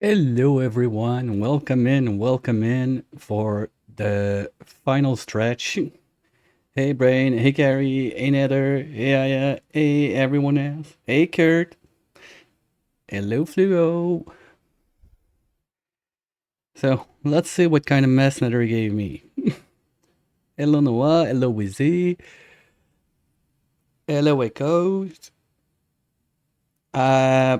Hello, everyone. Welcome in for the final stretch. Hey, Brain. Hey, Gary. Hey, Nether. Hey, Aya. Hey, everyone else. Hey, Kurt. Hello, Fluo. So, let's see what kind of mess Nether gave me. Hello, Noah. Hello, Wizzy. Hello, Echoes. Uh,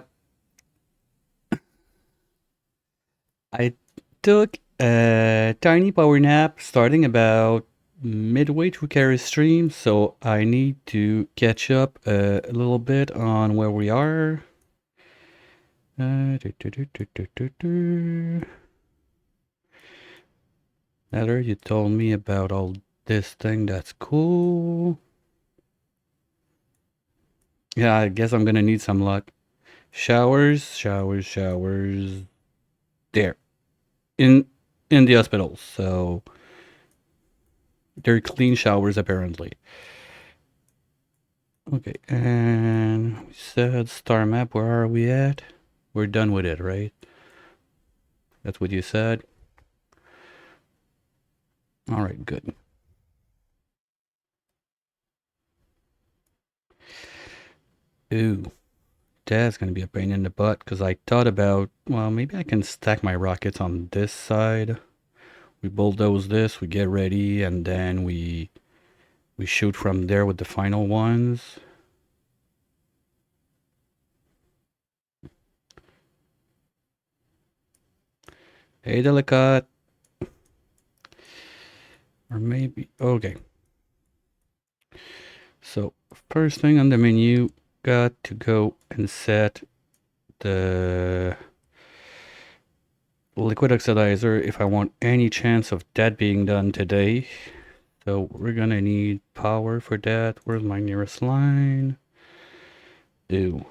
I took a tiny power nap starting about midway through Carrie's stream, so I need to catch up a little bit on where we are. Nether, you told me about all this thing. That's cool. Yeah, I guess I'm gonna need some luck. Showers. There, in in the hospital. So they're clean showers apparently. Okay, and we said star map. Where are we at? We're done with it, right? That's what you said. All right, good. Ooh, that's gonna be a pain in the butt because I thought about, well, maybe I can stack my rockets on this side. We bulldoze this, we get ready, and then we shoot from there with the final ones. Hey, Delicate. Or maybe, okay. So first thing on the menu, got to go and set the liquid oxidizer if I want any chance of that being done today. So we're gonna need power for that. Where's my nearest line? Ew.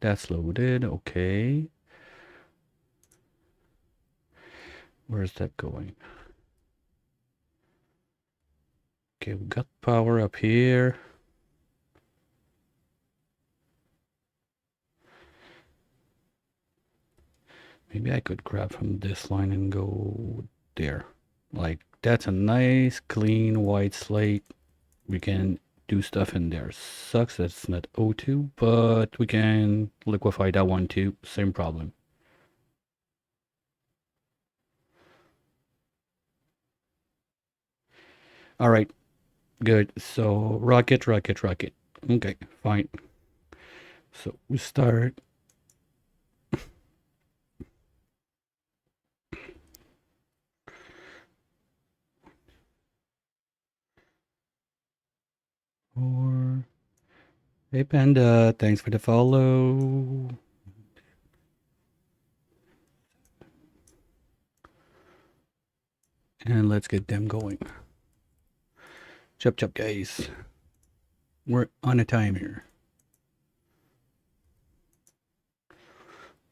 That's loaded. Okay. Where's that going? Okay, we got power up here. Maybe I could grab from this line and go there. Like, that's a nice, clean, white slate. We can do stuff in there. Sucks that it's not O2, but we can liquefy that one too. Same problem. All right, good. So rocket. Okay, fine. So we start. Or hey Panda, thanks for the follow. And let's get them going. Chop guys. We're on a timer.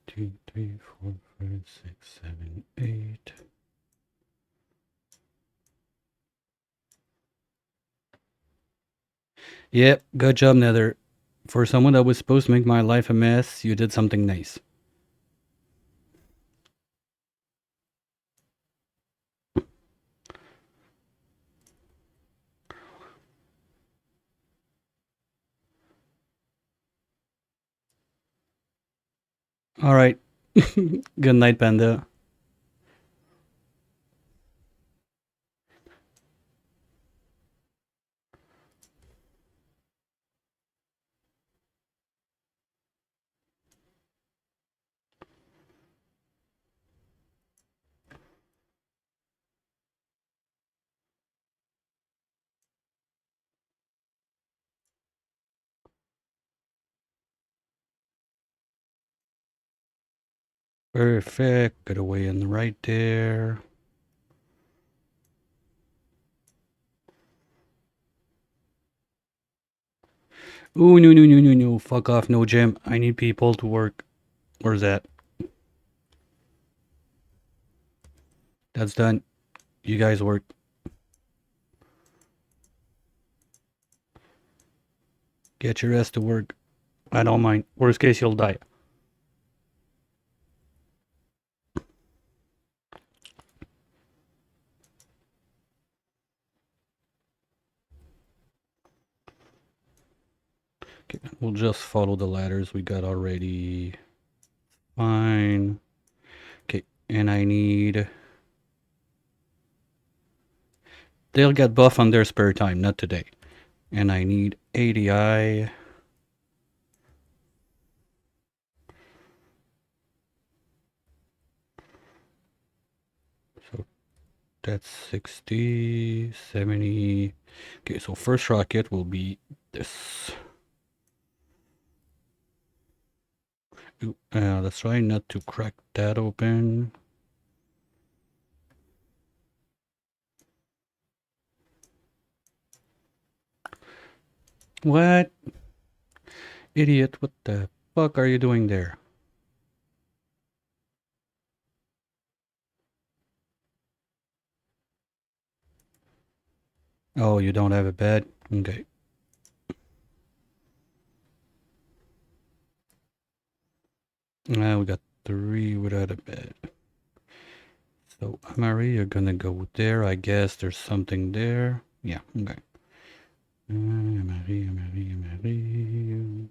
2, 3, 4, 5, 6, 7, 8. Yep, good job, Nether. For someone that was supposed to make my life a mess, you did something nice. All right. Good night, Panda. Perfect. Get away in the right there. Ooh, no. Fuck off, no gym. I need people to work. Where's that? That's done. You guys work. Get your ass to work. I don't mind. Worst case, you'll die. Okay, we'll just follow the ladders we got already. Fine. Okay, and I need... They'll get buff on their spare time, not today. And I need ADI. So that's 60, 70. Okay, so first rocket will be this. Ooh, let's try not to crack that open. What? Idiot, what the fuck are you doing there? Oh, you don't have a bed? Okay. We got 3 without a bed. So, Amari, you're gonna go there. I guess there's something there. Yeah, okay. Amari, Amari, Amari.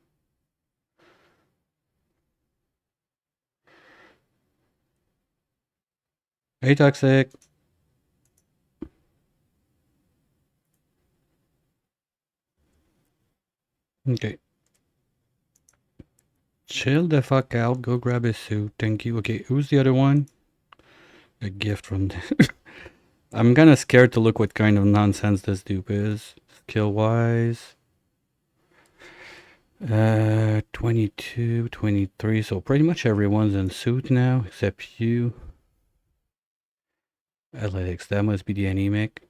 Hey, Toxic. Okay. Chill the fuck out. Go grab a suit. Thank you. Okay, who's the other one? A gift from... I'm kinda scared to look what kind of nonsense this dupe is. Skill-wise. 22, 23. So pretty much everyone's in suit now, except you. Athletics. That must be the anemic.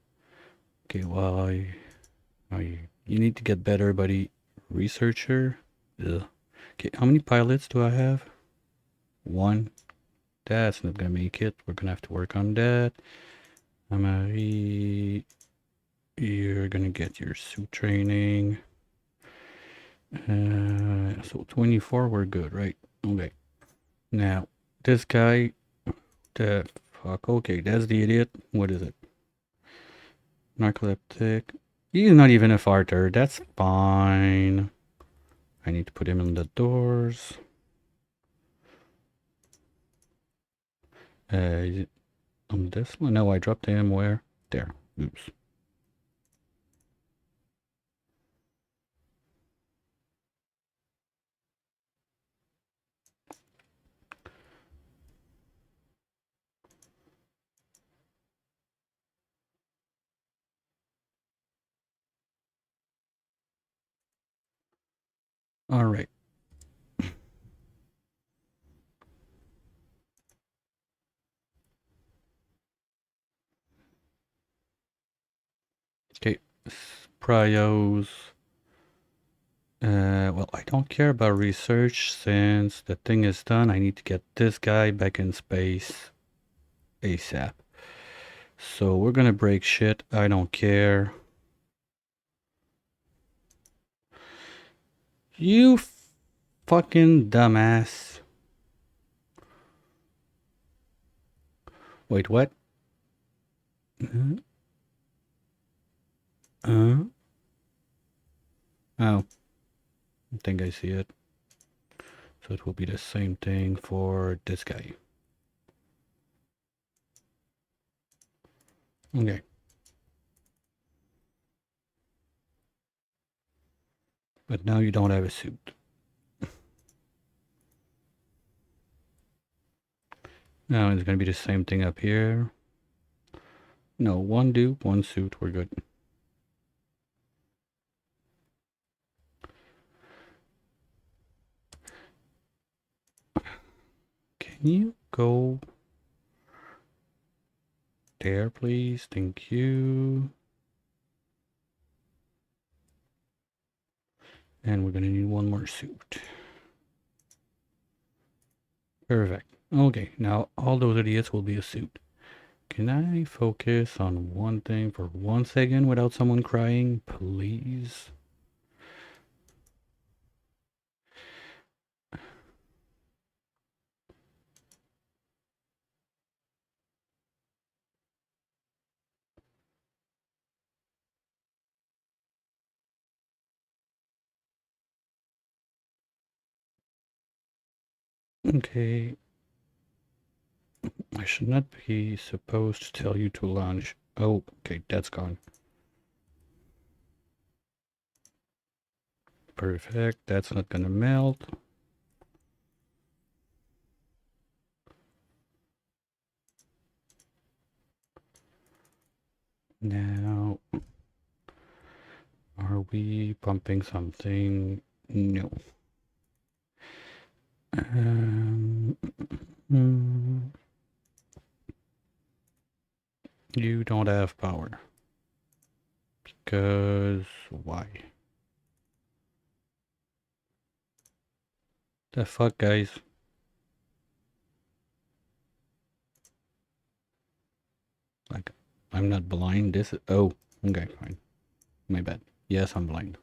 Okay, well, you need to get better, buddy. Researcher. Ugh. Okay, how many pilots do I have? 1. That's not gonna make it. We're gonna have to work on that. Amari, you're gonna get your suit training. So 24, we're good, right? Okay. Now, this guy, the fuck, okay, that's the idiot. What is it? Narcoleptic. He's not even a farter. That's fine. I need to put him in the doors. Is it on this one? No, I dropped him where? There. Oops. All right. Okay. Prios. Well, I don't care about research since the thing is done. I need to get this guy back in space ASAP. So we're gonna break shit. I don't care. You fucking dumbass. Wait, what? Uh, oh, I think I see it. So it will be the same thing for this guy. Okay. But now you don't have a suit. Now it's gonna be the same thing up here. No, 1 dupe, 1 suit, we're good. Can you go there, please? Thank you. And we're gonna need 1 more suit. Perfect. Okay, now all those idiots will be a suit. Can I focus on one thing for 1 second without someone crying, please? Okay. I should not be supposed to tell you to launch. Oh, okay, that's gone. Perfect. That's not gonna melt. Now, are we pumping something? No. Mm, you don't have power. Because why? The fuck, guys? Like, I'm not blind. This is. Oh, okay, fine. My bad. Yes, I'm blind.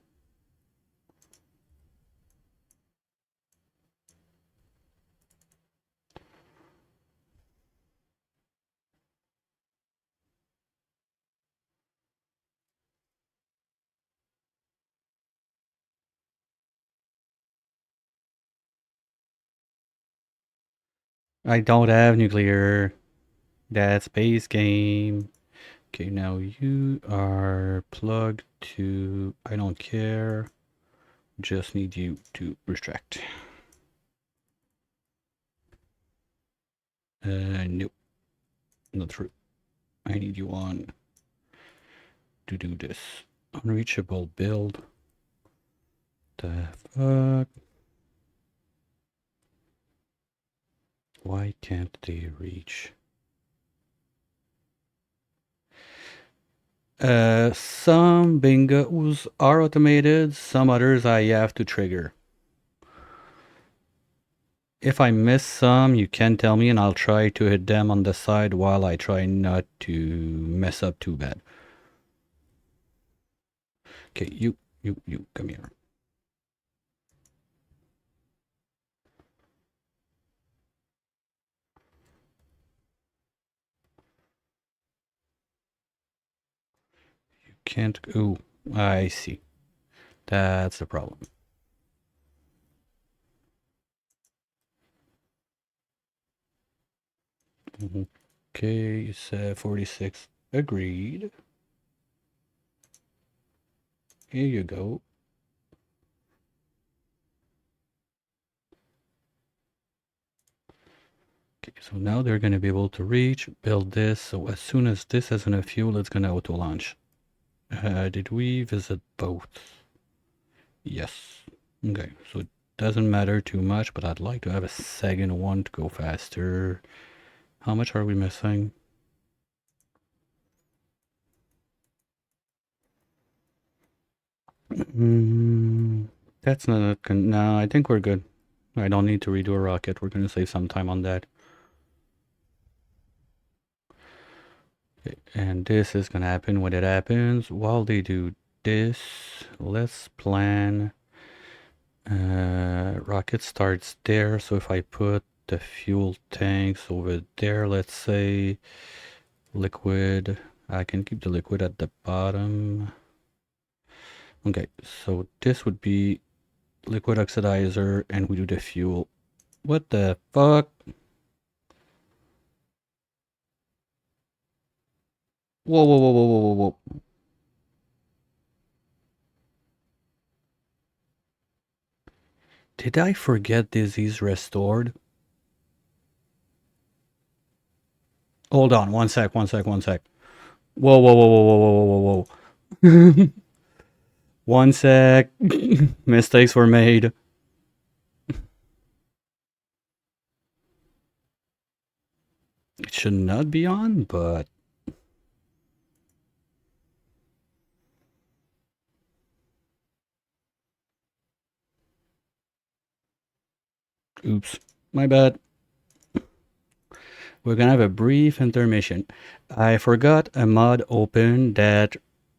I don't have nuclear. That's base game. Okay, now you are plugged to. I don't care. Just need you to restrict. Nope. Not true. I need you on to do this. Unreachable build. The fuck? Why can't they reach? Some bingos are automated, some others I have to trigger. If I miss some, you can tell me and I'll try to hit them on the side while I try not to mess up too bad. Okay, you, come here. You can't, ooh, I see. That's the problem. Okay, you said 46. Agreed. Here you go. Okay, so now they're going to be able to reach, build this. So as soon as this has enough fuel, it's going to auto launch. Did we visit both? Yes. Okay, so it doesn't matter too much, but I'd like to have a second one to go faster. How much are we missing? That's not gonna. No, I think we're good. I don't need to redo a rocket. We're gonna save some time on that. Okay, and this is gonna happen when it happens. While they do this, let's plan. Rocket starts there, so if I put the fuel tanks over there, let's say liquid, I can keep the liquid at the bottom. Okay, so this would be liquid oxidizer, and we do the fuel. What the fuck? Whoa, whoa, whoa, whoa, whoa, whoa, whoa. Did I forget disease restored? Hold on, one sec, one sec, one sec. Whoa, whoa, whoa, whoa, whoa, whoa, whoa, whoa. One sec. Mistakes were made. It should not be on, but oops, my bad. We're gonna have a brief intermission. I forgot a mod open that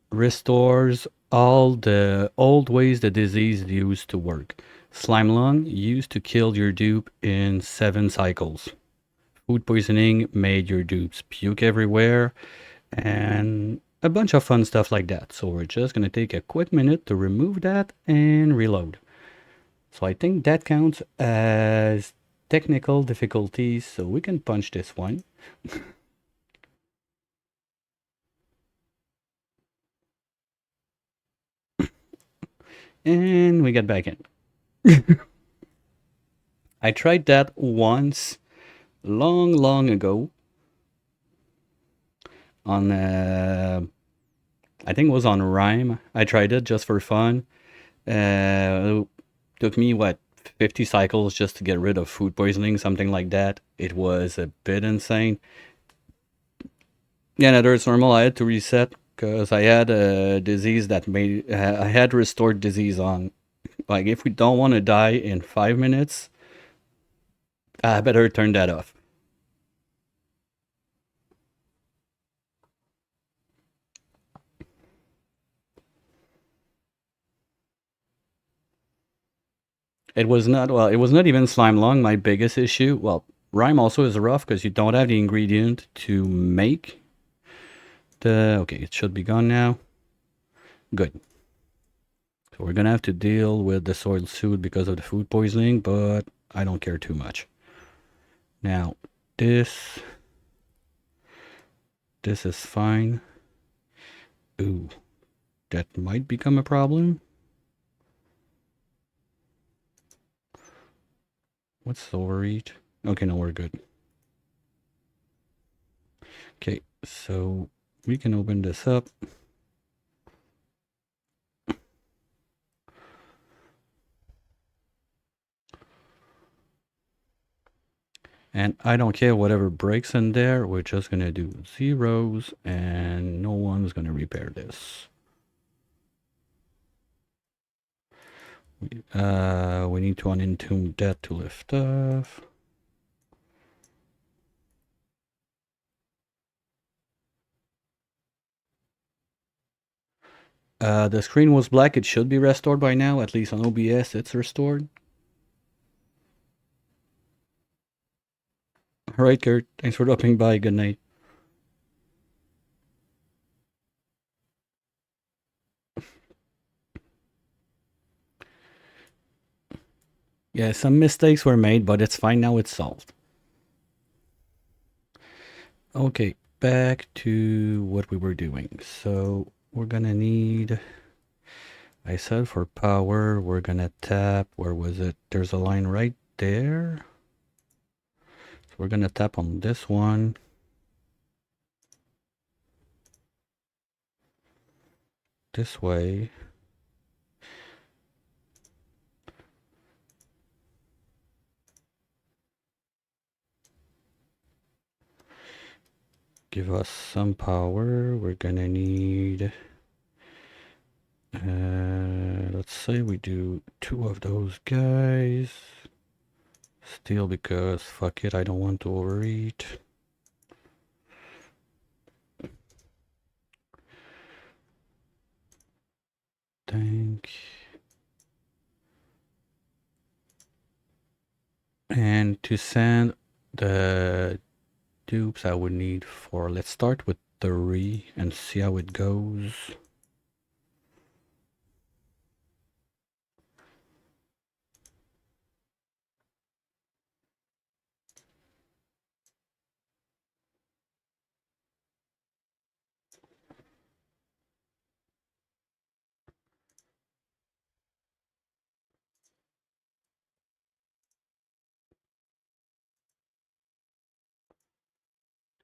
restores all the old ways the disease used to work. Slime lung used to kill your dupe in 7 cycles. Food poisoning made your dupes puke everywhere, and a bunch of fun stuff like that. So we're just gonna take a quick minute to remove that and reload. So I think that counts as technical difficulties, so we can punch this one. And we get back in. I tried that once, long ago, on I think it was on Rime. I tried it just for fun. It took me what 50 cycles just to get rid of food poisoning, something like that. It was a bit insane. Yeah, no, it's normal. I had to reset because I had a disease that made I had restored disease on. Like if we don't want to die in 5 minutes, I better turn that off. It was not well. It was not even slime long. My biggest issue. Well, Rime also is rough because you don't have the ingredient to make the. Okay, it should be gone now. Good. So we're gonna have to deal with the soiled suit because of the food poisoning, but I don't care too much. Now, this this is fine. Ooh, that might become a problem. What's overeat? Okay, no, we're good. Okay, so we can open this up. And I don't care whatever breaks in there, we're just gonna do zeros and no one's gonna repair this. We need to unentomb that to lift off. The screen was black, it should be restored by now, at least on OBS it's restored. Alright, Kurt, thanks for dropping by, good night. Yeah, some mistakes were made, but it's fine now, it's solved. Okay, back to what we were doing. So we're gonna need, I said for power, we're gonna tap, where was it? There's a line right there. So we're gonna tap on this one. This way. Give us some power. We're gonna need, let's say we do 2 of those guys. Still, because fuck it, I don't want to overeat. Tank. And to send the dupes I would need 4. Let's start with 3 and see how it goes.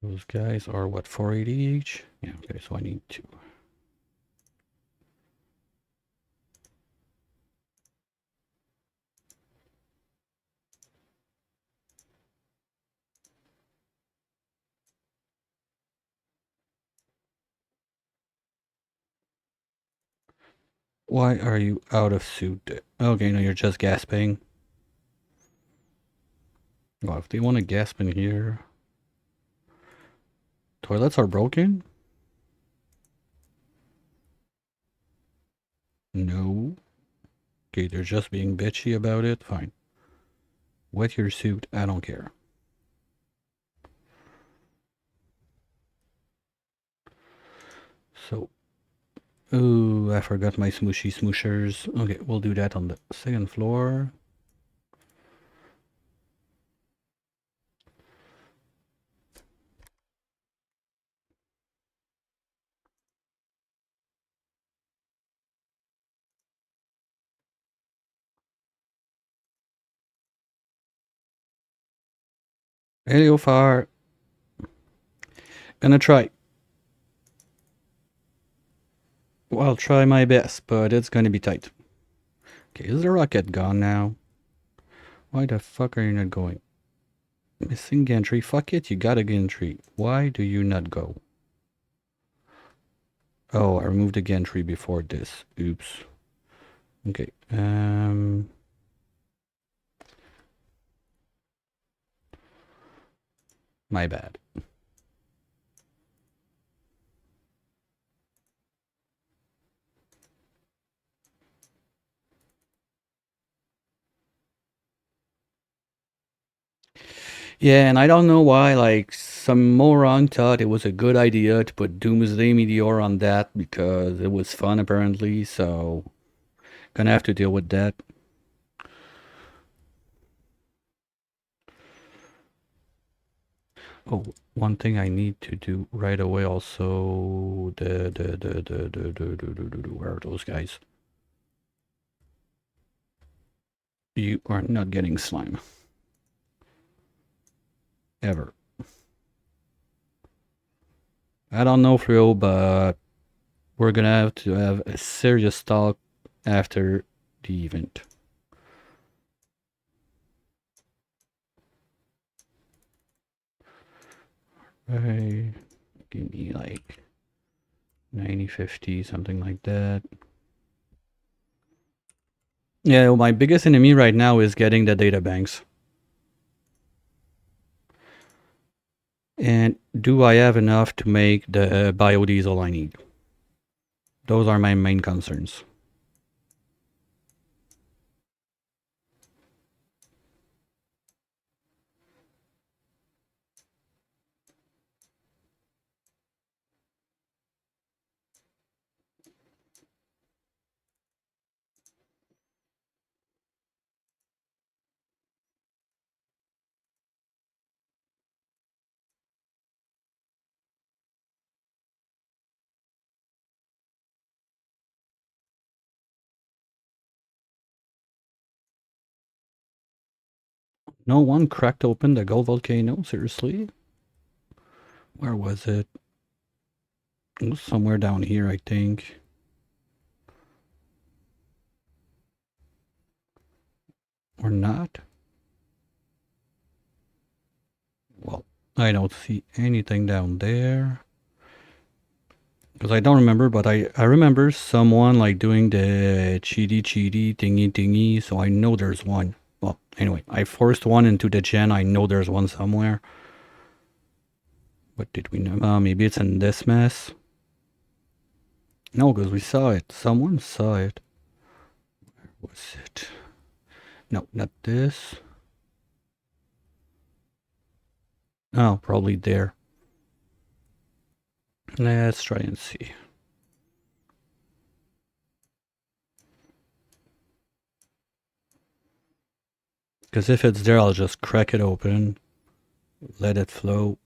Those guys are what, 480 each? Yeah, okay, so I need 2. Why are you out of suit? Okay, no, you're just gasping. Well, if they want to gasp in here... Toilets are broken? No. Okay, they're just being bitchy about it. Fine. Wet your suit, I don't care. So... Ooh, I forgot my smooshy smooshers. Okay, we'll do that on the 2nd floor. Heliofar. Gonna try. Well, I'll try my best, but it's gonna be tight. Okay, is the rocket gone now? Why the fuck are you not going? Missing gantry. Fuck it, you got a gantry. Why do you not go? Oh, I removed the gantry before this. Oops. Okay. My bad. Yeah, and I don't know why, like, some moron thought it was a good idea to put Doomsday Meteor on that because it was fun, apparently, so gonna have to deal with that. Oh, one thing I need to do right away also, where are those guys? You are not getting slime. Ever. I don't know, Frio, but we're gonna have to have a serious talk after the event. Right. Give me like 90, 50, something like that. Yeah, well, my biggest enemy right now is getting the data banks. And do I have enough to make the biodiesel I need? Those are my main concerns. No one cracked open the gold volcano? Seriously? Where was it? It was somewhere down here, I think. Or not? Well, I don't see anything down there. Because I don't remember, but I remember someone like doing the cheaty thingy, so I know there's one. Well, anyway, I forced one into the gen. I know there's one somewhere. What did we know? Maybe it's in this mess. No, because we saw it. Someone saw it. Where was it? No, not this. Oh, probably there. Let's try and see. Because if it's there, I'll just crack it open, let it flow.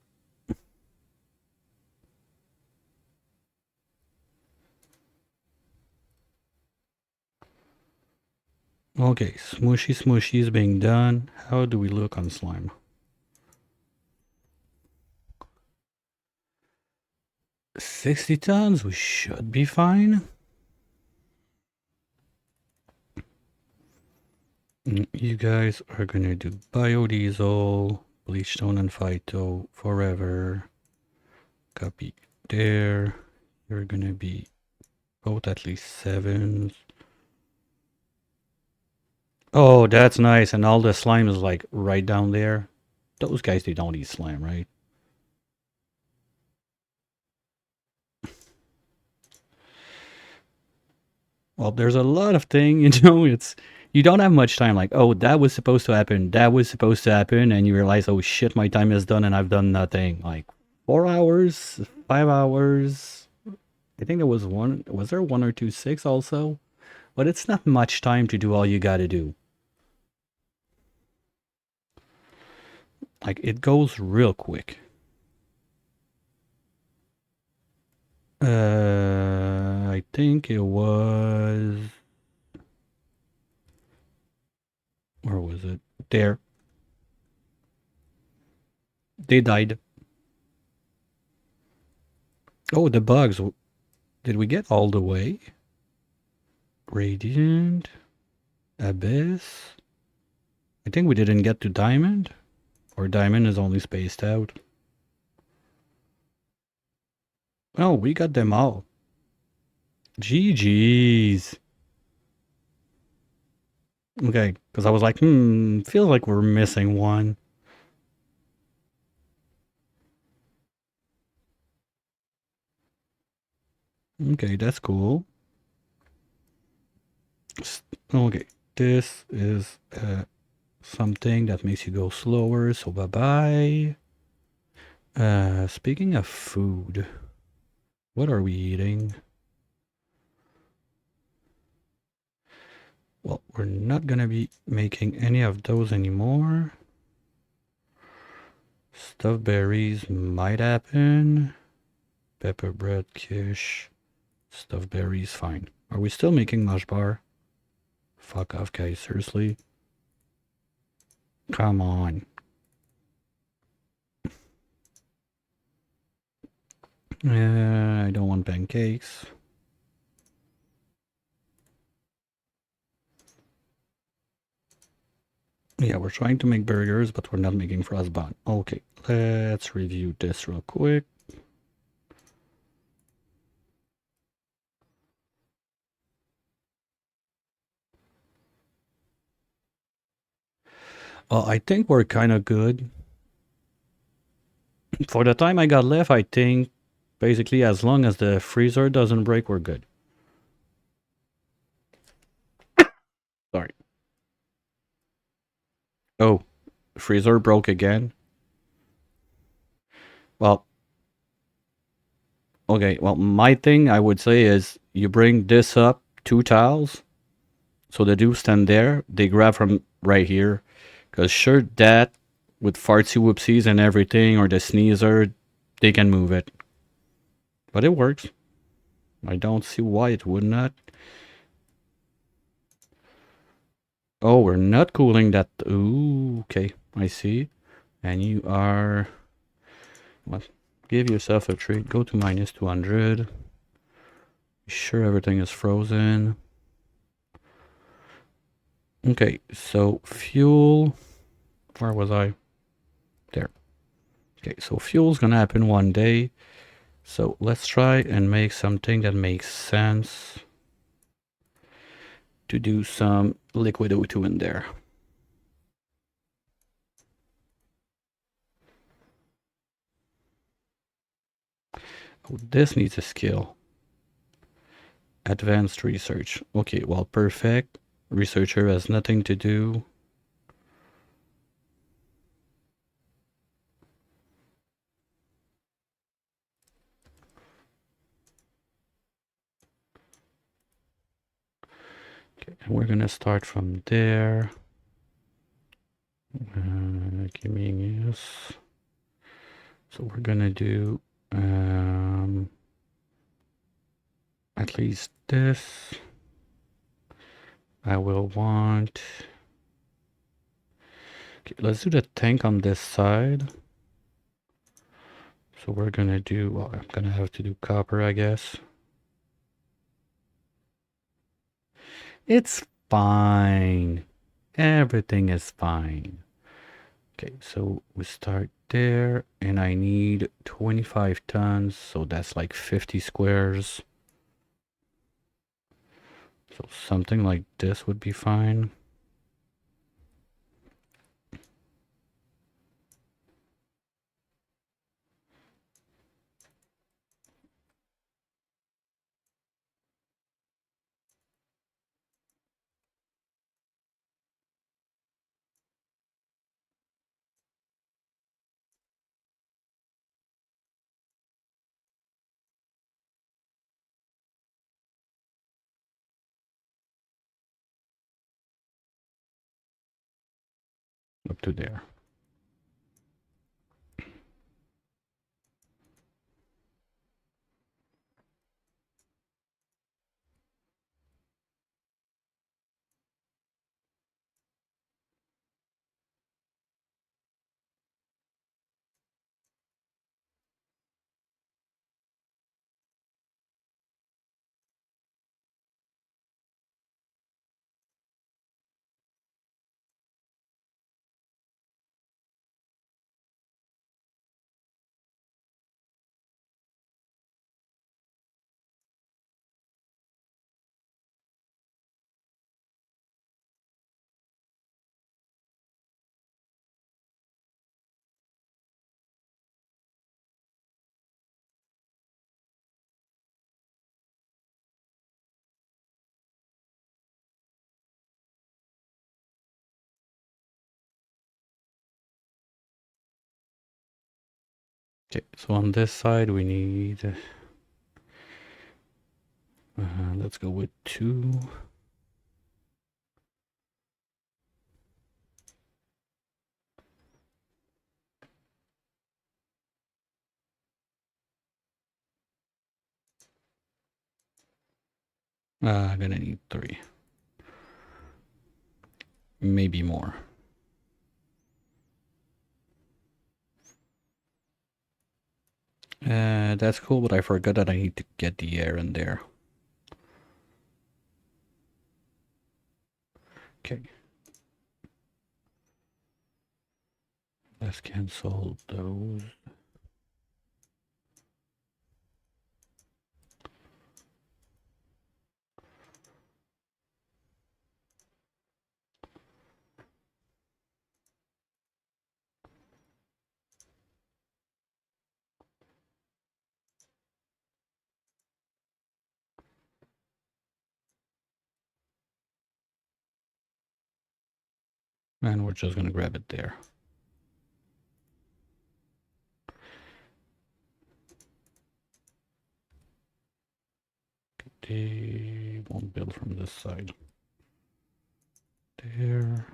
Okay, smooshy is being done. How do we look on slime? 60 tons, we should be fine. You guys are gonna do biodiesel, bleachstone and phyto forever. Copy there. You're gonna be both at least 7s. Oh, that's nice. And all the slime is like right down there. Those guys, they don't eat slime, right? Well, there's a lot of thing, it's you don't have much time. Like, oh, that was supposed to happen, that was supposed to happen, and you realize, oh shit, my time is done and I've done nothing. Like 4 hours, 5 hours. I think there was one. Was there 1 or 2 6 also? But it's not much time to do all you gotta do. Like it goes real quick. I think it was. Where was it? There. They died. Oh, the bugs. Did we get all the way? Radiant. Abyss. I think we didn't get to Diamond. Or Diamond is only spaced out. Oh, we got them all. GG's. Okay, because I was like, feels like we're missing one. Okay, that's cool. Okay, this is something that makes you go slower, so bye-bye. Speaking of food, what are we eating? Well, we're not gonna be making any of those anymore. Stuffed berries might happen. Pepper bread, quiche. Stuffed berries, fine. Are we still making mush bar? Fuck off, guys, seriously? Come on. I don't want pancakes. Yeah, we're trying to make burgers, but we're not making frost bun. Okay, let's review this real quick. I think we're kind of good. For the time I got left, I think basically as long as the freezer doesn't break, we're good. Sorry. Oh, freezer broke again? Well, okay, well, my thing I would say is you bring this up 2 tiles, so they do stand there, they grab from right here, because sure that with fartsy whoopsies and everything, or the sneezer, they can move it. But it works. I don't see why it would not. Oh, we're not cooling that. Ooh, okay, I see. And you are... What? Give yourself a treat. Go to minus 200. Be sure everything is frozen. Okay, so fuel. Where was I? There. Okay, so fuel's gonna happen one day. So let's try and make something that makes sense to do some liquid O2 in there. Oh, this needs a skill. Advanced research. Okay, well, perfect. Researcher has nothing to do. Okay, and we're gonna start from there. Give me yes. So we're gonna do at least this. I will want. Okay, let's do the tank on this side. So we're gonna do. Well, I'm gonna have to do copper, I guess. It's fine. Everything is fine. Okay, so we start there, and I need 25 tons, so that's like 50 squares. So something like this would be fine. Up to there. Okay, so on this side we need, let's go with 2. I'm gonna need 3. Maybe more. That's cool, but I forgot that I need to get the air in there. Okay. Let's cancel those. And we're just gonna grab it there. They won't build from this side. There.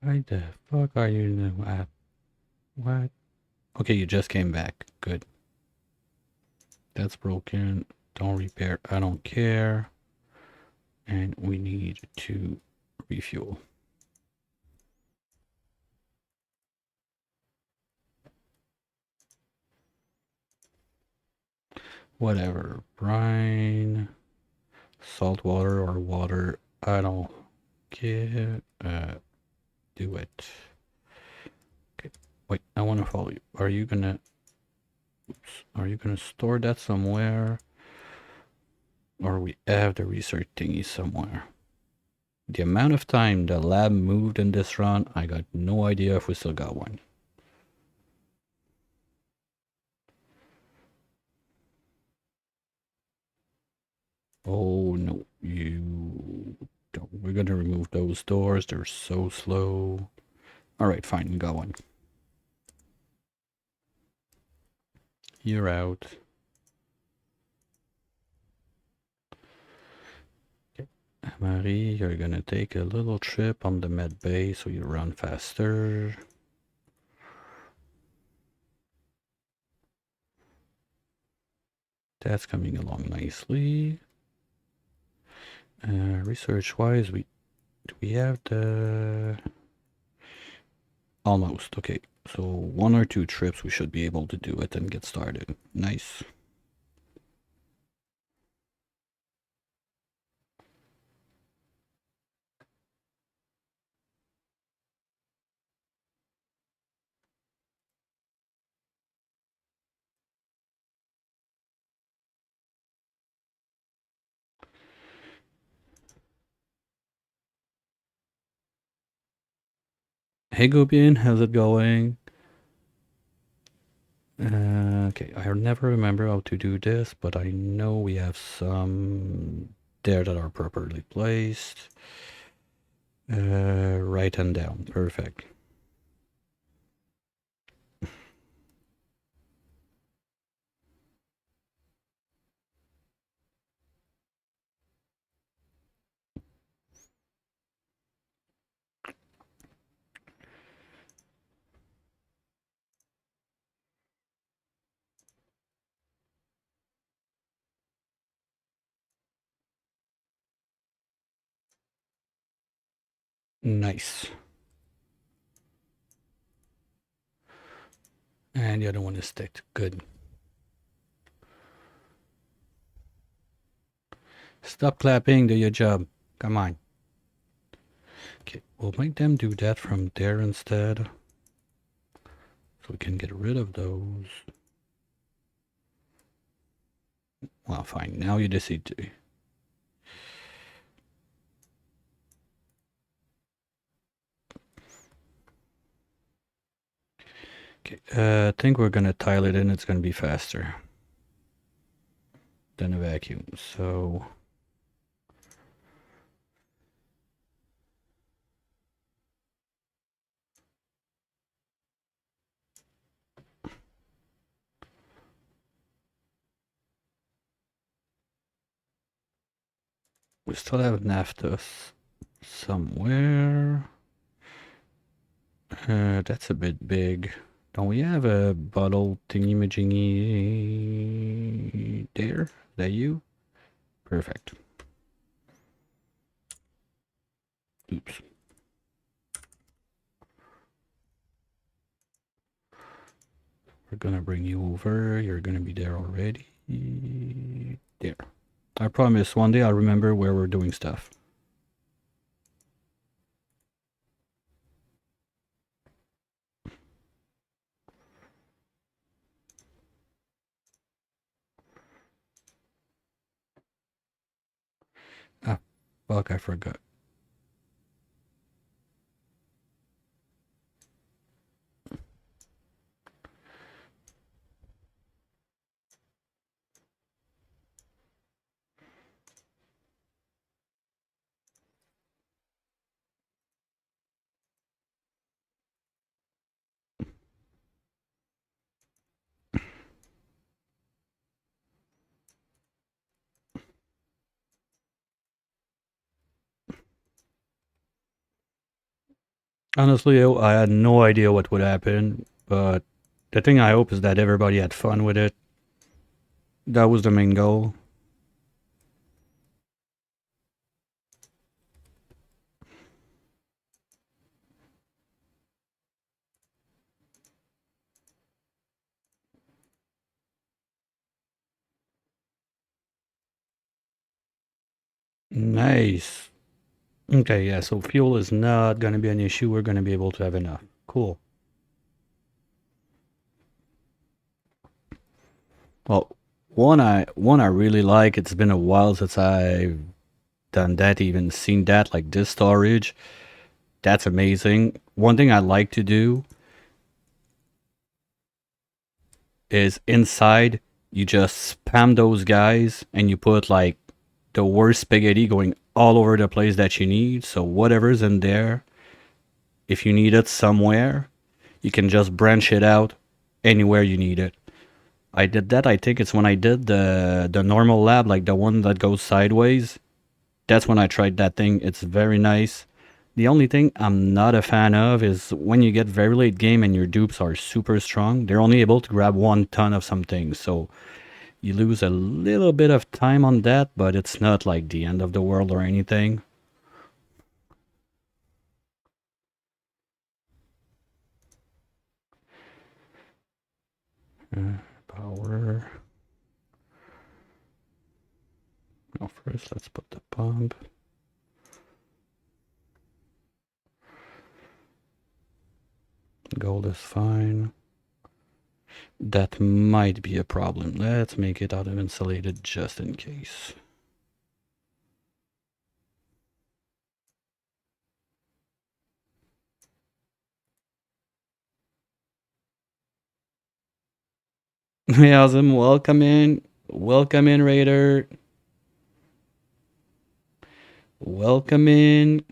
Why the fuck are you at? What? Okay, you just came back. Good. That's broken. Don't repair. I don't care. And we need to refuel. Whatever. Brine, salt water or water. I don't care. Do it. Okay. Wait, I want to follow you. Are you gonna... Oops. Are you gonna store that somewhere? Or we have the research thingy somewhere? The amount of time the lab moved in this run, I got no idea if we still got one. Oh no, you don't. We're gonna remove those doors. They're so slow. Alright, fine, we got one. You're out. Okay. Marie, you're gonna take a little trip on the med bay so you run faster. That's coming along nicely. Research-wise, do we have the... Almost, okay. So 1 or 2 trips, we should be able to do it and get started. Nice. Hey Gubian, how's it going? Okay, I never remember how to do this, but I know we have some there that are properly placed. Right and down, perfect. Nice. And the other one is sticked, good. Stop clapping, do your job. Come on. Okay, we'll make them do that from there instead. So we can get rid of those. Well, fine, now you decide to. Okay, I think we're gonna tile it in. It's gonna be faster than a vacuum. So we still have naphtha somewhere. That's a bit big. Don't we have a bottle thingy-majingy there? Is that you? Perfect. Oops. We're gonna bring you over. You're gonna be there already. There. I promise one day I'll remember where we're doing stuff. Ah, fuck, I forgot. Honestly, I had no idea what would happen, but the thing I hope is that everybody had fun with it. That was the main goal. Nice. Okay, yeah, so fuel is not gonna be an issue. We're gonna be able to have enough. Cool. Well, one I really like. It's been a while since I've done that, even seen that, like this storage. That's amazing. One thing I like to do is inside you just spam those guys and you put like the worst spaghetti going all over the place that you need. So whatever's in there, if you need it somewhere, you can just branch it out anywhere you need it. I did that. I think it's when I did the normal lab, like the one that goes sideways. That's when I tried that thing. It's very nice. The only thing I'm not a fan of is when you get very late game and your dupes are super strong, they're only able to grab 1 ton of something. So you lose a little bit of time on that, but it's not like the end of the world or anything. Power. Now first let's put the pump. Gold is fine. That might be a problem. Let's make it out of insulated just in case. Hey, awesome. Welcome in. Welcome in, Raider. Welcome in.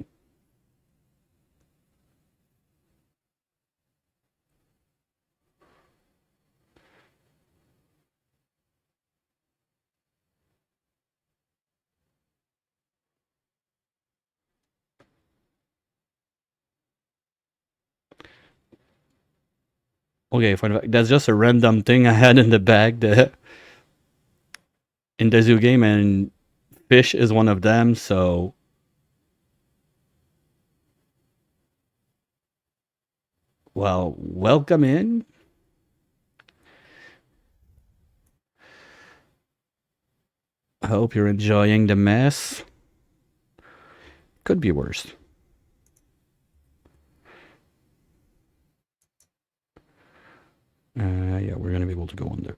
Okay, fine. That's just a random thing I had in the bag in the zoo game, and fish is one of them. So, well, welcome in. I hope you're enjoying the mess. Could be worse. Yeah, we're gonna be able to go under.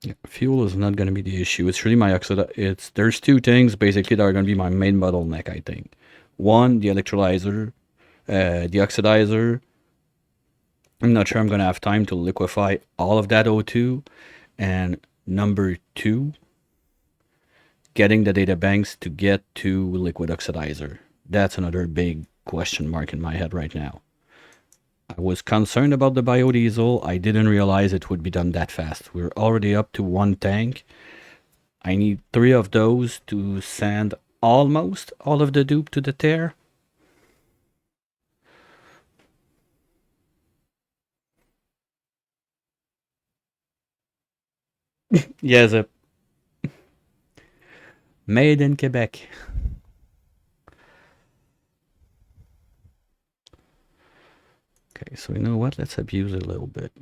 Yeah, fuel is not going to be the issue. It's really my there's two things basically that are going to be my main bottleneck, I think. One, the electrolyzer, the oxidizer. I'm not sure I'm going to have time to liquefy all of that O2. And number two, getting the data banks to get to liquid oxidizer. That's another big question mark in my head right now. I was concerned about the biodiesel. I didn't realize it would be done that fast. We're already up to one tank. I need 3 of those to send almost all of the dupe to the tear. Yes, made in Quebec. Okay, so you know what? Let's abuse it a little bit.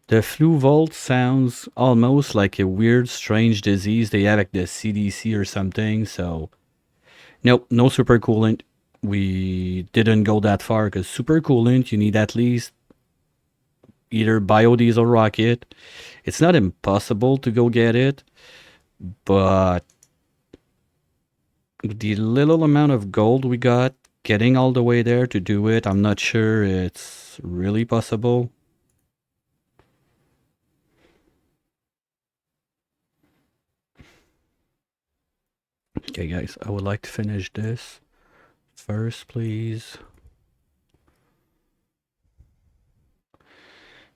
The flu volt sounds almost like a weird, strange disease they have at the CDC or something. So, nope, no supercoolant. We didn't go that far because supercoolant, you need at least either biodiesel rocket. It's not impossible to go get it, but the little amount of gold we got, getting all the way there to do it, I'm not sure it's really possible. Okay, guys, I would like to finish this first, please.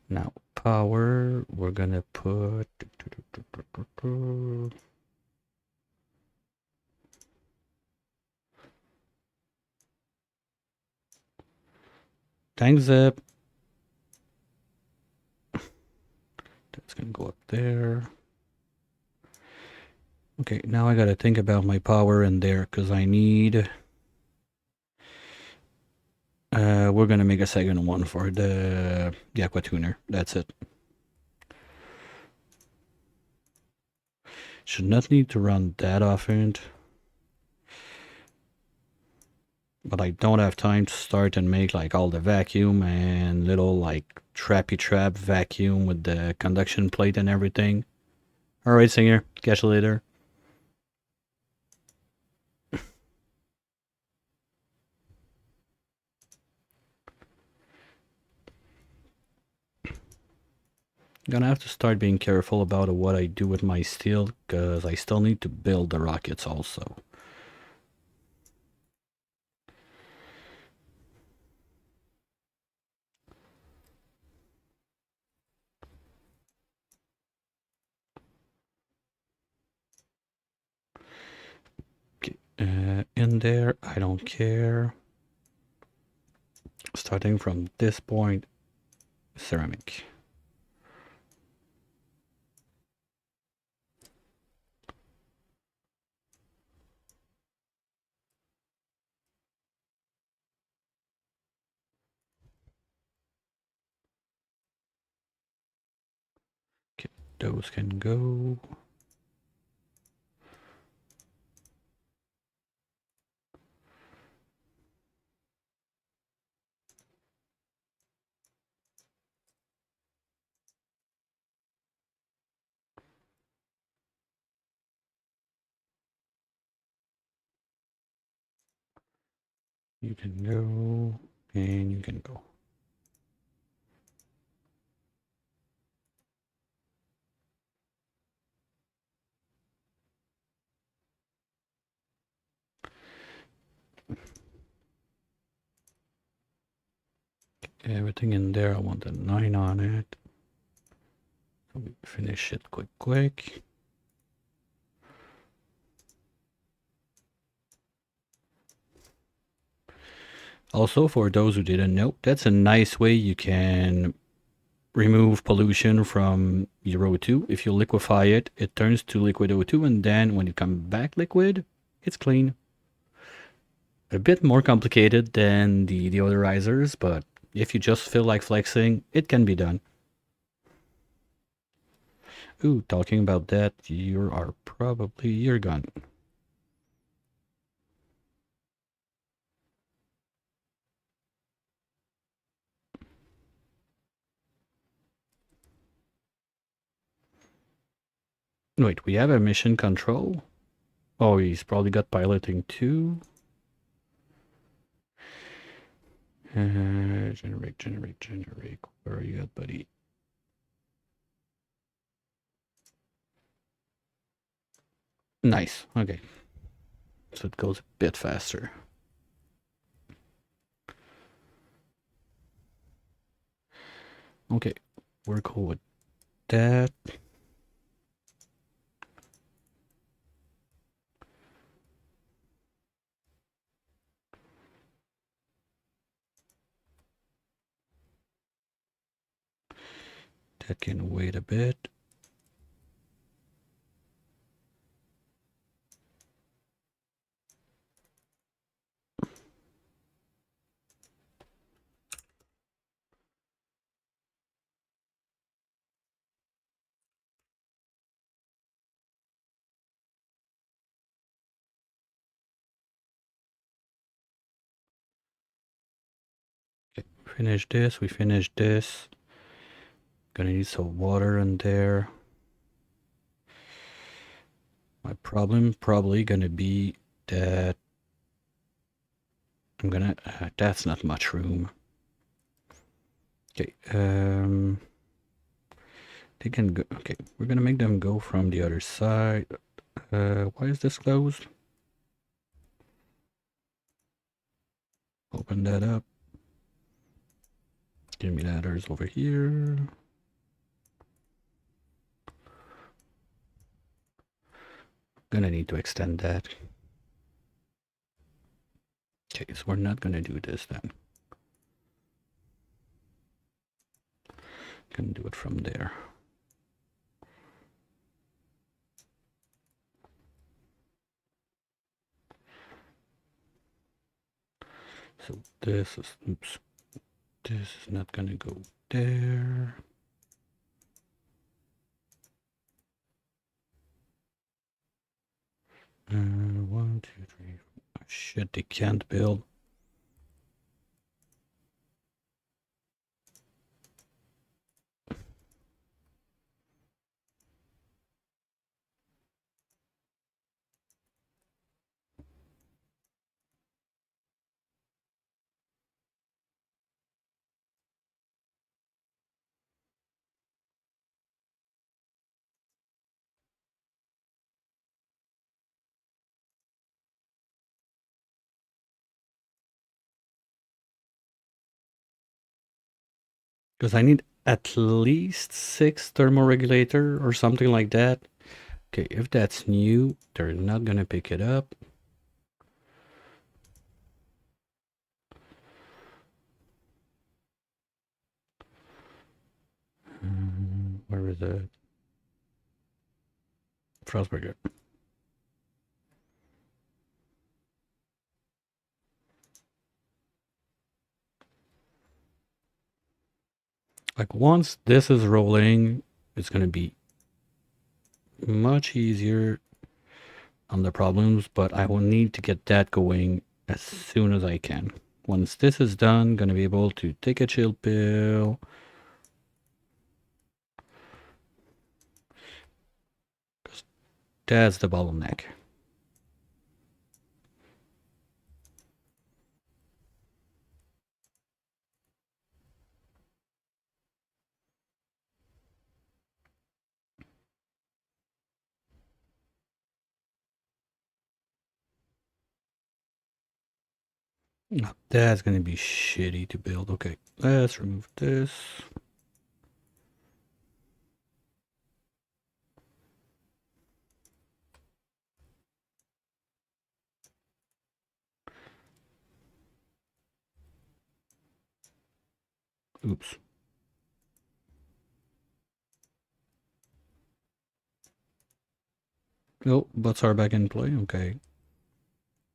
Now, power, we're gonna put... Tank zip. That's gonna go up there. Okay, now I gotta think about my power in there, because I need... we're gonna make a second one for the aqua tuner. That's it. Should not need to run that often. But I don't have time to start and make like all the vacuum and little like trappy trap vacuum with the conduction plate and everything. Alright, Singer. Catch you later. Gonna have to start being careful about what I do with my steel, because I still need to build the rockets also. Okay, in there, I don't care. Starting from this point, ceramic. Okay, those can go. You can go, and you can go. Everything in there, I want a 9 on it. So we finish it quick. Also, for those who didn't know, that's a nice way you can remove pollution from your O2. If you liquefy it, it turns to liquid O2, and then when you come back liquid, it's clean. A bit more complicated than the deodorizers, but if you just feel like flexing, it can be done. Ooh, talking about that, you're gone. Wait, we have a mission control? Oh, he's probably got piloting too. Generate. Where are you at, buddy? Nice. Okay. So it goes a bit faster. Okay. We're cool with that. That can wait a bit. Okay. Finish this. We finish this. Gonna need some water in there. My problem probably gonna be that I'm gonna. That's not much room. Okay. They can go. Okay, we're gonna make them go from the other side. Why is this closed? Open that up. Give me ladders over here. Gonna need to extend that. Okay, so we're not gonna do this then. Gonna do it from there. So this is, oops, this is not gonna go there. One, two, three. Oh, shit, they can't build. Because I need at least 6 thermoregulator or something like that. Okay, if that's new, they're not gonna pick it up. Where is it? Frostburger. Like once this is rolling, it's gonna be much easier on the problems, but I will need to get that going as soon as I can. Once this is done, gonna be able to take a chill pill. That's the bottleneck. Now, that's gonna be shitty to build. Okay, let's remove this. Oops. Oh, butts are back in play. Okay.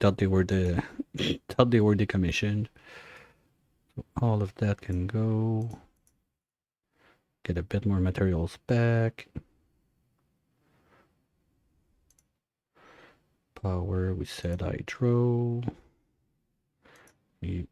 Thought they were thought they were decommissioned. So all of that can go. Get a bit more materials back. Power, we said hydro. You.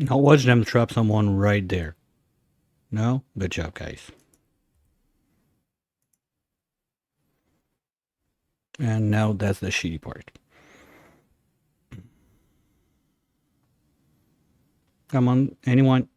Now watch them trap someone right there. No? Good job, guys. And now that's the shitty part. Come on, anyone?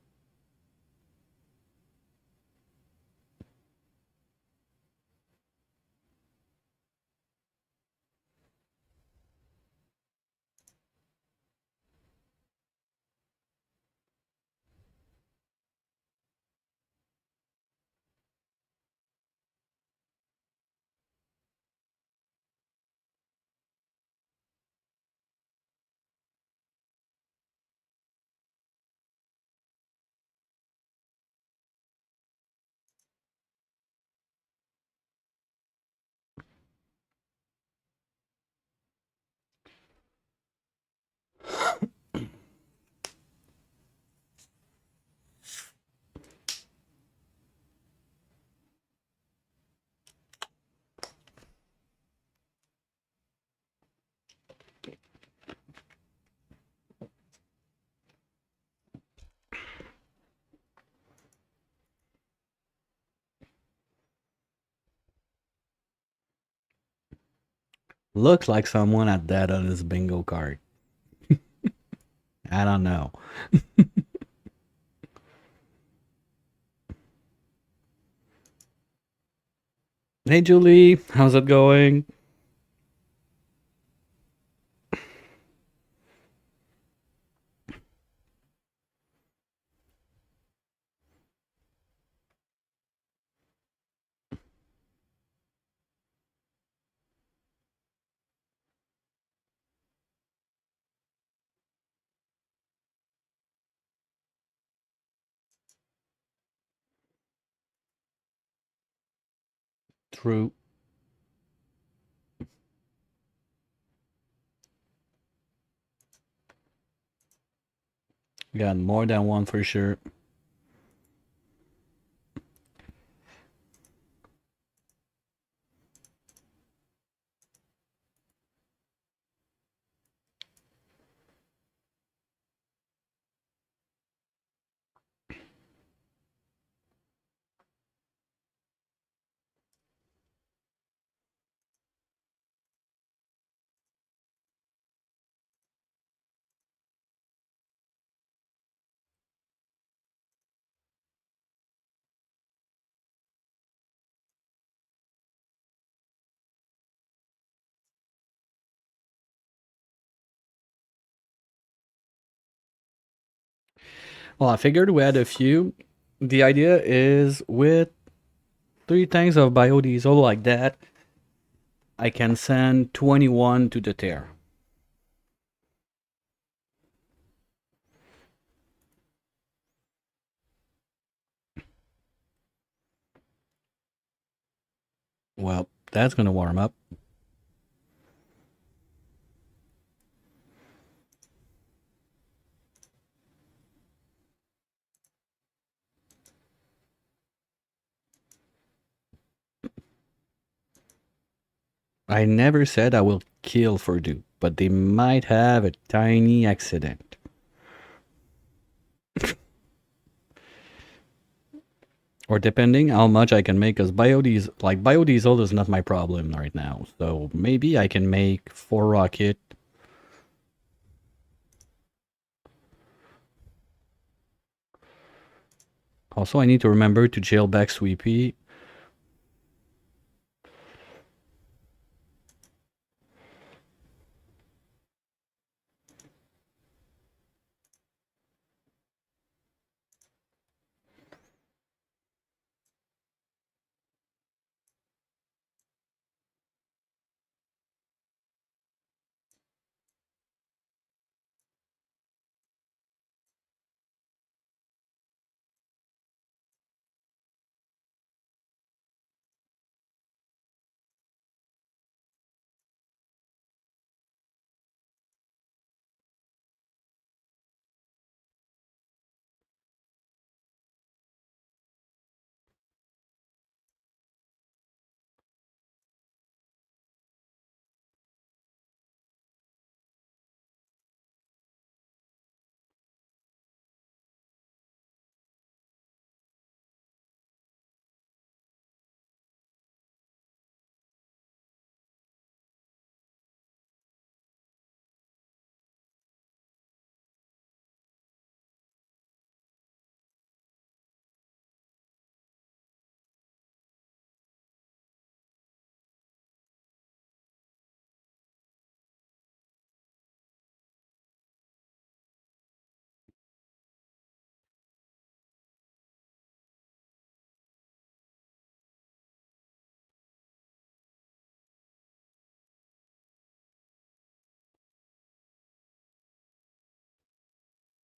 Looks like someone had that on his bingo card. I don't know. Hey, Julie, how's it going? True. Got more than one for sure. Well, I figured we had a few. The idea is with three tanks of biodiesel like that, I can send 21 to the tear. Well, that's gonna warm up. I never said I will kill Fordu, but they might have a tiny accident. Or depending how much I can make, because biodiesel is not my problem right now. So maybe I can make 4 rocket. Also, I need to remember to jail back Sweepy.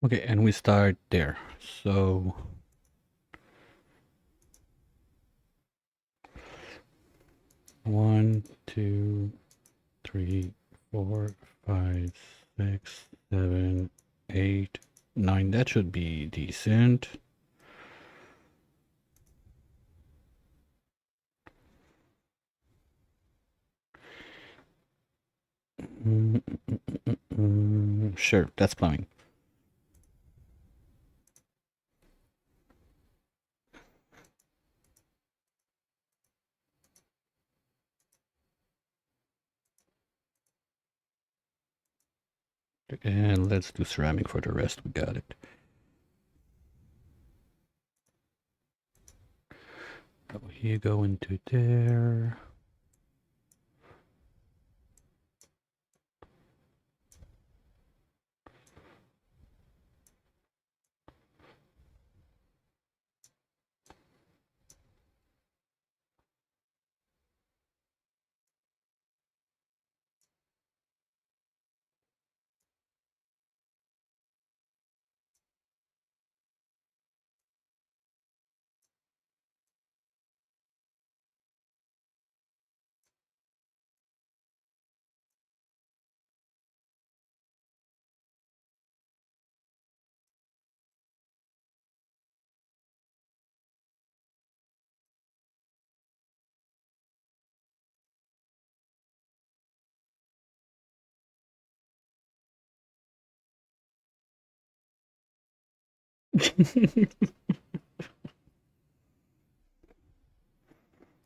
Okay, and we start there. So 1, 2, 3, 4, 5, 6, 7, 8, 9. That should be decent. Sure, that's plumbing. And let's do ceramic for the rest. We got it. So you go into there.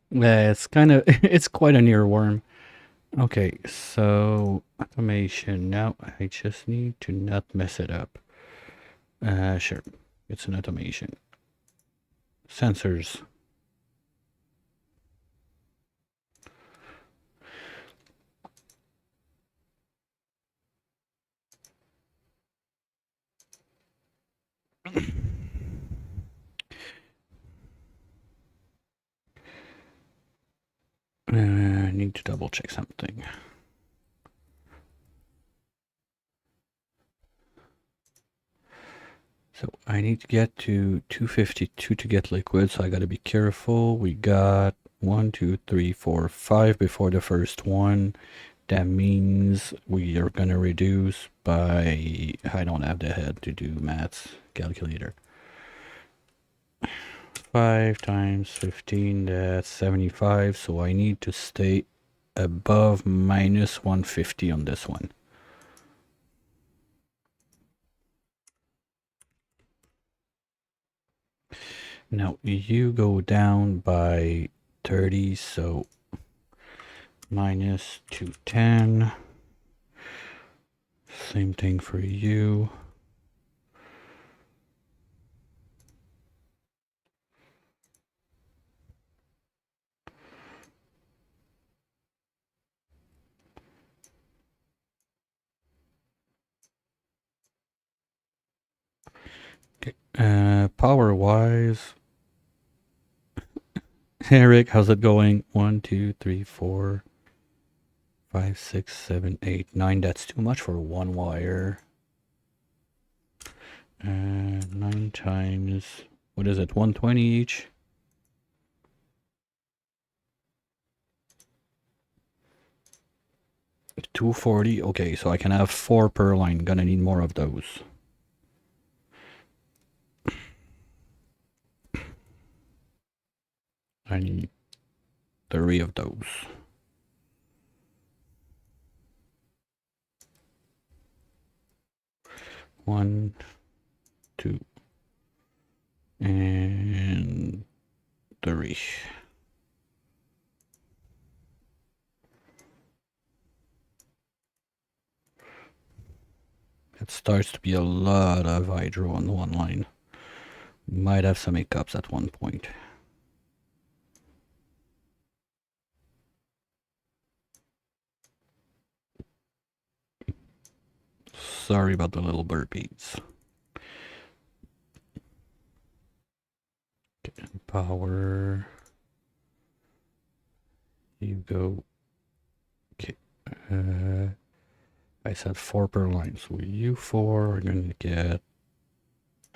Yeah, it's kind of it's quite an earworm. Okay, so automation. Now I just need to not mess it up. Sure, it's an automation. Sensors. I need to double check something. So I need to get to 252 to get liquid, so I gotta be careful. We got 1, 2, 3, 4, 5 before the first one. That means we are gonna reduce by, I don't have the head to do maths calculator. 5 times 15, that's 75, so I need to stay above minus 150 on this one. Now you go down by 30, so minus 210. Same thing for you. Okay. Power wise, Eric, how's it going? 1, 2, 3, 4, 5, 6, 7, 8, 9. That's too much for one wire. 9 times, what is it, 120 each? 240. Okay, so I can have 4 per line. Gonna need more of those. I need 3 of those. One, 2, and 3. It starts to be a lot of hydro on one line. Might have some hiccups at one point. Sorry about the little burpees. Okay, power. You go. Okay. I said 4 per line, so you 4 are gonna get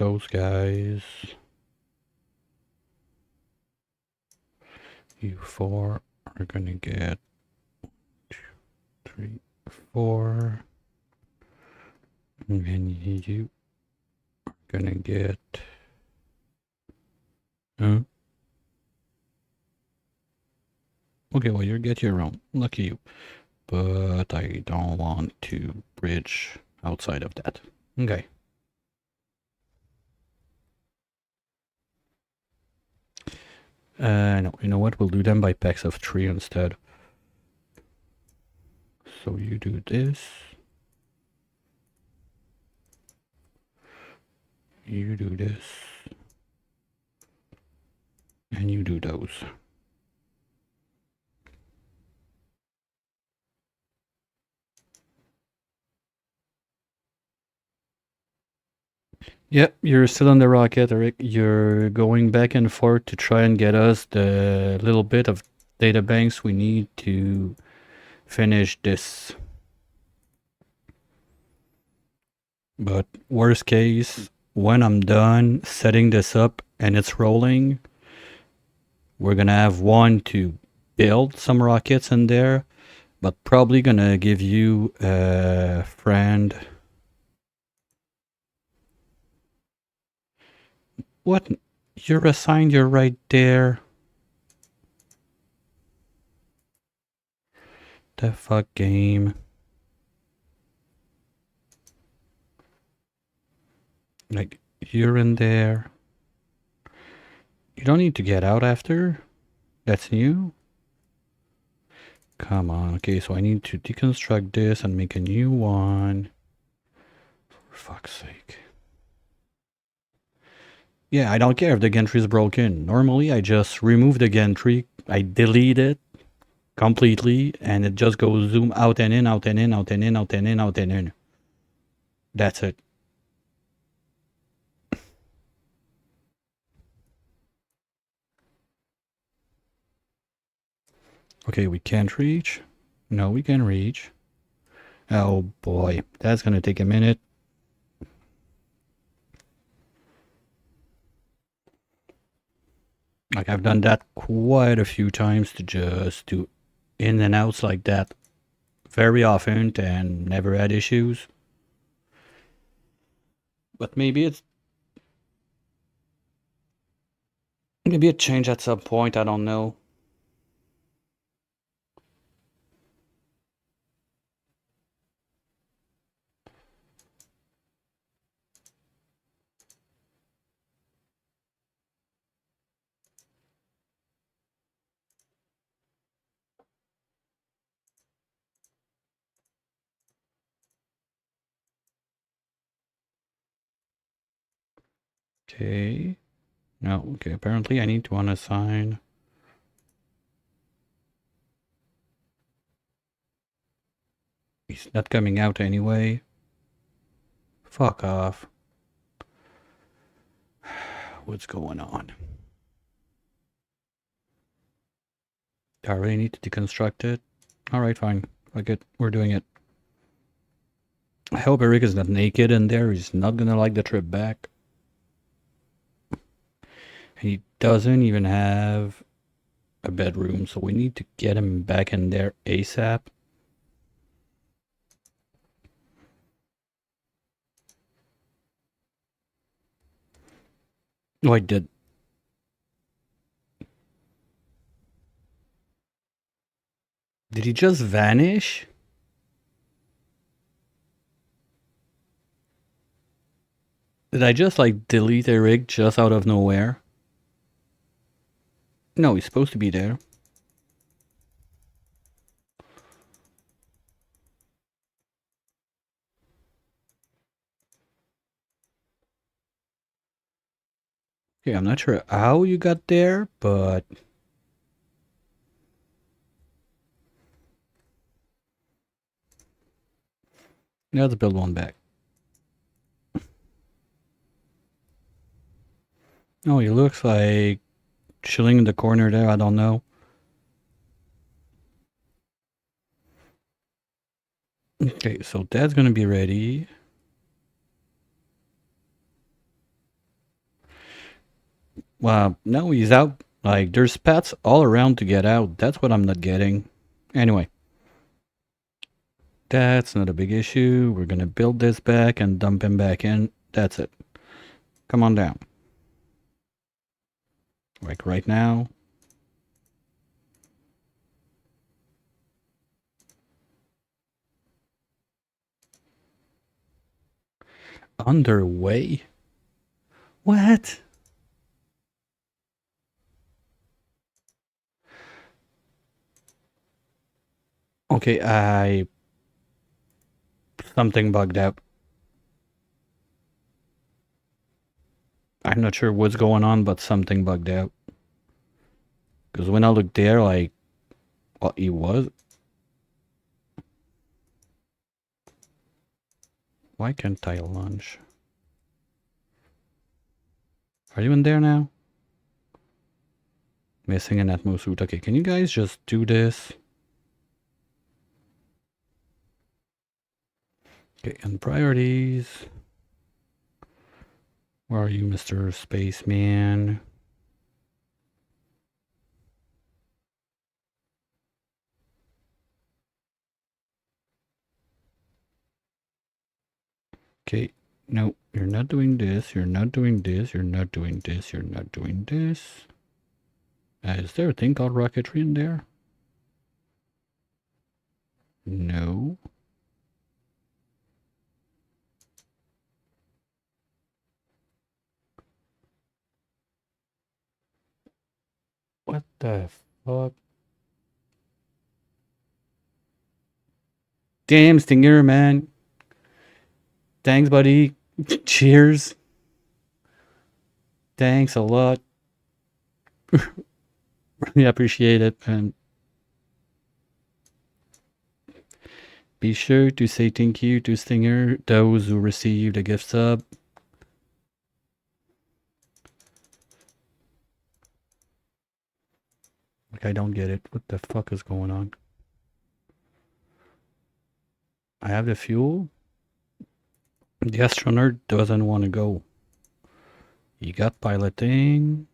those guys. You four are gonna get 2, 3, 4. And then you are gonna get... Huh? Okay, well, you get your own. Lucky you. But I don't want to bridge outside of that. Okay. No, you know what? We'll do them by packs of 3 instead. So you do this. You do this. And you do those. Yep, you're still on the rocket, Eric. You're going back and forth to try and get us the little bit of data banks we need to finish this. But worst case, when I'm done setting this up and it's rolling, we're gonna have one to build some rockets in there, but probably gonna give you a friend. What? You're assigned, you're right there. The fuck game. Like, you're in there. You don't need to get out after. That's new. Come on. Okay, so I need to deconstruct this and make a new one. For fuck's sake. Yeah, I don't care if the gantry is broken. Normally, I just remove the gantry. I delete it completely, and it just goes zoom out and in, out and in, out and in, out and in, out and in. That's it. Okay, we can't reach. No, we can reach. Oh boy, that's gonna take a minute. Like, I've done that quite a few times to just do in and outs like that very often and never had issues. But maybe it changed at some point, I don't know. Okay. No, okay, apparently I need to unassign. He's not coming out anyway. Fuck off. What's going on? Do I really need to deconstruct it? Alright, fine. Fuck it. We're doing it. I hope Eric is not naked in there. He's not gonna like the trip back. He doesn't even have a bedroom, so we need to get him back in there ASAP. Oh, I did. Did he just vanish? Did I just like delete Eric just out of nowhere? No, he's supposed to be there. Okay, I'm not sure how you got there, but... Let's build one back. Oh, he looks like chilling in the corner there, I don't know. Okay, so that's gonna be ready. Well, no, he's out. Like, there's paths all around to get out. That's what I'm not getting. Anyway, that's not a big issue. We're gonna build this back and dump him back in. That's it. Come on down. Like right now. Underway? What? Okay, something bugged out. I'm not sure what's going on, but something bugged out. Because when I looked there, like, well, he was. Why can't I launch? Are you in there now? Missing an Atmos suit. Okay, can you guys just do this? Okay, and priorities. Where are you, Mr. Spaceman? Okay, no, you're not doing this, you're not doing this, you're not doing this, you're not doing this. Is there a thing called rocketry in there? No. What the fuck? Damn, Stinger, man. Thanks, buddy. Cheers. Thanks a lot. Really appreciate it, and be sure to say thank you to Stinger, those who received a gift sub. Like, I don't get it. What the fuck is going on? I have the fuel. The astronaut doesn't want to go. You got piloting.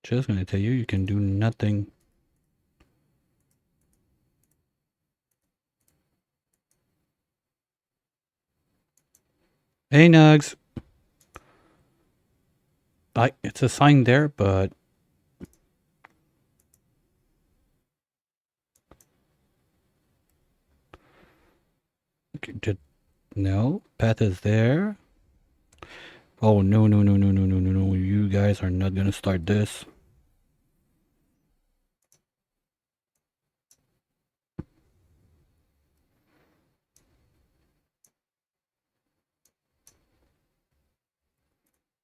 Just gonna tell you, you can do nothing. Hey, Nugs. It's a sign there, but no, path is there. Oh, no, no, no, no, no, no, no, no. You guys are not gonna start this.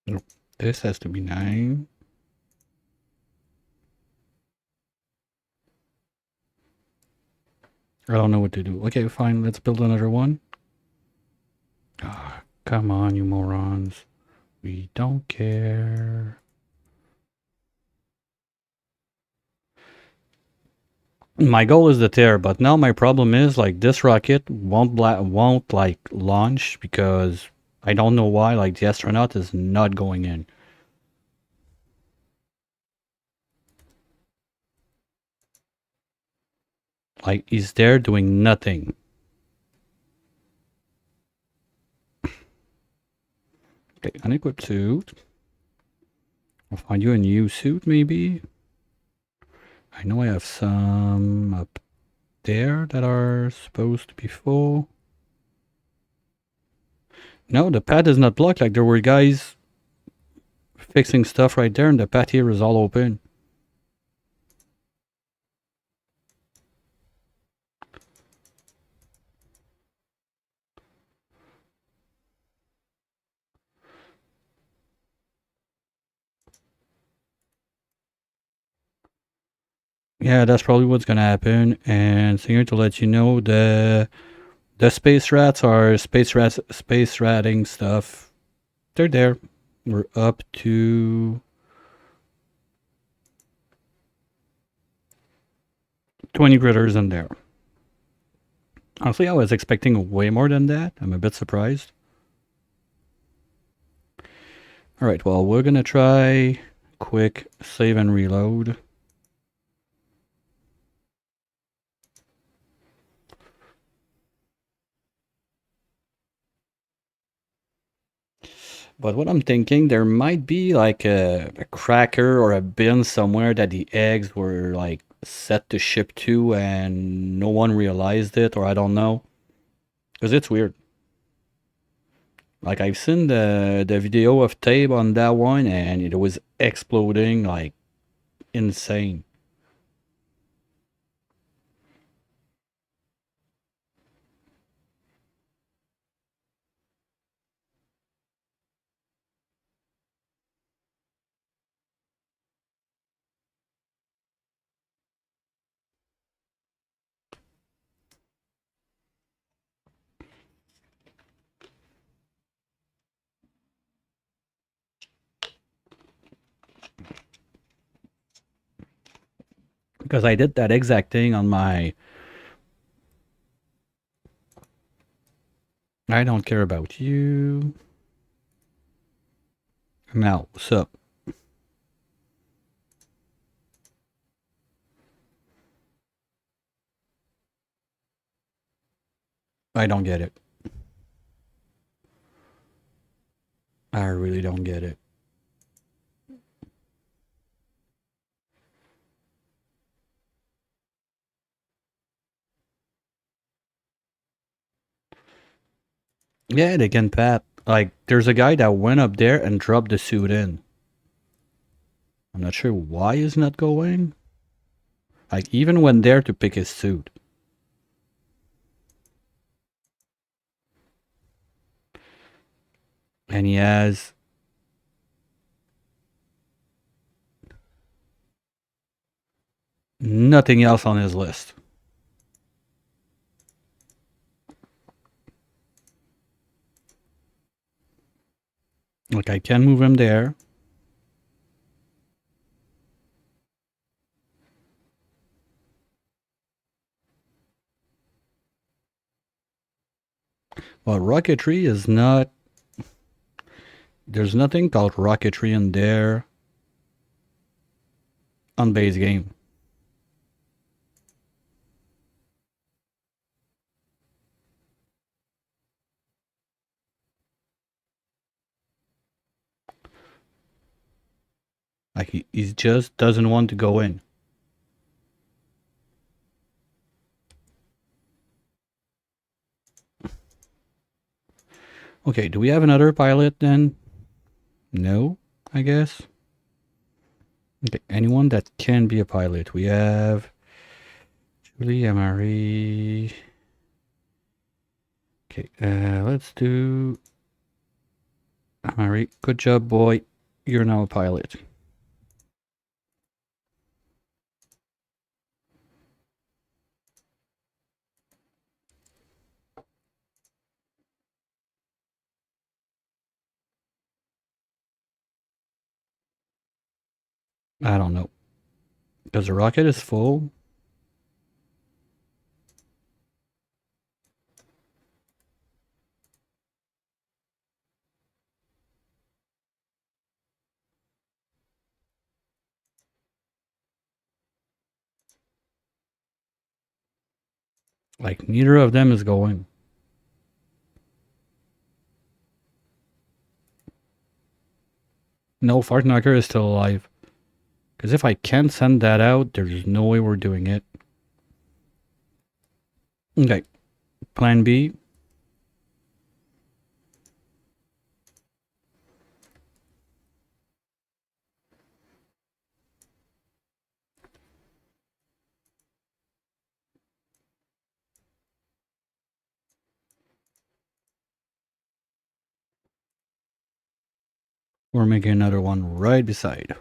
Nope. This has to be 9. I don't know what to do. Okay, fine. Let's build another one. Ah, come on, you morons. We don't care. My goal is the tear, but now my problem is like this rocket won't like launch because I don't know why. Like the astronaut is not going in. Like he's there doing nothing. Okay, unequipped suit. I'll find you a new suit maybe. I know I have some up there that are supposed to be full. No, the pad is not blocked. Like there were guys fixing stuff right there and the pad here is all open. Yeah, that's probably what's gonna happen. And so here to let you know, the The space rats are space ratting stuff. They're there. We're up to 20 critters in there. Honestly, I was expecting way more than that. I'm a bit surprised. Alright, well, we're gonna try quick save and reload. But what I'm thinking, there might be like a cracker or a bin somewhere that the eggs were like set to ship to and no one realized it, or I don't know. Because it's weird. Like I've seen the video of tape on that one and it was exploding like insane. Because I did that exact thing on my I don't care about you. Now, what's up? I don't get it. I really don't get it. Yeah, they can pat. Like, there's a guy that went up there and dropped the suit in. I'm not sure why he's not going. Like, even went there to pick his suit. And he has nothing else on his list. Like, I can move him there. But rocketry is not... There's nothing called rocketry in there on base game. Like, he just doesn't want to go in. Okay, do we have another pilot then? No, I guess. Okay, anyone that can be a pilot. We have Julie, Marie. Okay, let's do Marie. Good job, boy. You're now a pilot. I don't know. Because the rocket is full. Like, neither of them is going. No, Fartknocker is still alive. Because if I can't send that out, there's no way we're doing it. Okay. Plan B. We're making another one right beside.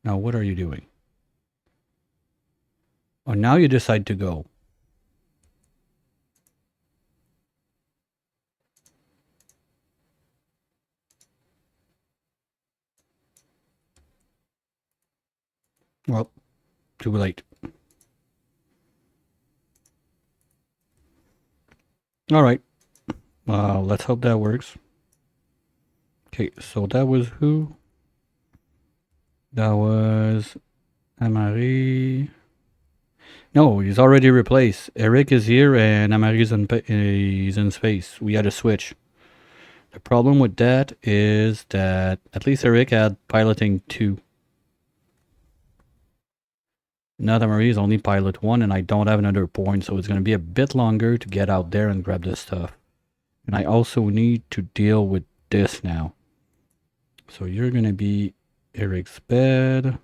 Now, what are you doing? Oh, now you decide to go. Well, too late. All right. Let's hope that works. Okay, so that was who? That was Amari. No, he's already replaced. Eric is here and Amari's he's in space. We had a switch. The problem with that is that at least Eric had piloting 2. Now that Amari is only pilot 1 and I don't have another point, so it's going to be a bit longer to get out there and grab this stuff. And I also need to deal with this now. So you're going to be Eric's bed.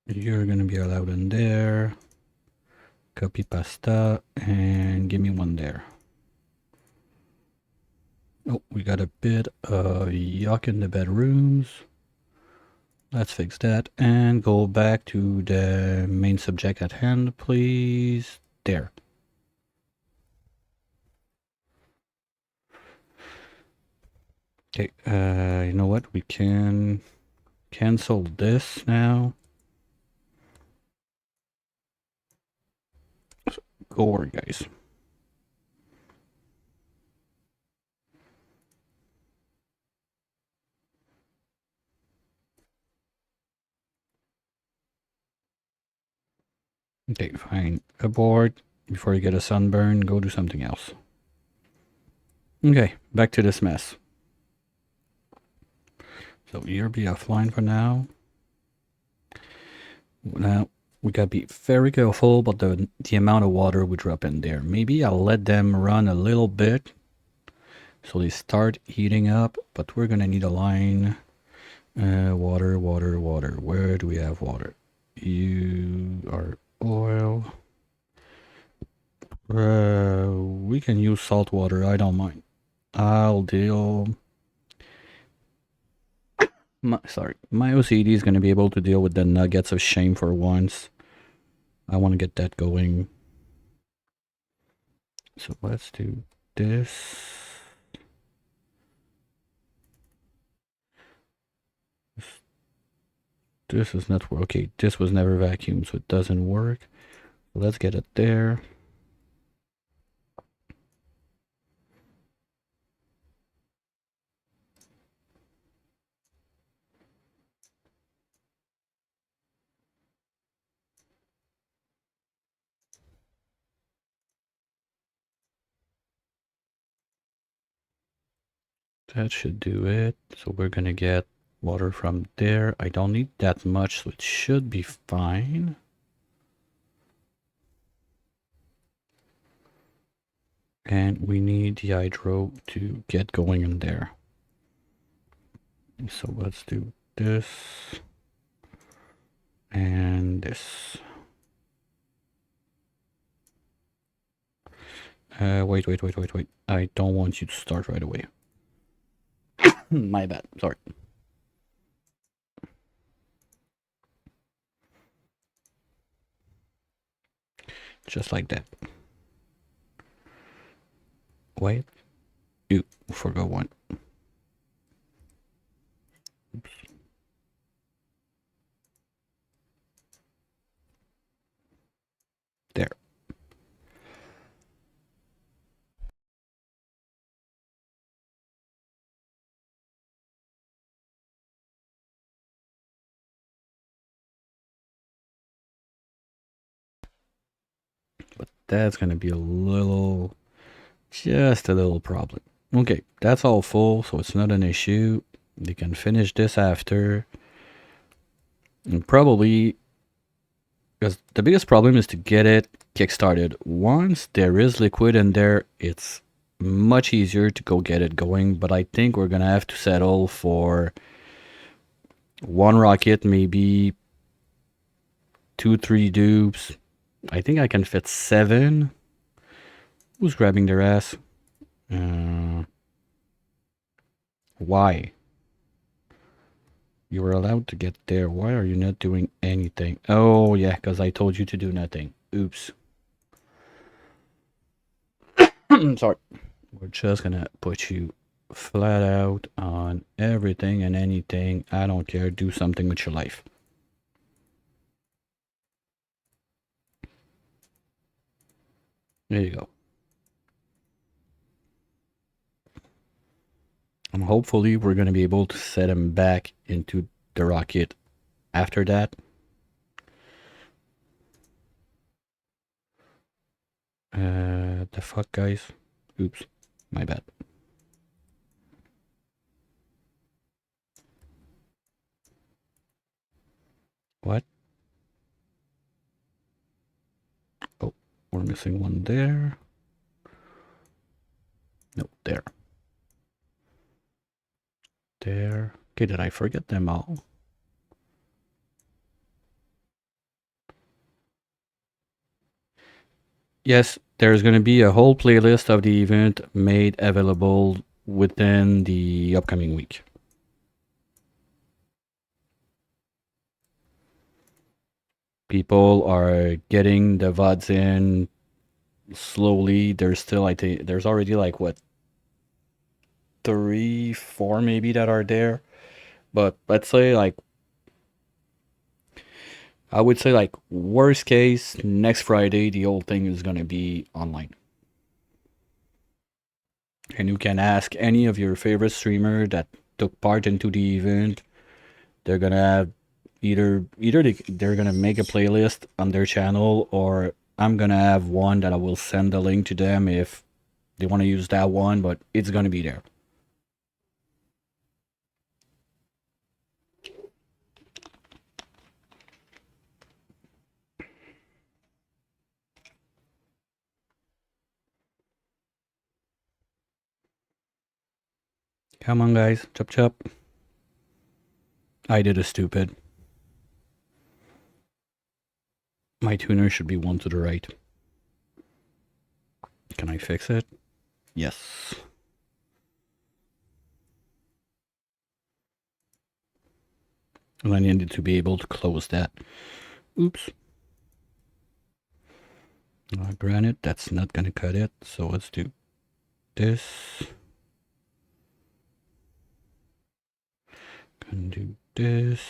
You're going to be allowed in there. Copy pasta and give me one there. Oh, we got a bit of yuck in the bedrooms. Let's fix that and go back to the main subject at hand, please. There. Okay, you know what? We can cancel this now. Go over, guys. Okay, fine. Abort. Before you get a sunburn, go do something else. Okay, back to this mess. So you'll be offline for now. Now, we gotta be very careful about the amount of water we drop in there. Maybe I'll let them run a little bit so they start heating up, but we're gonna need a line. Water, water, water. Where do we have water? You are oil. We can use salt water. I don't mind. I'll deal. My OCD is going to be able to deal with the nuggets of shame for once. I want to get that going. So let's do this. This is not work. Okay, this was never vacuumed, so it doesn't work. Let's get it there. That should do it. So we're gonna get water from there. I don't need that much, so it should be fine. And we need the hydro to get going in there. So let's do this and this. Wait. I don't want you to start right away. My bad, sorry. Just like that. Wait. You forgot one. Oops. There. But that's gonna be just a little problem. Okay, that's all full, so it's not an issue. You can finish this after. And probably, because the biggest problem is to get it kickstarted. Once there is liquid in there, it's much easier to go get it going, but I think we're gonna have to settle for one rocket, maybe 2-3 dupes. I think I can fit 7. Who's grabbing their ass? Why? You were allowed to get there. Why are you not doing anything? Oh, yeah, because I told you to do nothing. Oops. Sorry. We're just gonna put you flat out on everything and anything. I don't care. Do something with your life. There you go. And hopefully we're gonna be able to set him back into the rocket after that. The fuck, guys? Oops. My bad. What? Oh, we're missing one there. No, there. There. Okay, did I forget them all? Yes, there's going to be a whole playlist of the event made available within the upcoming week. People are getting the VODs in slowly. There's still, I think, there's already like what, 3, 4 maybe that are there. But let's say like, I would say like worst case, next Friday, the whole thing is going to be online. And you can ask any of your favorite streamer that took part into the event. They're gonna have either they're gonna make a playlist on their channel, or I'm gonna have one that I will send the link to them if they want to use that one, but it's gonna be there. Come on, guys, chop chop. I did a stupid. My tuner should be one to the right. Can I fix it? Yes. And I needed to be able to close that. Oops. Granted, that's not gonna cut it, so let's do this. Gonna do this.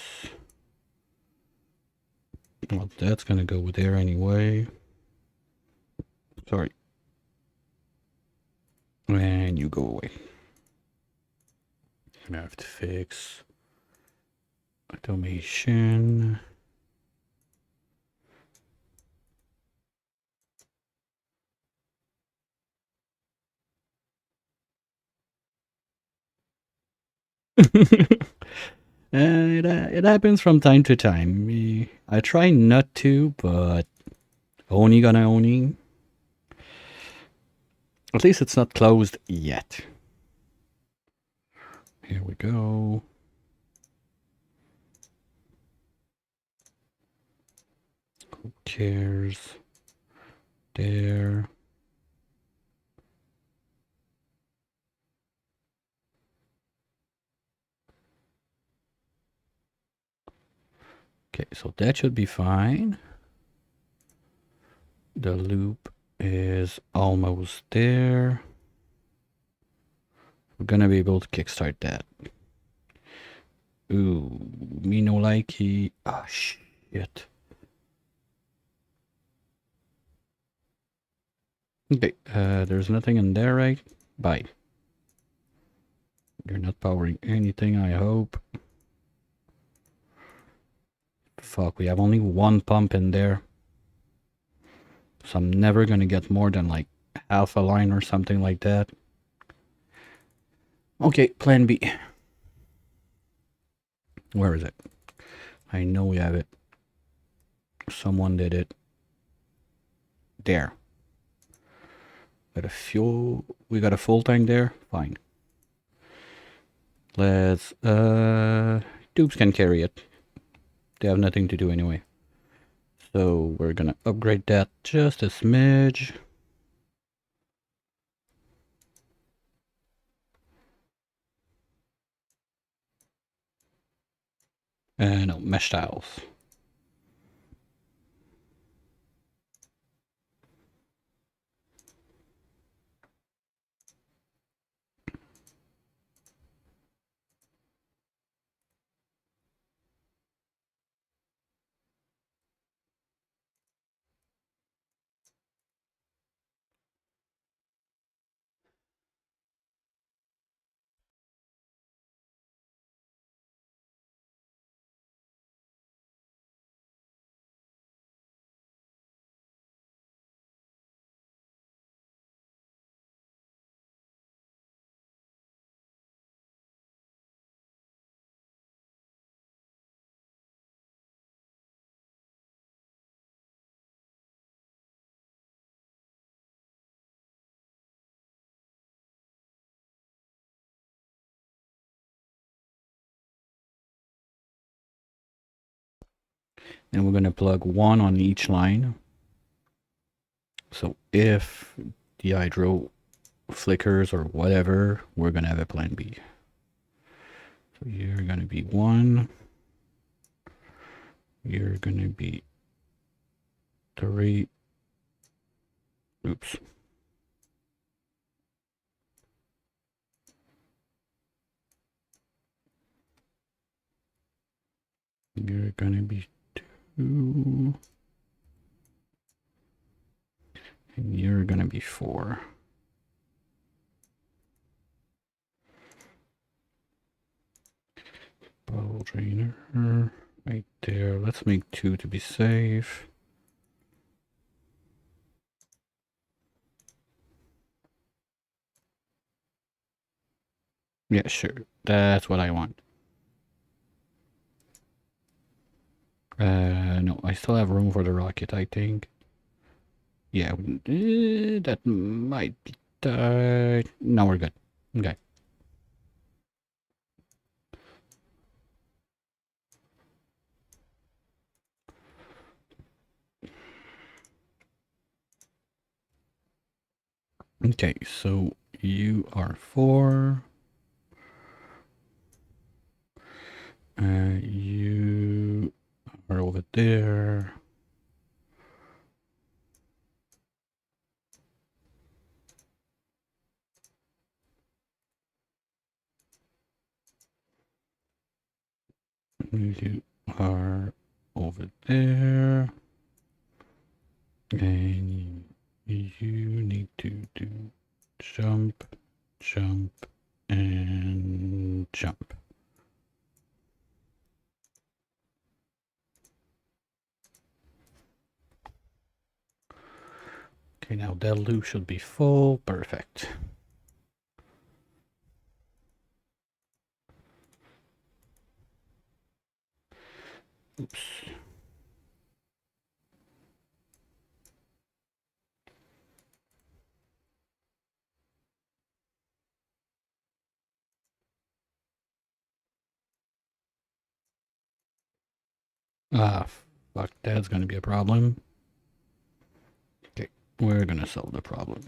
Well, that's gonna go there anyway. Sorry. And you go away. I'm gonna have to fix automation. It happens from time to time. I try not to, but Oni gonna Oni. At least it's not closed yet. Here we go. Who cares? There. Okay, so that should be fine. The loop is almost there. We're gonna be able to kickstart that. Ooh, me no likey. Ah, shit. Okay, there's nothing in there, right? Bye. You're not powering anything, I hope. Fuck, we have only one pump in there. So I'm never gonna get more than like half a line or something like that. Okay, plan B. Where is it? I know we have it. Someone did it. There. Got a fuel. We got a full tank there. Fine. Let's. Tubes can carry it. They have nothing to do anyway. So we're gonna upgrade that just a smidge. No, mesh tiles. And we're gonna plug one on each line. So if the hydro flickers or whatever, we're gonna have a plan B. So you're gonna be 1. You're gonna be 3. Oops. You're gonna be 2. And you're gonna be 4. Bottle drainer right there. Let's make 2 to be safe. Yeah, sure. That's what I want. No, I still have room for the rocket, I think. Yeah, that might be tight. No, we're good. Okay. Okay, so you are 4. You are over there. You are over there. And you need to do jump, jump, and jump. Okay, now that loop should be full. Perfect. Oops. Ah, fuck, that's gonna be a problem. Okay, we're gonna solve the problem.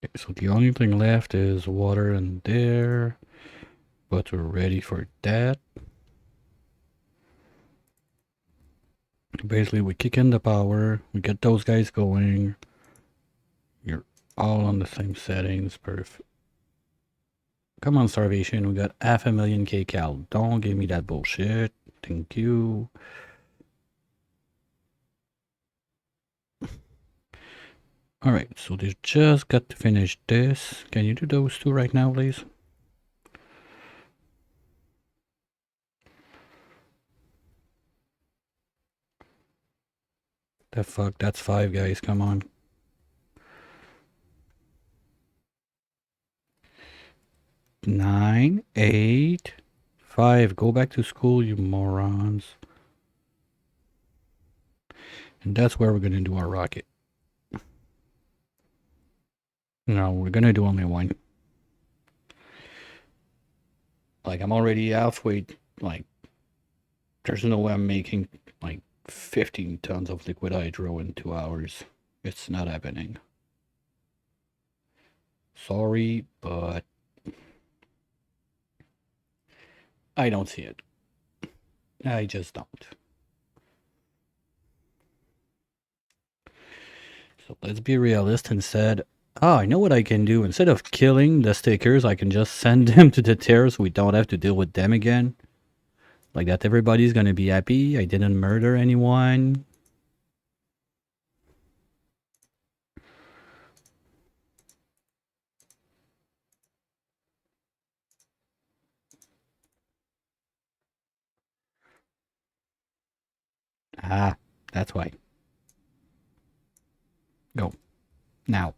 Okay, so the only thing left is water in there, but we're ready for that. Basically, we kick in the power, we get those guys going. You're all on the same settings, perfect. Come on, Starvation, we got 500,000 kcal. Don't give me that bullshit. Thank you. Alright, so they just got to finish this. Can you do those 2 right now, please? The fuck, that's 5 guys, come on. 9, 8, 5. Go back to school, you morons. And that's where we're going to do our rocket. No, we're going to do only one. Like, I'm already halfway. Like, there's no way I'm making, like, 15 tons of liquid hydro in 2 hours. It's not happening. Sorry, but I don't see it. I just don't. So let's be realistic instead. Oh, I know what I can do. Instead of killing the stickers, I can just send them to the tear so we don't have to deal with them again. Like that, everybody's gonna be happy. I didn't murder anyone. Ah, that's why. Go. Now.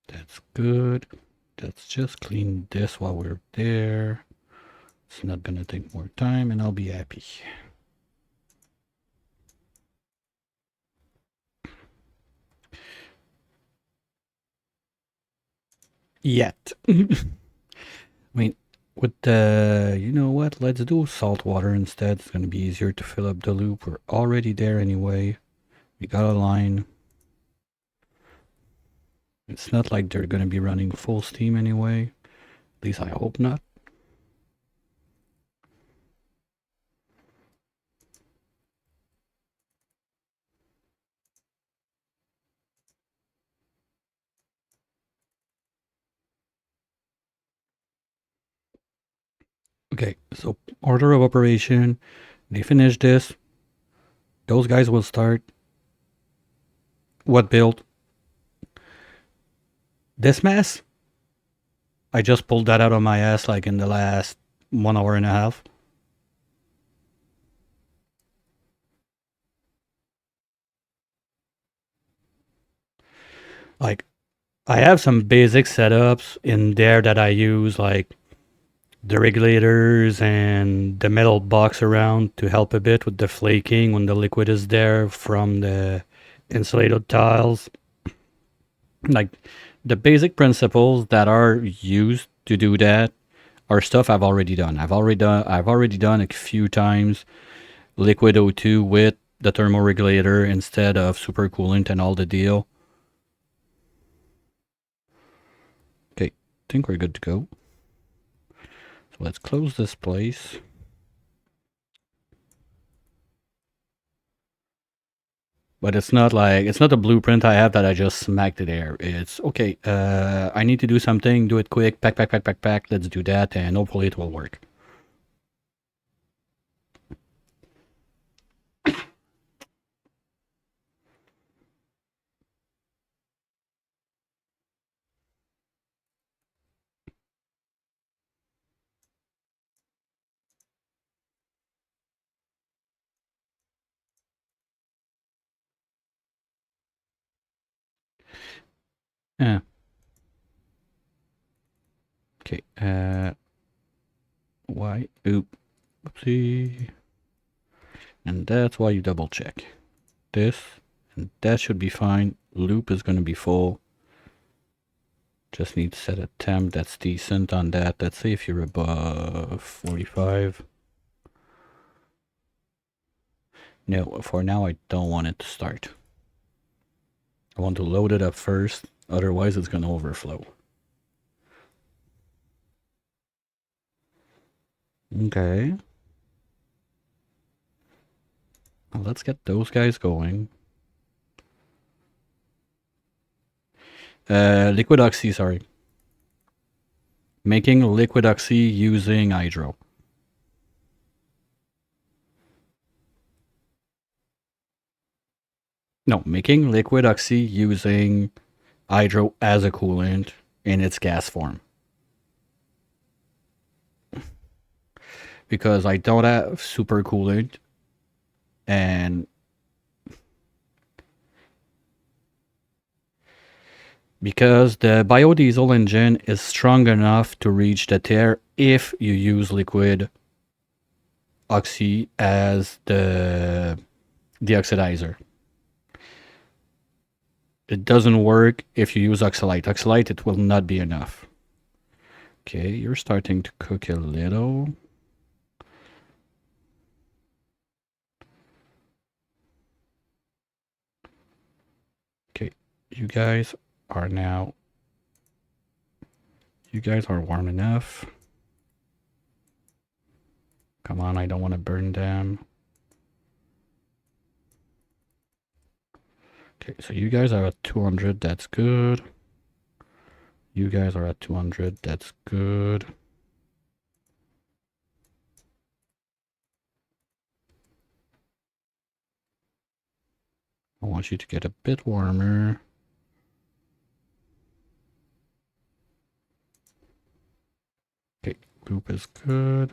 That's good. Let's just clean this while we're there. It's not gonna take more time and I'll be happy. Yet. I mean, with the, you know what? Let's do salt water instead. It's gonna be easier to fill up the loop. We're already there anyway. We got a line. It's not like they're gonna be running full steam anyway. At least I hope not. Okay, so order of operation. They finish this. Those guys will start. What build? This mess? I just pulled that out of my ass like in the last 1 hour and a half. Like, I have some basic setups in there that I use, like the regulators and the metal box around to help a bit with the flaking when the liquid is there from the insulated tiles. Like, the basic principles that are used to do that are stuff I've already done. I've already done a few times liquid O2 with the thermoregulator instead of supercoolant and all the deal. Okay, I think we're good to go. So let's close this place. But it's not a blueprint I have that I just smacked it there. It's okay, I need to do something, do it quick, pack, pack, pack, pack, pack, let's do that, and hopefully it will work. Yeah. Okay, why? Oopsie. And that's why you double check. This, and that should be fine. Loop is gonna be full. Just need to set a temp that's decent on that. Let's say if you're above 45. No, for now I don't want it to start. I want to load it up first, otherwise it's gonna overflow. Okay. Well, let's get those guys going. Liquid oxy, sorry. Making liquid oxy using hydro. No, making liquid oxy using hydro as a coolant in its gas form. Because I don't have super coolant and because the biodiesel engine is strong enough to reach the tear if you use liquid oxy as the deoxidizer. It doesn't work if you use oxalate. Oxalate, it will not be enough. Okay, you're starting to cook a little. Okay, you guys are warm enough. Come on, I don't want to burn them. Okay, so you guys are at 200, that's good. You guys are at 200, that's good. I want you to get a bit warmer. Okay, goop is good.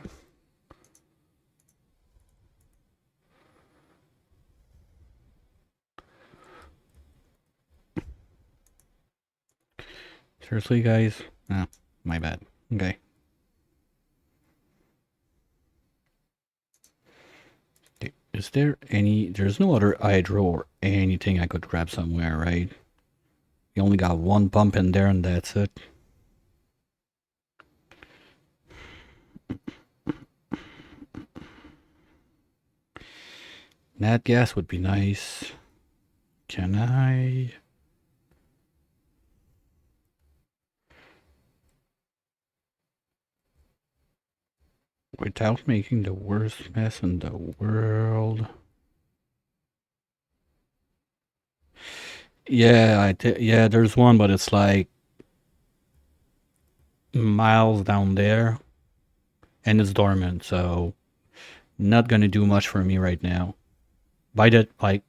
Seriously, guys? Ah, my bad. Okay. Okay. Is there any... There's no other hydro or anything I could grab somewhere, right? You only got one pump in there and that's it. Nat gas would be nice. Can I... Without making the worst mess in the world... Yeah, yeah, there's one, but it's like miles down there, and it's dormant, so not gonna do much for me right now. By that, like,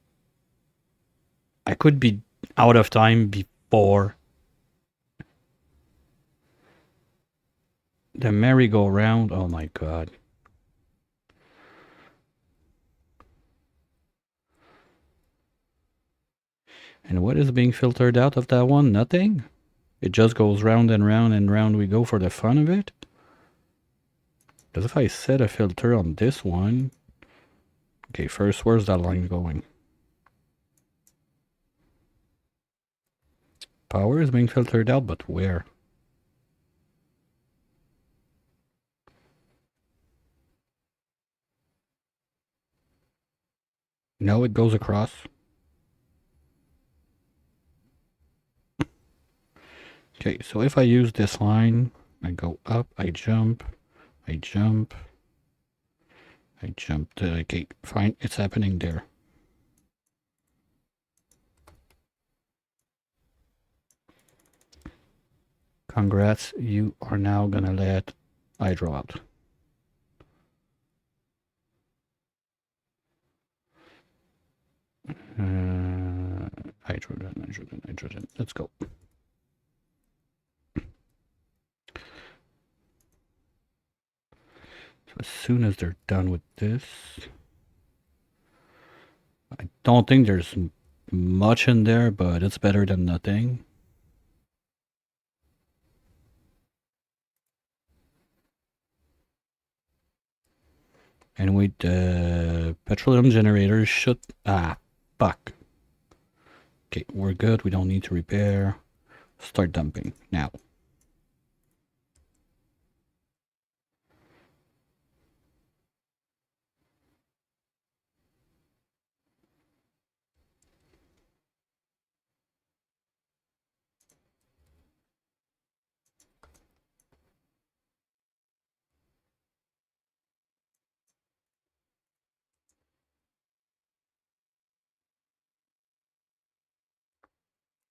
I could be out of time before the merry-go-round. Oh my god. And what is being filtered out of that one? Nothing? It just goes round and round and round we go for the fun of it? Because if I set a filter on this one... Okay, first, where's that line going? Power is being filtered out, but where? No, it goes across. Okay, so if I use this line, I go up, I jump, I jump, I jump. Okay, fine, it's happening there. Congrats, you are now gonna let hydro out. Hydrogen, hydrogen, hydrogen. Let's go. So as soon as they're done with this, I don't think there's much in there, but it's better than nothing. And with the petroleum generators should... Ah, fuck. Okay, we're good. We don't need to repair. Start dumping now.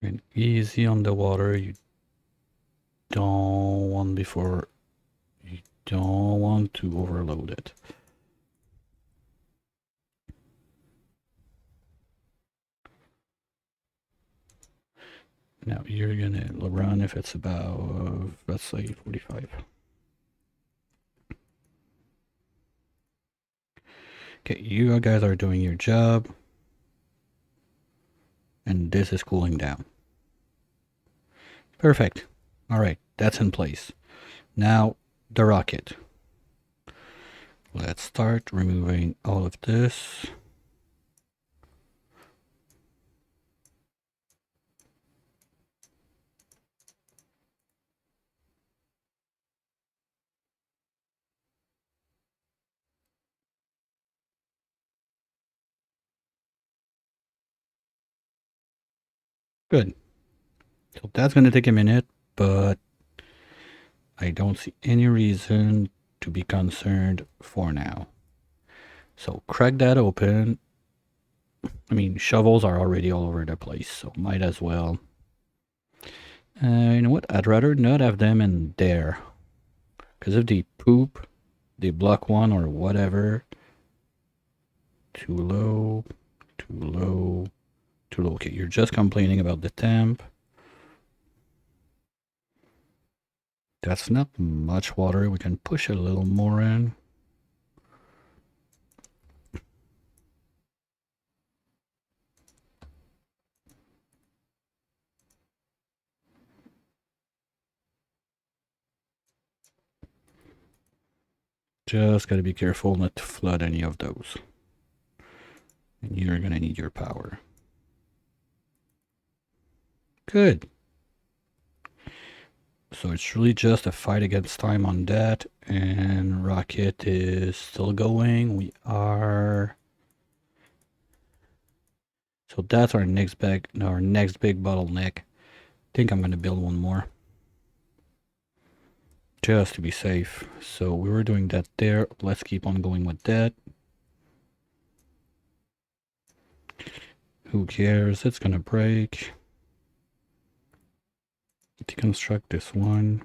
And easy on the water. You don't want to overload it. Now you're gonna run if it's about, let's say, 45. Okay, you guys are doing your job. And this is cooling down. Perfect. All right, that's in place. Now, the rocket. Let's start removing all of this. Good. So that's going to take a minute, but I don't see any reason to be concerned for now. So crack that open. I mean, shovels are already all over the place, so might as well. You know what? I'd rather not have them in there. Because if they poop, they block one or whatever. Too low, too low, too low. Okay, you're just complaining about the temp. That's not much water. We can push a little more in. Just gotta be careful not to flood any of those. And you're gonna need your power. Good. So it's really just a fight against time on that. And rocket is still going. We are... So that's our next big bottleneck. I think I'm gonna build one more. Just to be safe. So we were doing that there. Let's keep on going with that. Who cares? It's gonna break. Deconstruct this one.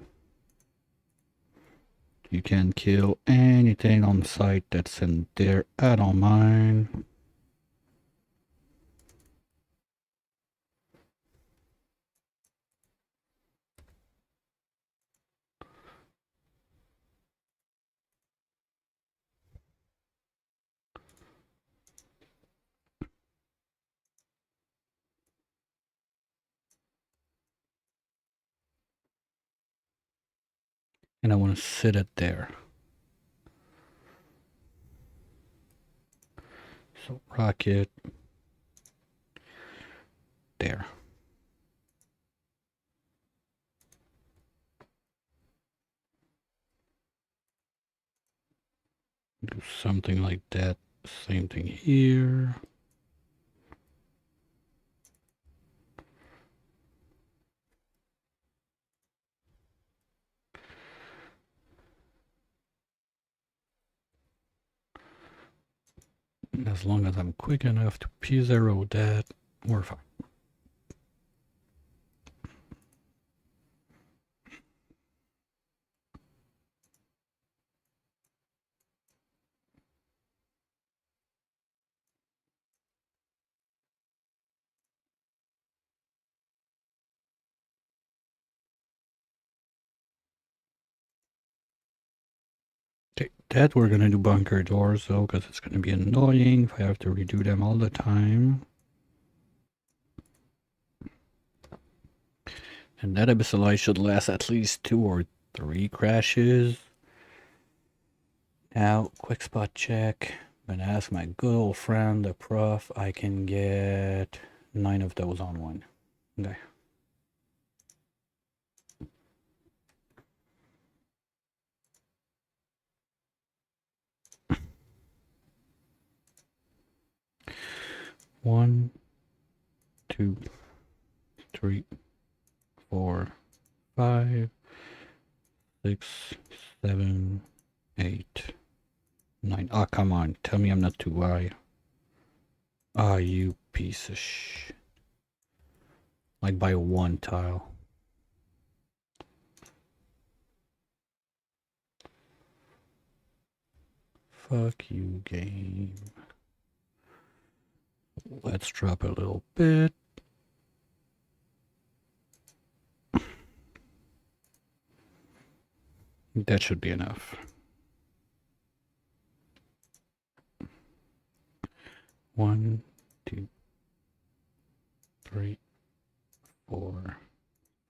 You can kill anything on site that's in there. I don't mind. And I want to sit it there. So rocket there. Do something like that. Same thing here. As long as I'm quick enough to P0 that, we're fine. Okay, that we're gonna do bunker doors though, because it's gonna be annoying if I have to redo them all the time. And that abyssal ice should last at least 2 or 3 crashes. Now, quick spot check. I'm gonna ask my good old friend, the prof, I can get 9 of those on one. Okay. One, 2, 3, 4, 5, 6, 7, 8, 9. Ah, come on. Tell me I'm not too high. Ah, you piece of sh... Like by 1 tile. Fuck you, game. Let's drop a little bit. That should be enough. 1, 2, 3, 4,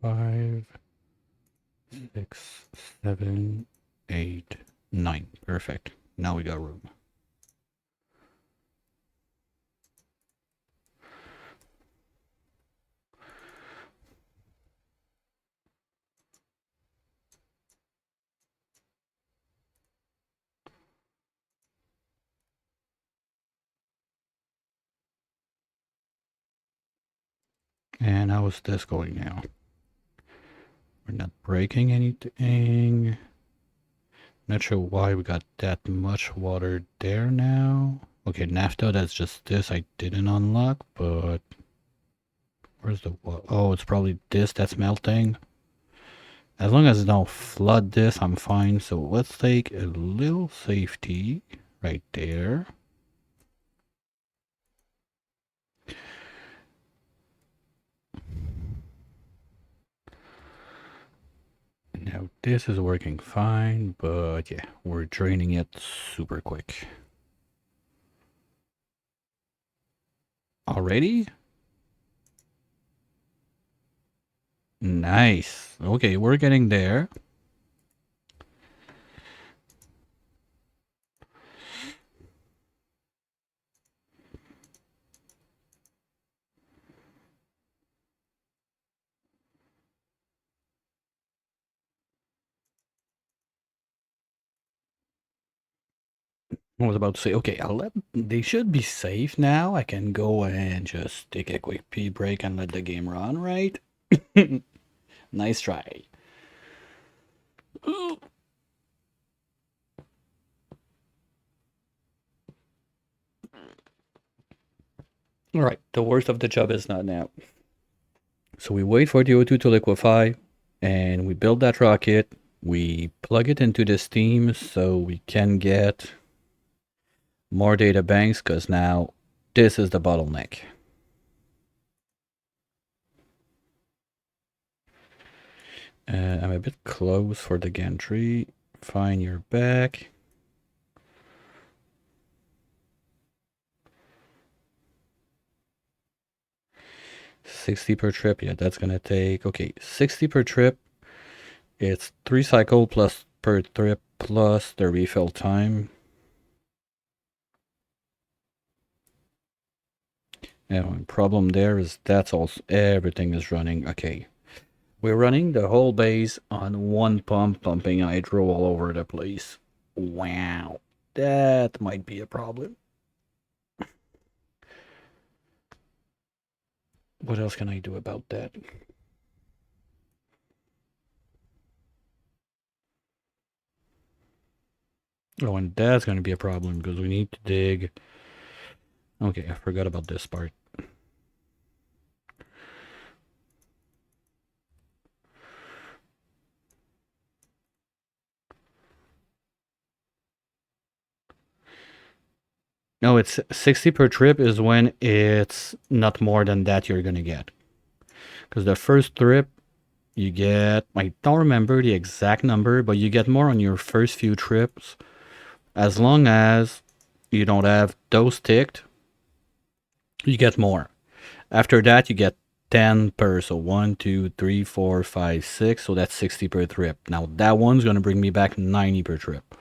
5, 6, 7, 8, 9. Perfect. Now we got room. And how is this going now? We're not breaking anything. Not sure why we got that much water there now. Okay, naphtha, that's just this I didn't unlock, but where's the water? Oh, it's probably this that's melting. As long as it don't flood this, I'm fine. So let's take a little safety right there. Now this is working fine, but yeah, we're draining it super quick. Already? Nice. Okay, we're getting there. I was about to say, okay, they should be safe now. I can go and just take a quick pee break and let the game run, right? Nice try. All right, the worst of the job is not now. So we wait for the O2 to liquefy, and we build that rocket. We plug it into the steam so we can get more data banks, because now this is the bottleneck. I'm a bit close for the gantry. Fine, you're back. 60 per trip. Yeah, that's gonna take, okay, 60 per trip. It's 3 cycle plus per trip plus the refill time. Now, problem there is that's also everything is running. Okay, we're running the whole base on one pump, pumping hydro all over the place. Wow, that might be a problem. What else can I do about that? Oh, and that's going to be a problem because we need to dig. Okay, I forgot about this part. No, it's 60 per trip is when it's not more than that you're going to get. Because the first trip, you get, I don't remember the exact number, but you get more on your first few trips. As long as you don't have those ticked, you get more. After that, you get 10 per. So 1, 2, 3, 4, 5, 6. So that's 60 per trip. Now that one's going to bring me back 90 per trip.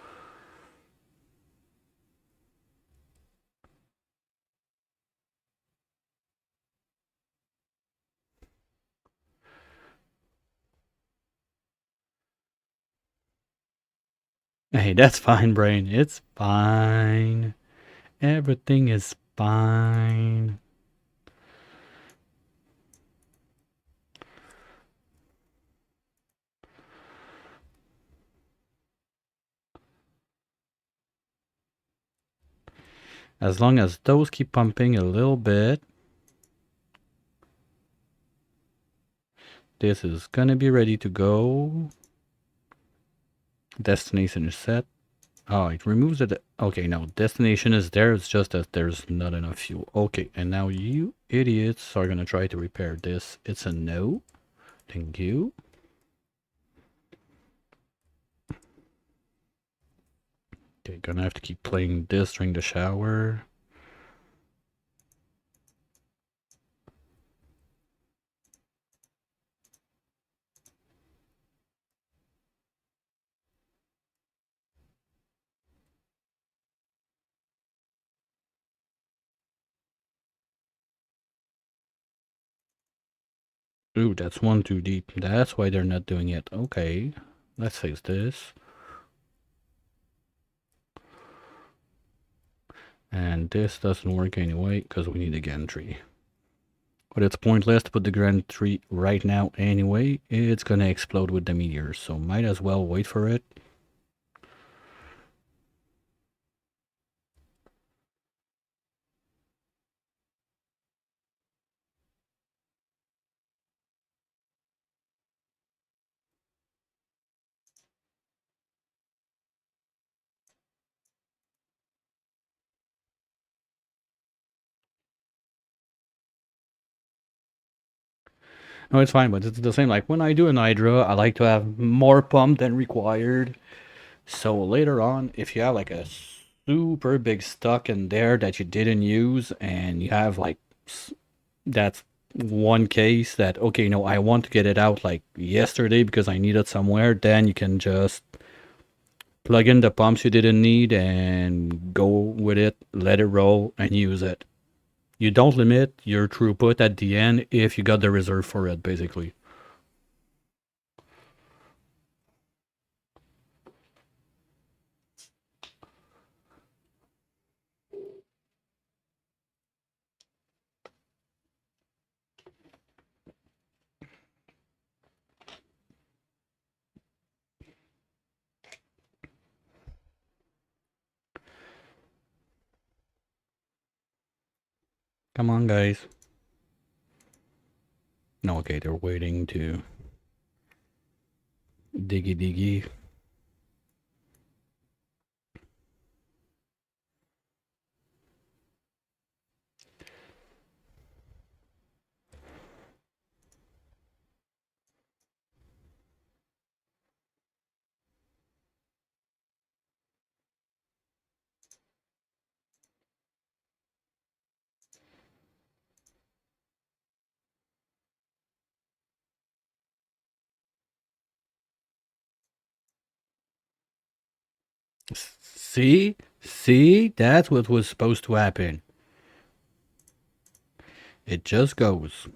Hey, that's fine, brain. It's fine. Everything is fine. As long as those keep pumping a little bit, this is gonna be ready to go. Destination is set. Oh, it removes it. Okay, no, destination is there. It's just that there's not enough fuel. Okay, and now you idiots are gonna try to repair this. It's a no. Thank you. Okay, gonna have to keep playing this during the shower. Ooh, that's one too deep. That's why they're not doing it. Okay, let's fix this. And this doesn't work anyway, because we need a gantry. But it's pointless to put the gantry right now anyway. It's gonna explode with the meteors, so might as well wait for it. No, it's fine, but it's the same. Like when I do an Hydra, I like to have more pump than required. So later on, if you have like a super big stock in there that you didn't use, and you have like that's one case that okay, no, I want to get it out like yesterday because I need it somewhere, then you can just plug in the pumps you didn't need and go with it, let it roll, and use it. You don't limit your throughput at the end if you got the reserve for it, basically. Come on, guys. No, okay, they're waiting to diggy diggy. See? See? That's what was supposed to happen. It just goes.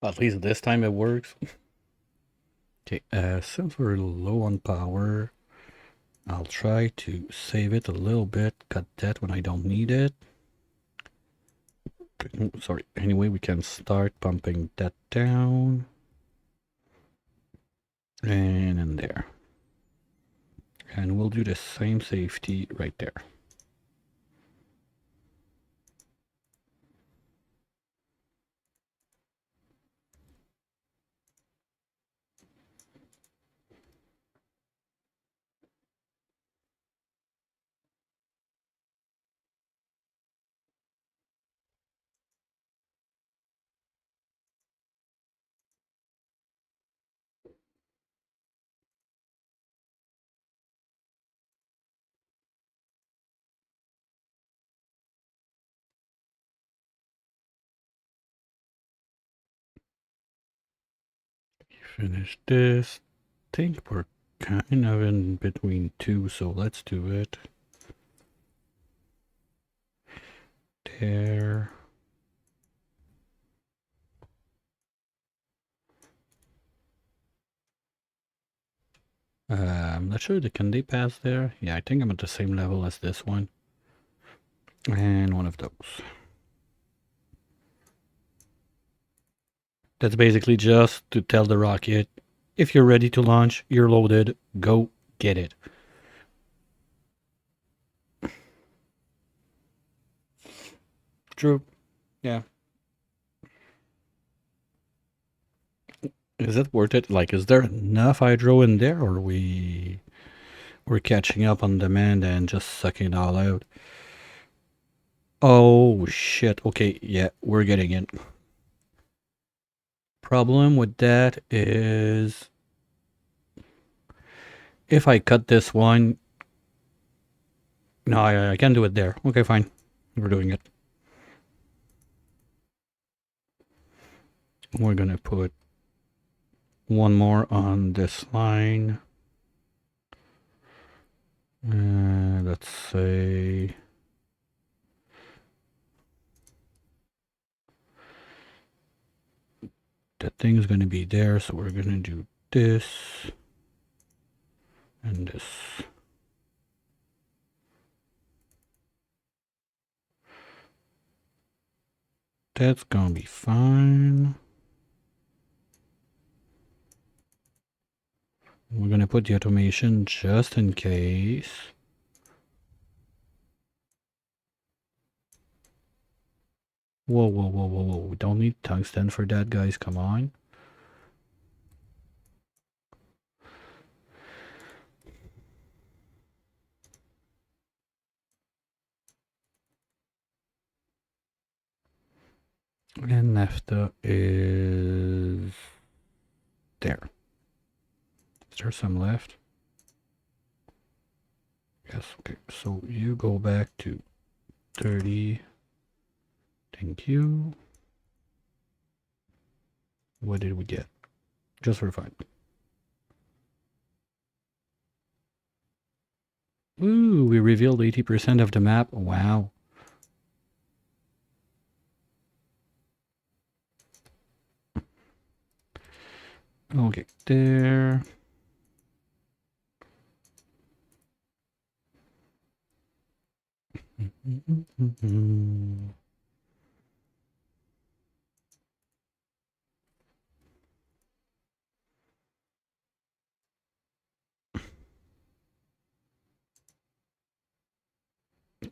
At least this time it works. Okay, since we're low on power, I'll try to save it a little bit, cut that when I don't need it. Sorry, anyway, we can start pumping that down. And in there. And we'll do the same safety right there. Finish this. Think we're kind of in between two, so let's do it. There. I'm not sure, can they pass there? Yeah, I think I'm at the same level as this one. And one of those. That's basically just to tell the rocket, if you're ready to launch, you're loaded, go get it. True. Yeah. Is it worth it? Like, is there enough hydro in there, or we're catching up on demand and just sucking it all out? Oh shit. Okay, yeah, we're getting it. Problem with that is if I cut this one, no, I can do it there. Okay, fine. We're doing it. We're gonna put one more on this line. Let's say that thing is going to be there, so we're going to do this and this. That's going to be fine. We're going to put the automation just in case. Whoa, whoa, whoa, whoa, whoa. We don't need tungsten for that, guys. Come on. And naphtha is there. Is there some left? Yes, okay. So you go back to 30. Thank you. What did we get? Just for fun. Ooh, we revealed 80% of the map. Wow. Okay, there.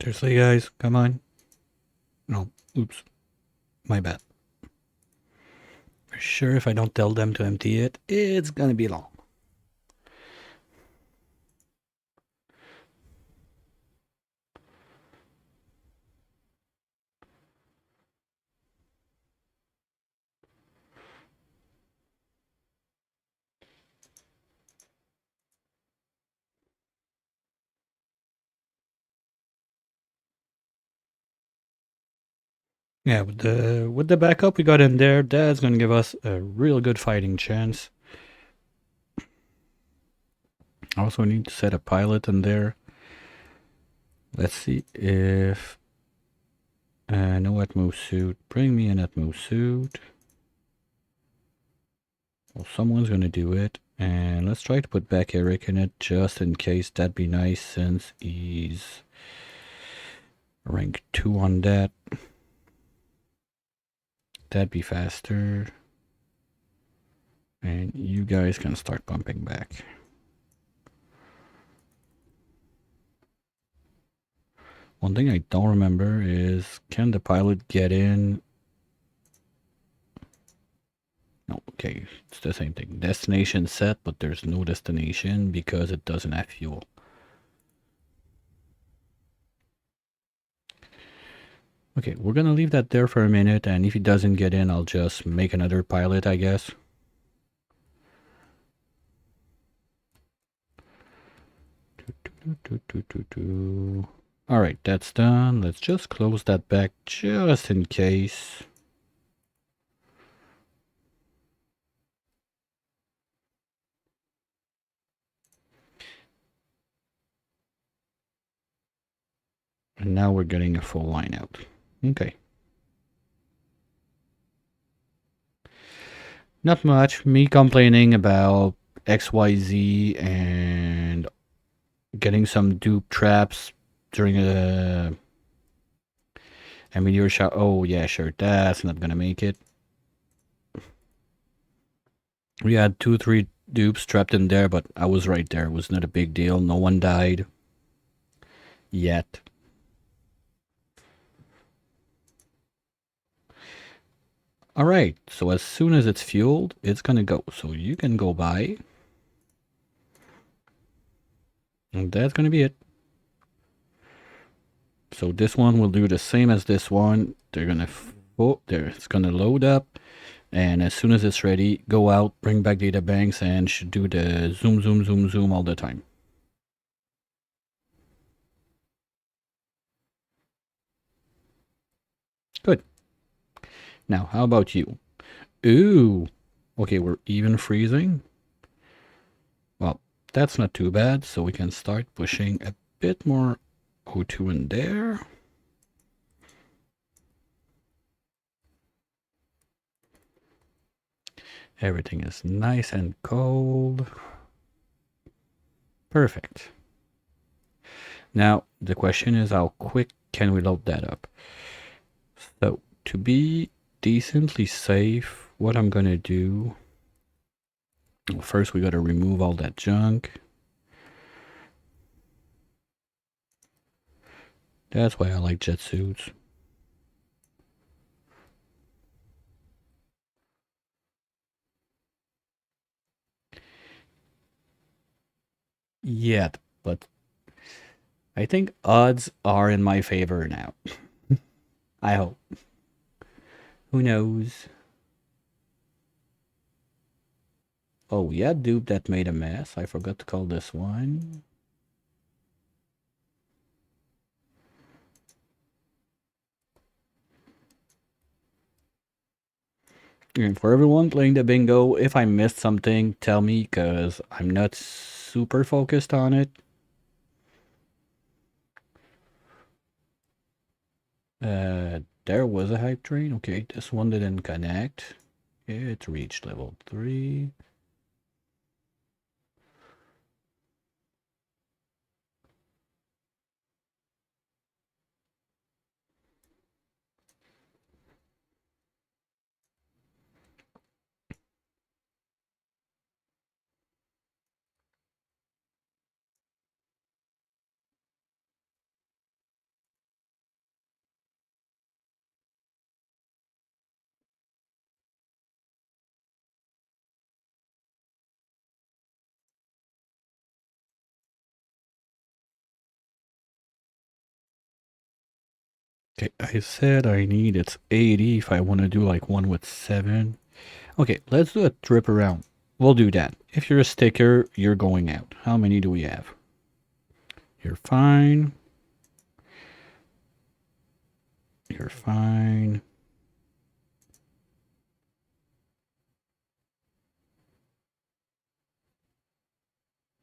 Seriously, guys, come on. No, oops. My bad. For sure, if I don't tell them to empty it, it's gonna be long. Yeah, with the backup we got in there, that's gonna give us a real good fighting chance. I also need to set a pilot in there. Let's see if no Atmo suit. Bring me an Atmo suit. Well, someone's gonna do it, and let's try to put back Eric in it just in case. That'd be nice since he's rank 2 on that. That'd be faster. And you guys can start pumping back. One thing I don't remember is, can the pilot get in? No, okay, it's the same thing. Destination set, but there's no destination because it doesn't have fuel. Okay, we're gonna leave that there for a minute, and if he doesn't get in, I'll just make another pilot, I guess. Alright, that's done. Let's just close that back just in case. And now we're getting a full line out. Okay. Not much. Me complaining about XYZ and getting some dupe traps during a meteor shot. Oh, yeah, sure. That's not gonna make it. We had 2-3 dupes trapped in there, but I was right there. It was not a big deal. No one died. Yet. Alright, so as soon as it's fueled, it's gonna go. So you can go by. And that's gonna be it. So this one will do the same as this one. They're gonna there, it's gonna load up, and as soon as it's ready, go out, bring back data banks, and should do the zoom, zoom, zoom, zoom all the time. Good. Now, how about you? Ooh, Okay, we're even freezing. Well, that's not too bad, so we can start pushing a bit more O2 in there. Everything is nice and cold. Perfect. Now, the question is how quick can we load that up? So, to be decently safe, what I'm gonna do, well, first we gotta remove all that junk. That's why I like jet suits. Yet, but I think odds are in my favor now. I hope. Who knows? Oh, yeah, dupe that made a mess. I forgot to call this one. And for everyone playing the bingo, if I missed something, tell me, because I'm not super focused on it. There was a hype train. Okay, this one didn't connect. It reached level 3. Okay, I said I need it's 80 if I want to do like one with 7. Okay, let's do a trip around. We'll do that. If you're a sticker, you're going out. How many do we have? You're fine. You're fine.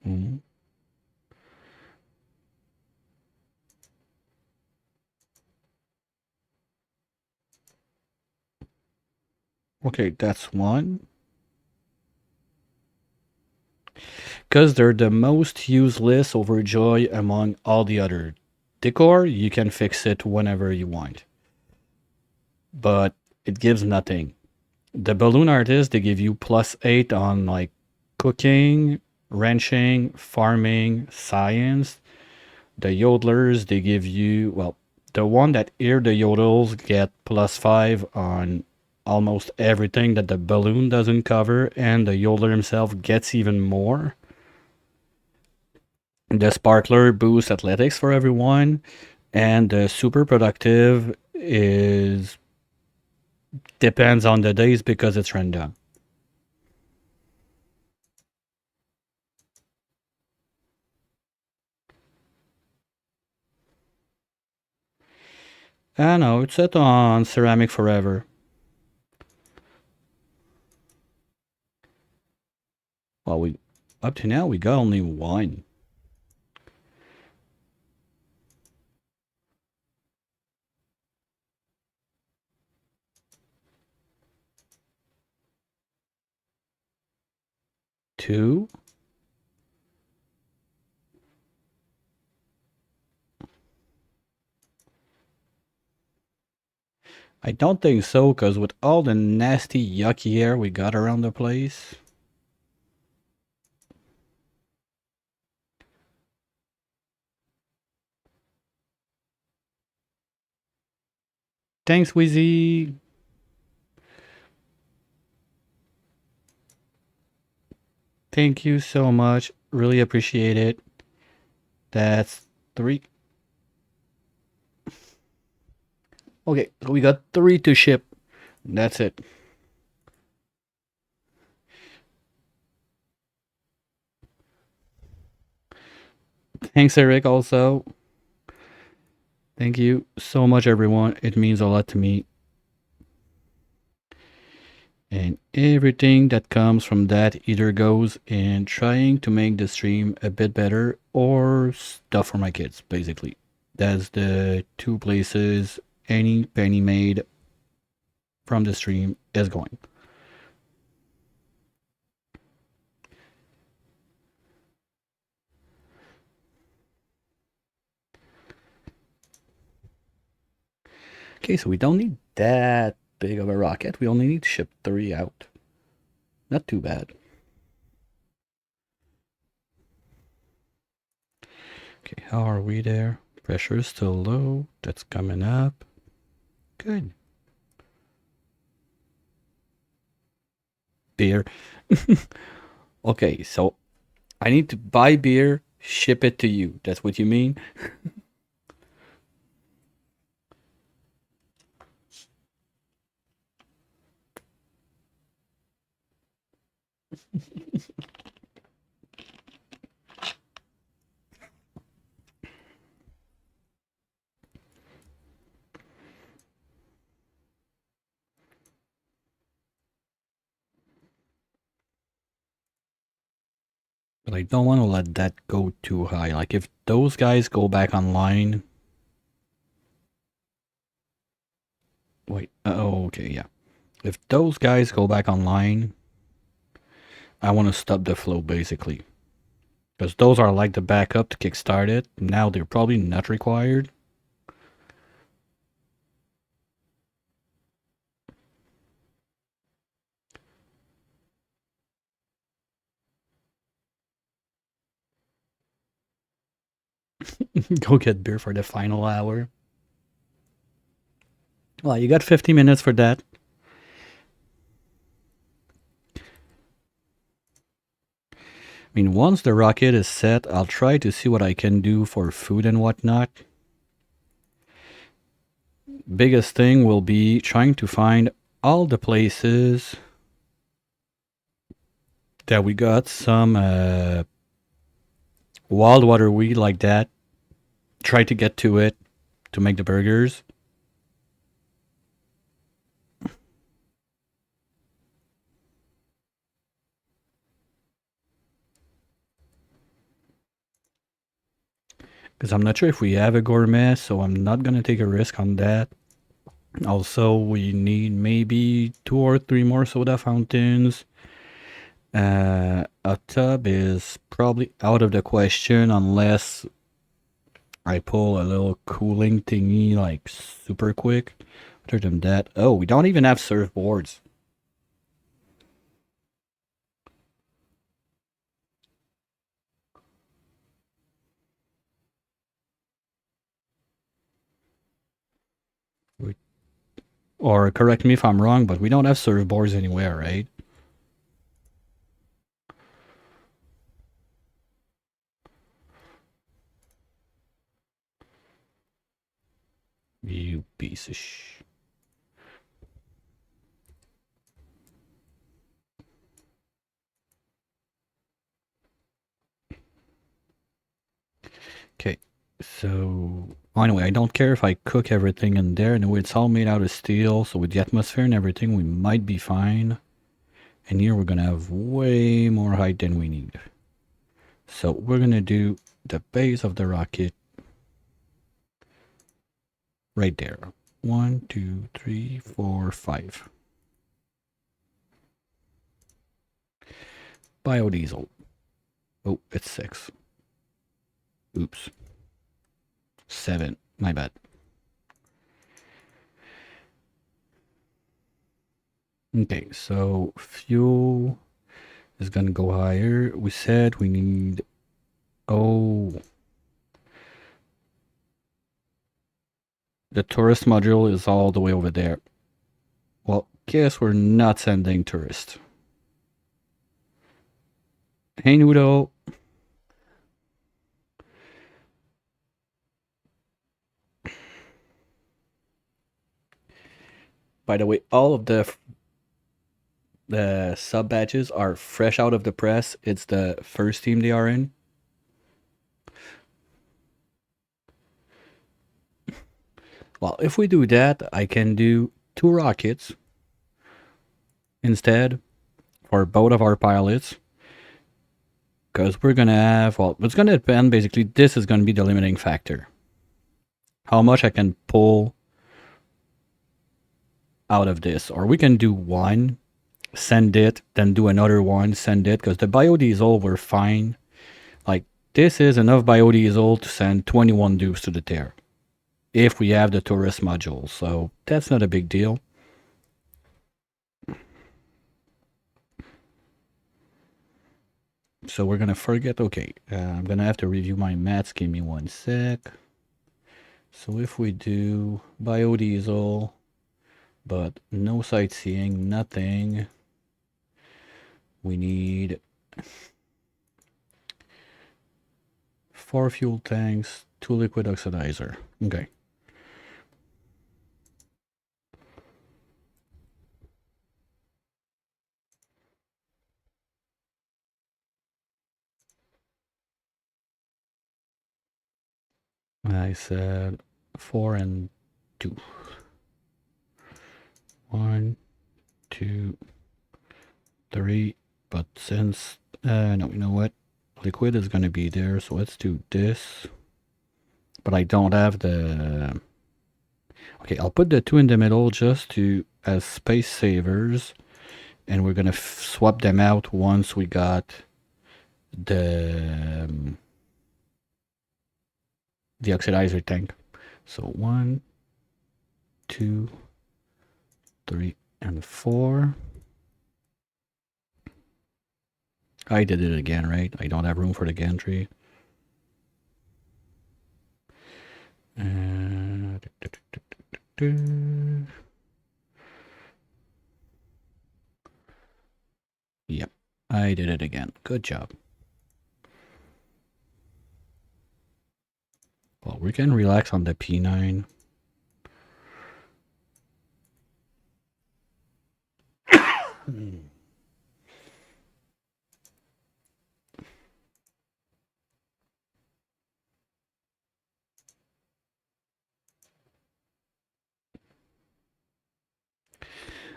Mm. Okay, that's one. Because they're the most useless overjoy among all the other decor. You can fix it whenever you want, but it gives nothing. The balloon artists, they give you +8 on like cooking, wrenching, farming, science. The yodelers, they give you, well, the one that hear the yodels get +5 on almost everything that the balloon doesn't cover, and the yodeler himself gets even more. The sparkler boosts athletics for everyone, and the super productive is depends on the days because it's random. I know it's set on ceramic forever. Well, we up to now we got only one. Two. I don't think so, because with all the nasty, yucky air we got around the place. Thanks, Wheezy. Thank you so much. Really appreciate it. That's 3. Okay, so we got 3 to ship. That's it. Thanks, Eric, also. Thank you so much, everyone. It means a lot to me. And everything that comes from that either goes in trying to make the stream a bit better or stuff for my kids, basically. That's the two places any penny made from the stream is going. Okay, so we don't need that big of a rocket. We only need to ship 3 out. Not too bad. Okay, how are we there? Pressure is still low. That's coming up. Good. Beer. Okay, so I need to buy beer, ship it to you. That's what you mean? But I don't want to let that go too high. Like if those guys go back online. Wait, oh, okay, yeah. If those guys go back online, I want to stop the flow basically. Because those are like the backup to kickstart it. Now they're probably not required. Go get beer for the final hour. Well, you got 50 minutes for that. I mean, once the rocket is set, I'll try to see what I can do for food and whatnot. Biggest thing will be trying to find all the places that we got some wild water weed like that. Try to get to it to make the burgers. Because I'm not sure if we have a gourmet, so I'm not gonna take a risk on that. Also, we need maybe 2 or 3 more soda fountains. A tub is probably out of the question unless I pull a little cooling thingy like super quick. Other than that, oh, we don't even have surfboards. Or correct me if I'm wrong, but we don't have surfboards anywhere, right? You piece of sh. Okay, so anyway, I don't care if I cook everything in there. Anyway, it's all made out of steel, so with the atmosphere and everything, we might be fine. And here we're gonna have way more height than we need. So we're gonna do the base of the rocket right there. 1, 2, 3, 4, 5. Biodiesel. Oh, it's 6. Oops. 7. My bad. Okay, so fuel is gonna go higher. We said we need. Oh. The tourist module is all the way over there. Well, guess we're not sending tourists. Hey, Noodle. By the way, all of the sub badges are fresh out of the press. It's the first team they are in. Well, if we do that, I can do 2 rockets instead for both of our pilots. Because we're going to have, well, it's going to depend, basically, this is going to be the limiting factor. How much I can pull out of this. Or we can do one, send it, then do another one, send it. Because the biodiesel, we're fine. Like, this is enough biodiesel to send 21 dupes to the Terre. If we have the tourist module. So, that's not a big deal. So we're gonna forget, okay, I'm gonna have to review my maths, give me one sec. So if we do biodiesel, but no sightseeing, nothing, we need 4 fuel tanks, 2 liquid oxidizer. Okay. I said 4 and 2. 1, 2, 3. But since, no, you know what? Liquid is going to be there, so let's do this. But I don't have the... Okay, I'll put the 2 in the middle just to as space savers. And we're going to swap them out once we got the oxidizer tank. So 1, 2, 3, and 4. I did it again, right? I don't have room for the gantry. Yep, I did it again. Good job. Well, we can relax on the P9.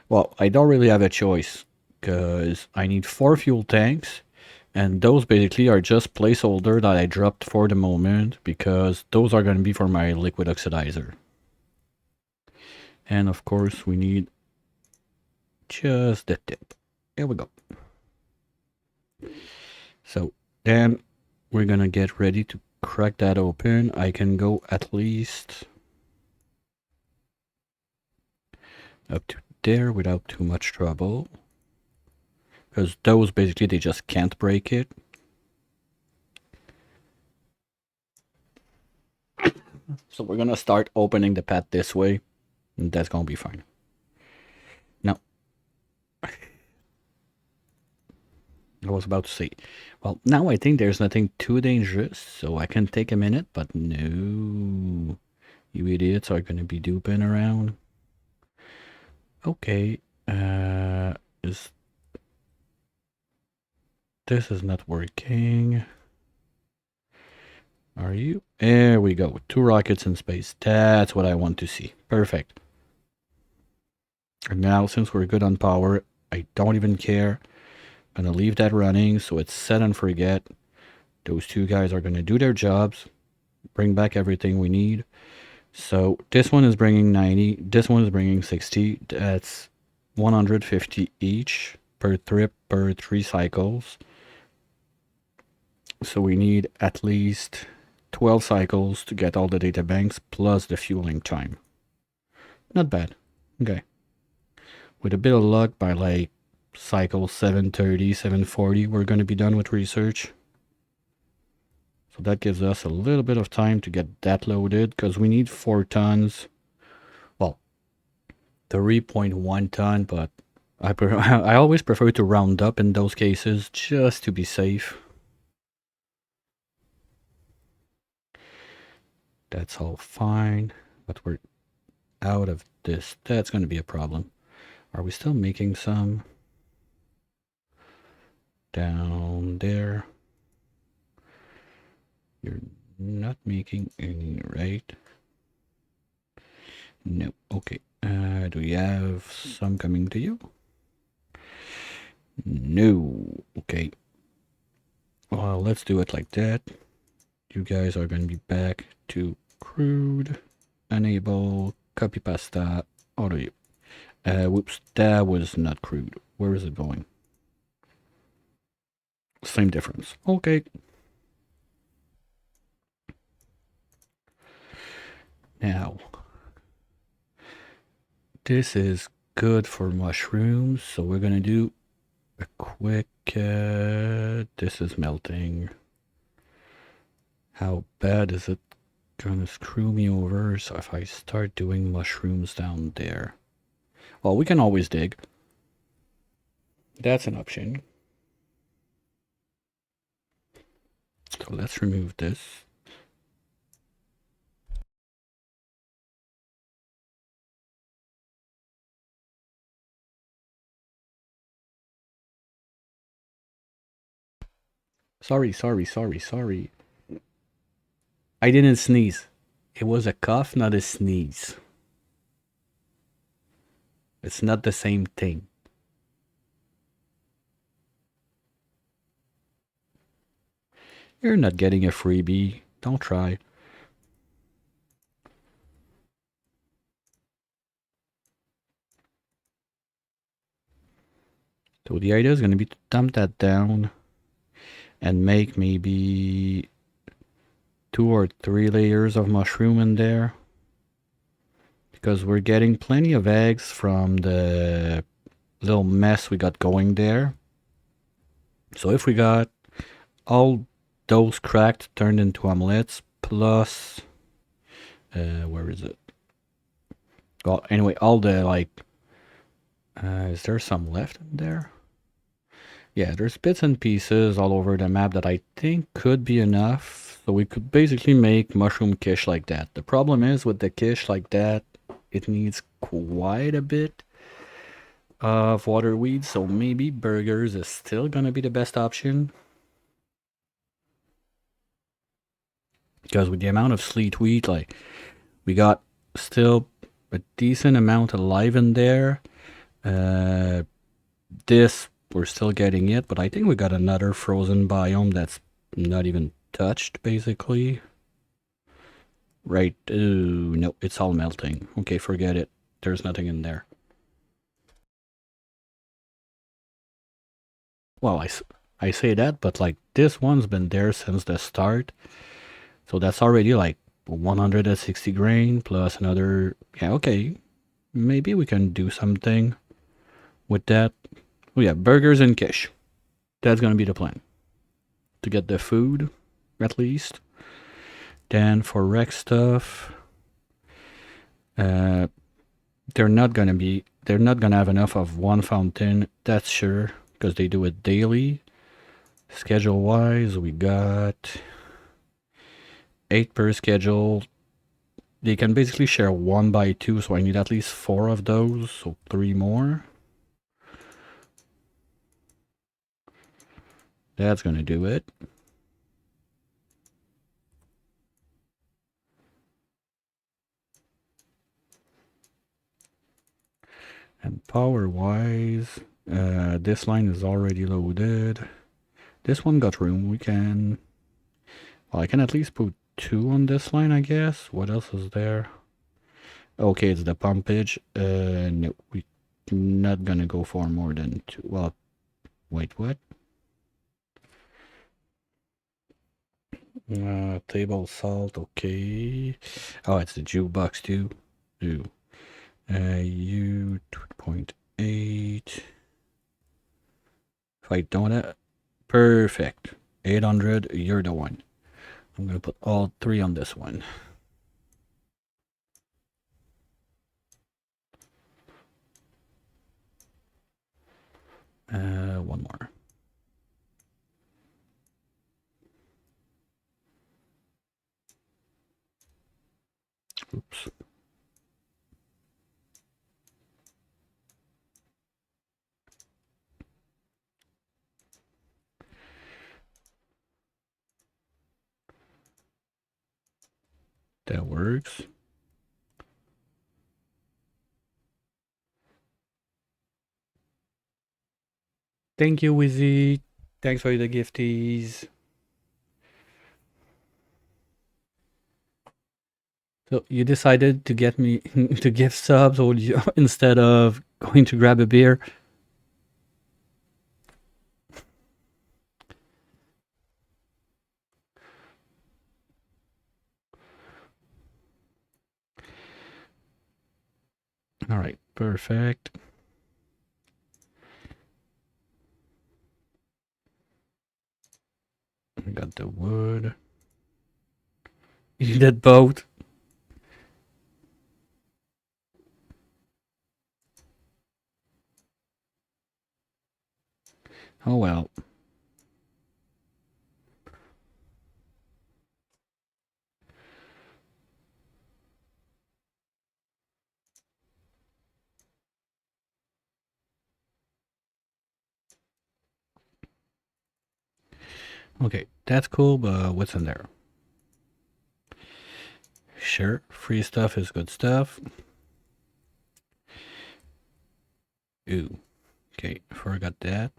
Well, I don't really have a choice because I need 4 fuel tanks, and those basically are just placeholder that I dropped for the moment because those are going to be for my liquid oxidizer. And of course we need just the tip. Here we go. So then we're gonna get ready to crack that open. I can go at least up to there without too much trouble. Because those basically, they just can't break it. So we're gonna start opening the pad this way. And that's gonna be fine. Now, I was about to say, well, now I think there's nothing too dangerous, so I can take a minute, but no. You idiots are gonna be duping around. Okay, this is not working. Are you? There we go. 2 rockets in space. That's what I want to see. Perfect. And now, since we're good on power, I don't even care. I'm gonna leave that running, so it's set and forget. Those 2 guys are gonna do their jobs, bring back everything we need. So this one is bringing 90. This one is bringing 60. That's 150 each per trip per 3 cycles. So we need at least 12 cycles to get all the data banks plus the fueling time. Not bad. Okay. With a bit of luck, by like cycle 730, 740, we're going to be done with research. So that gives us a little bit of time to get that loaded because we need 4 tons. Well, 3.1 ton, but I always prefer to round up in those cases just to be safe. That's all fine, but we're out of this. That's going to be a problem. Are we still making some? Down there. You're not making any, right? No. Okay. Do we have some coming to you? No. Okay. Well, let's do it like that. You guys are going to be back to crude. Enable. Copy pasta. Auto you. Whoops. That was not crude. Where is it going? Same difference. Okay. Now, this is good for mushrooms, so we're gonna do a quick, this is melting. How bad is it gonna screw me over? So if I start doing mushrooms down there. Well, we can always dig. That's an option. So let's remove this. Sorry. I didn't sneeze. It was a cough, not a sneeze. It's not the same thing. You're not getting a freebie. Don't try. So the idea is going to be to dump that down and make maybe 2 or 3 layers of mushroom in there. Because we're getting plenty of eggs from the little mess we got going there. So if we got all those cracked turned into omelets plus where is it? Well, anyway, all the like is there some left in there? Yeah, there's bits and pieces all over the map that I think could be enough. So we could basically make mushroom quiche like that. The problem is with the quiche like that, it needs quite a bit of water weed. So maybe burgers is still gonna be the best option. Because with the amount of sleet wheat, like we got still a decent amount alive in there. This we're still getting it, but I think we got another frozen biome that's not even touched basically. Right, no, it's all melting. Okay, forget it. There's nothing in there. Well, I say that, but like this one's been there since the start. So that's already like 160 grain plus another. Yeah, okay. Maybe we can do something with that. Oh yeah, burgers and quiche. That's gonna be the plan. To get the food, at least. Then for rec stuff, uh, they're not gonna have enough of one fountain, that's sure, because they do it daily. Schedule wise, we got 8 per schedule. They can basically share 1 by 2, so I need at least 4 of those, so 3 more. That's gonna do it. And power wise, this line is already loaded. This one got room. We can. Well, I can at least put 2 on this line, I guess. What else is there? Okay, it's the pumpage. No, we're not gonna go for more than 2. Well, wait, what? Table salt, okay. Oh, it's the jukebox too. Ooh. U 2.8. If I don't have, perfect. 800, you're the one. I'm gonna put all 3 on this one. One more. Oops. That works. Thank you, Wizzy. Thanks for the gifties. So you decided to get me to gift subs or instead of going to grab a beer? All right, perfect. We got the wood. You did both. Oh well. Okay, that's cool, but what's in there? Sure, free stuff is good stuff. Ooh, okay, forgot that.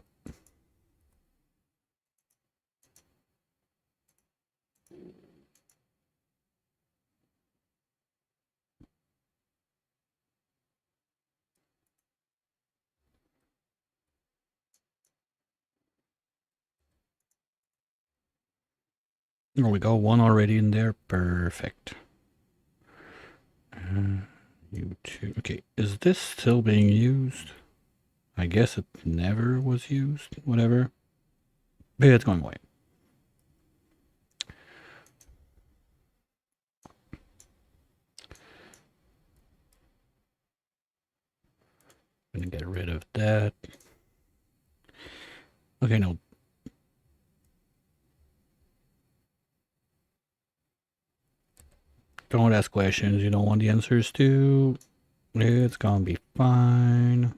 There we go, one already in there. Perfect. You two. Okay, is this still being used? I guess it never was used. Whatever. Maybe it's going away. Gonna get rid of that. Okay, no. Don't ask questions you don't want the answers to. It's gonna be fine.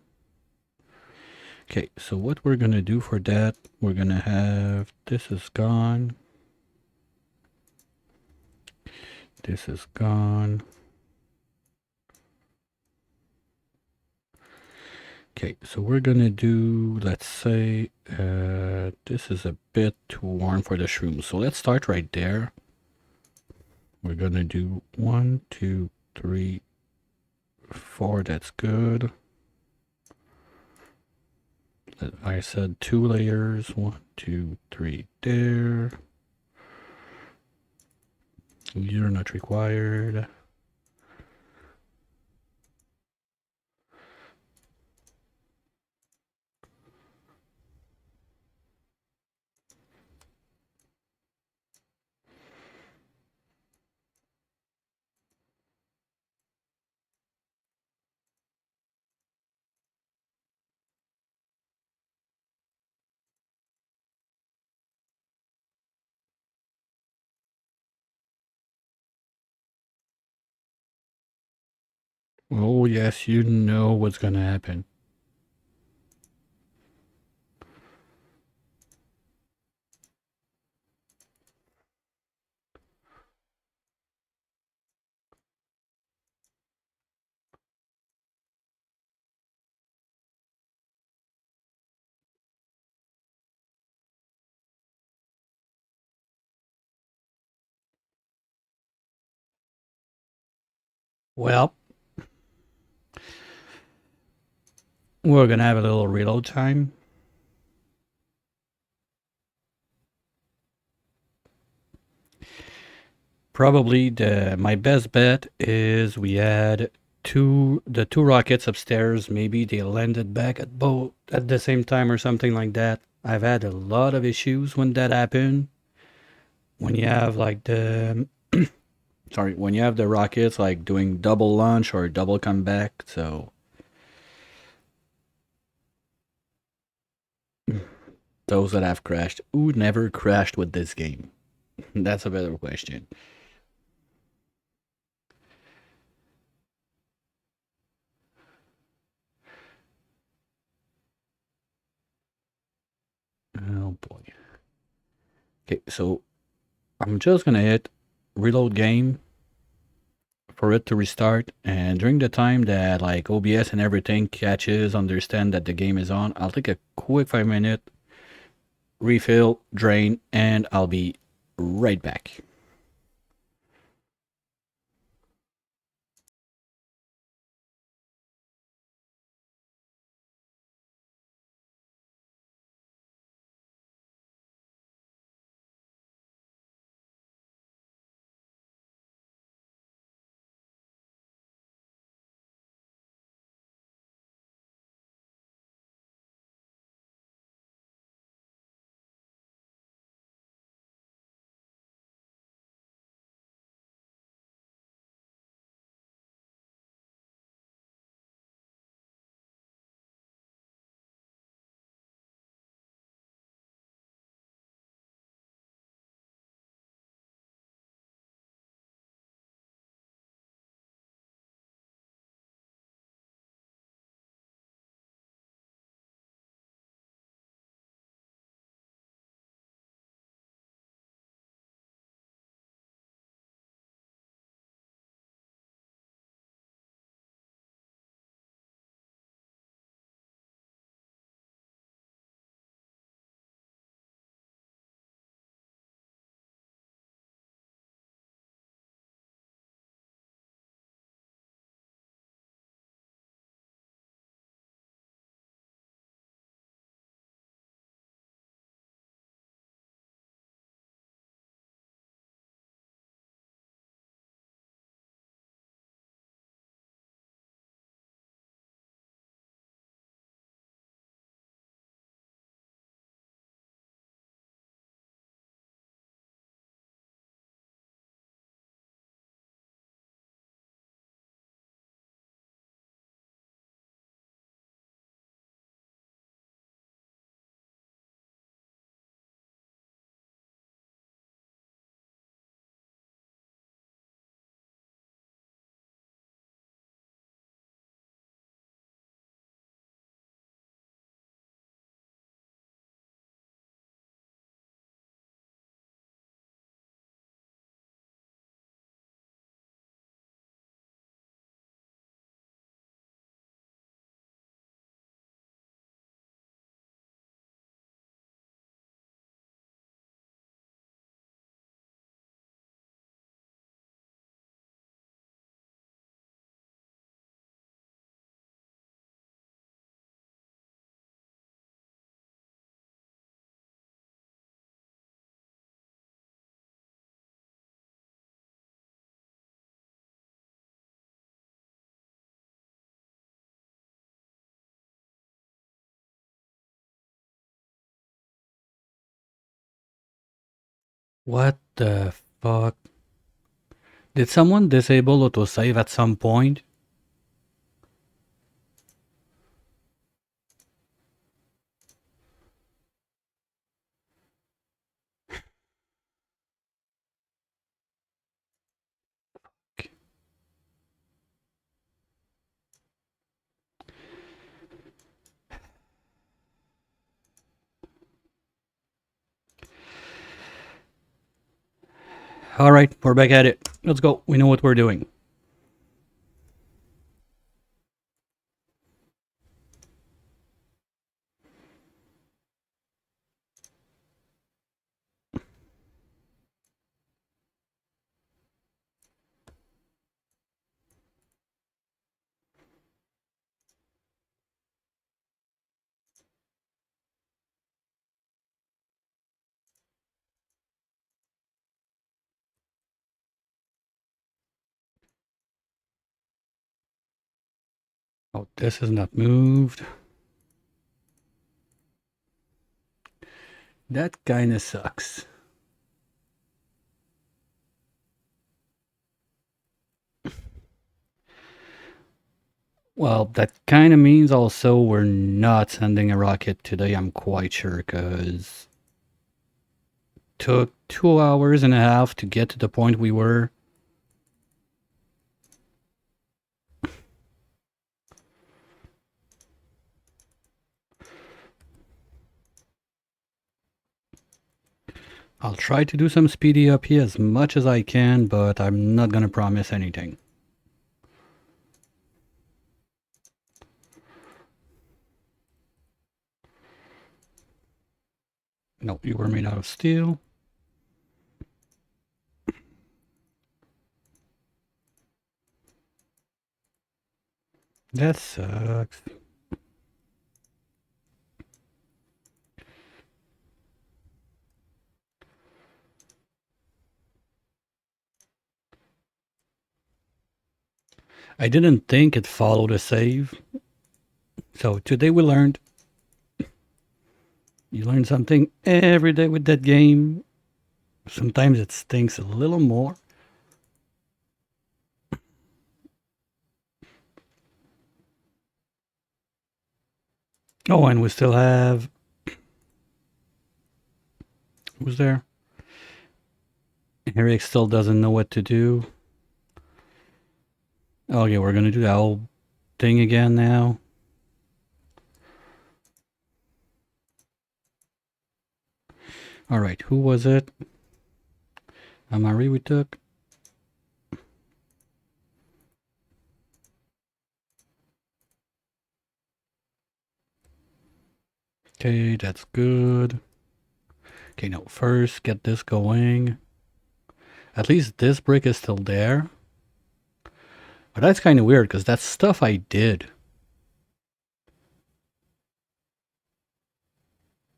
Okay, so what we're gonna do for that, we're gonna have this is gone. This is gone. Okay, so we're gonna do, let's say, this is a bit too warm for the shroom. So let's start right there. We're gonna do 1, 2, 3, 4. That's good. I said 2 layers. 1, 2, 3 there. You're not required. Oh yes, you know what's gonna happen. Well, we're gonna have a little reload time. Probably my best bet is we had the two rockets upstairs. Maybe they landed back at both at the same time or something like that. I've had a lot of issues when that happened. When you have like the sorry, when you have the rockets like doing double launch or double comeback, so those that have crashed, who never crashed with this game? That's a better question. Oh boy. Okay, so I'm just gonna hit reload game for it to restart. And during the time that like OBS and everything catches, understand that the game is on, I'll take a quick 5 minute refill, drain, and I'll be right back. What the fuck? Did someone disable autosave at some point? All right, we're back at it. Let's go. We know what we're doing. Oh, this is not moved. That kinda sucks. Well, that kinda means also we're not sending a rocket today, I'm quite sure, because took 2 hours and a half to get to the point we were. I'll try to do some speedy up here as much as I can, but I'm not gonna promise anything. No, you were made out of steel. That sucks. I didn't think it followed a save. So today we learned. You learn something every day with that game. Sometimes it stinks a little more. Oh, and we still have. Who's there? Eric still doesn't know what to do. Oh, yeah, we're gonna do that whole thing again now. Alright, who was it? Amari we took. Okay, that's good. Okay, no, first get this going. At least this brick is still there. But that's kind of weird because that's stuff I did.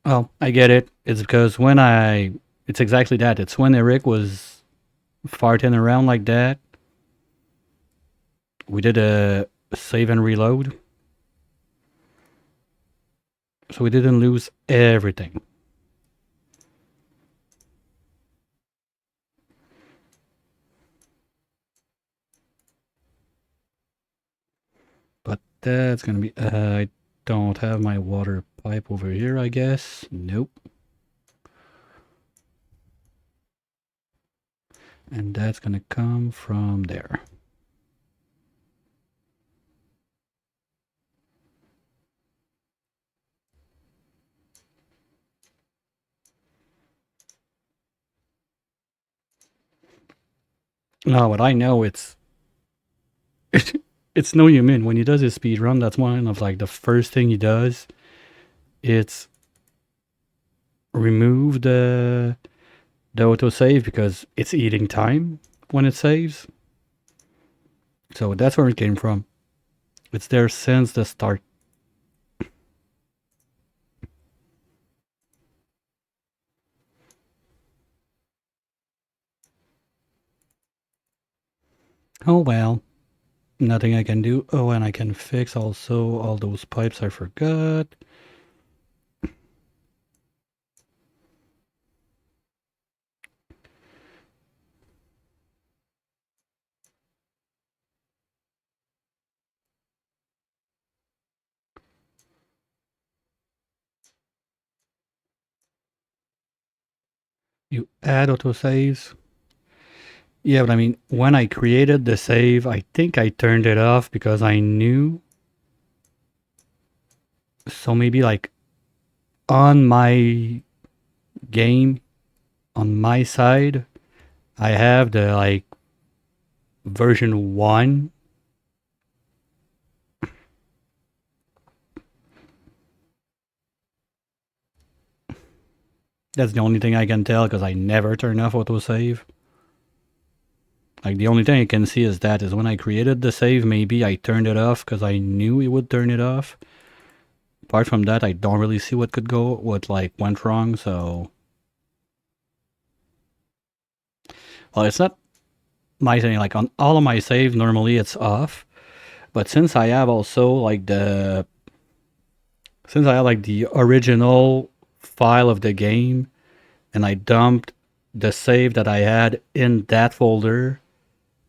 Oh, I get it. It's because when it's exactly that. It's when Eric was farting around like that. We did a save and reload. So we didn't lose everything. But that's gonna be... I don't have my water pipe over here, I guess. Nope. And that's gonna come from there. No, but I know it's... it's no Yumin. When he does his speed run, that's one of like the first thing he does. It's remove the autosave because it's eating time when it saves. So that's where it came from. It's there since the start. Oh well. Nothing I can do. Oh, and I can fix also all those pipes I forgot. You add autosaves. Yeah, but I mean, when I created the save, I think I turned it off because I knew. So maybe like on my game, on my side, I have the like version 1. That's the only thing I can tell because I never turn off autosave. Like the only thing I can see is that is when I created the save, maybe I turned it off because I knew it would turn it off. Apart from that, I don't really see what could go, what like went wrong. So, well, it's not my thing. Like on all of my saves, normally it's off. But since I have also like since I have like the original file of the game, and I dumped the save that I had in that folder,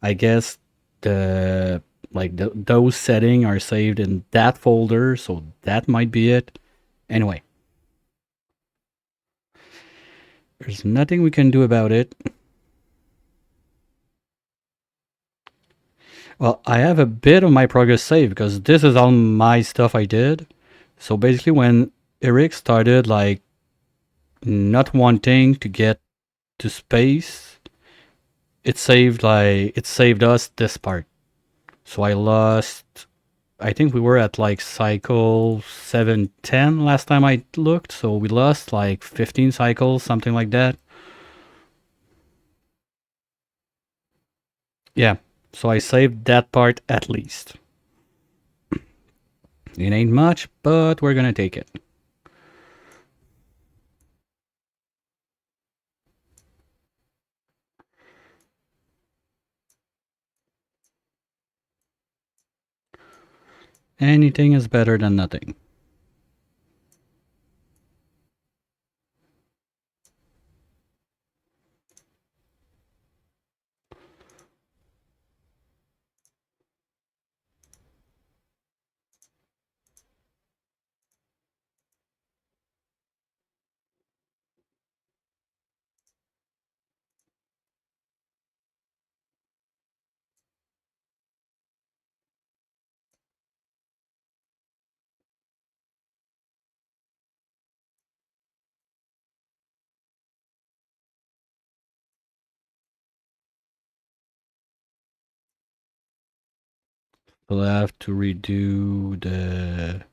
I guess the those settings are saved in that folder, so that might be it. Anyway, there's nothing we can do about it. Well, I have a bit of my progress saved because this is all my stuff I did. So basically when Eric started like not wanting to get to space, it saved us this part. So I I think we were at like cycle 710 last time I looked, so we lost like 15 cycles, something like that. Yeah, so I saved that part at least. It ain't much, but we're gonna take it. Anything is better than nothing. We'll have to redo the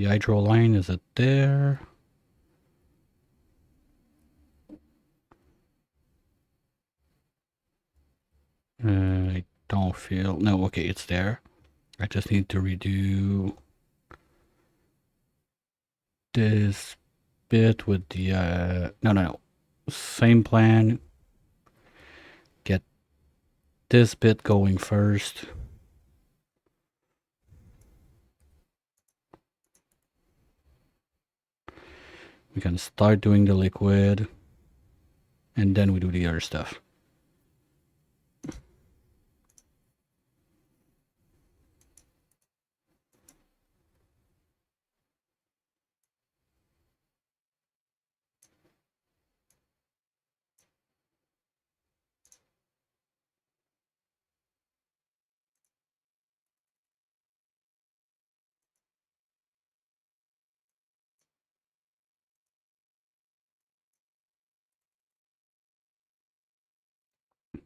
hydro line. Is it there? I don't feel... No, okay, it's there. I just need to redo this bit with the... No. Same plan. Get this bit going first. We can start doing the liquid. And then we do the other stuff.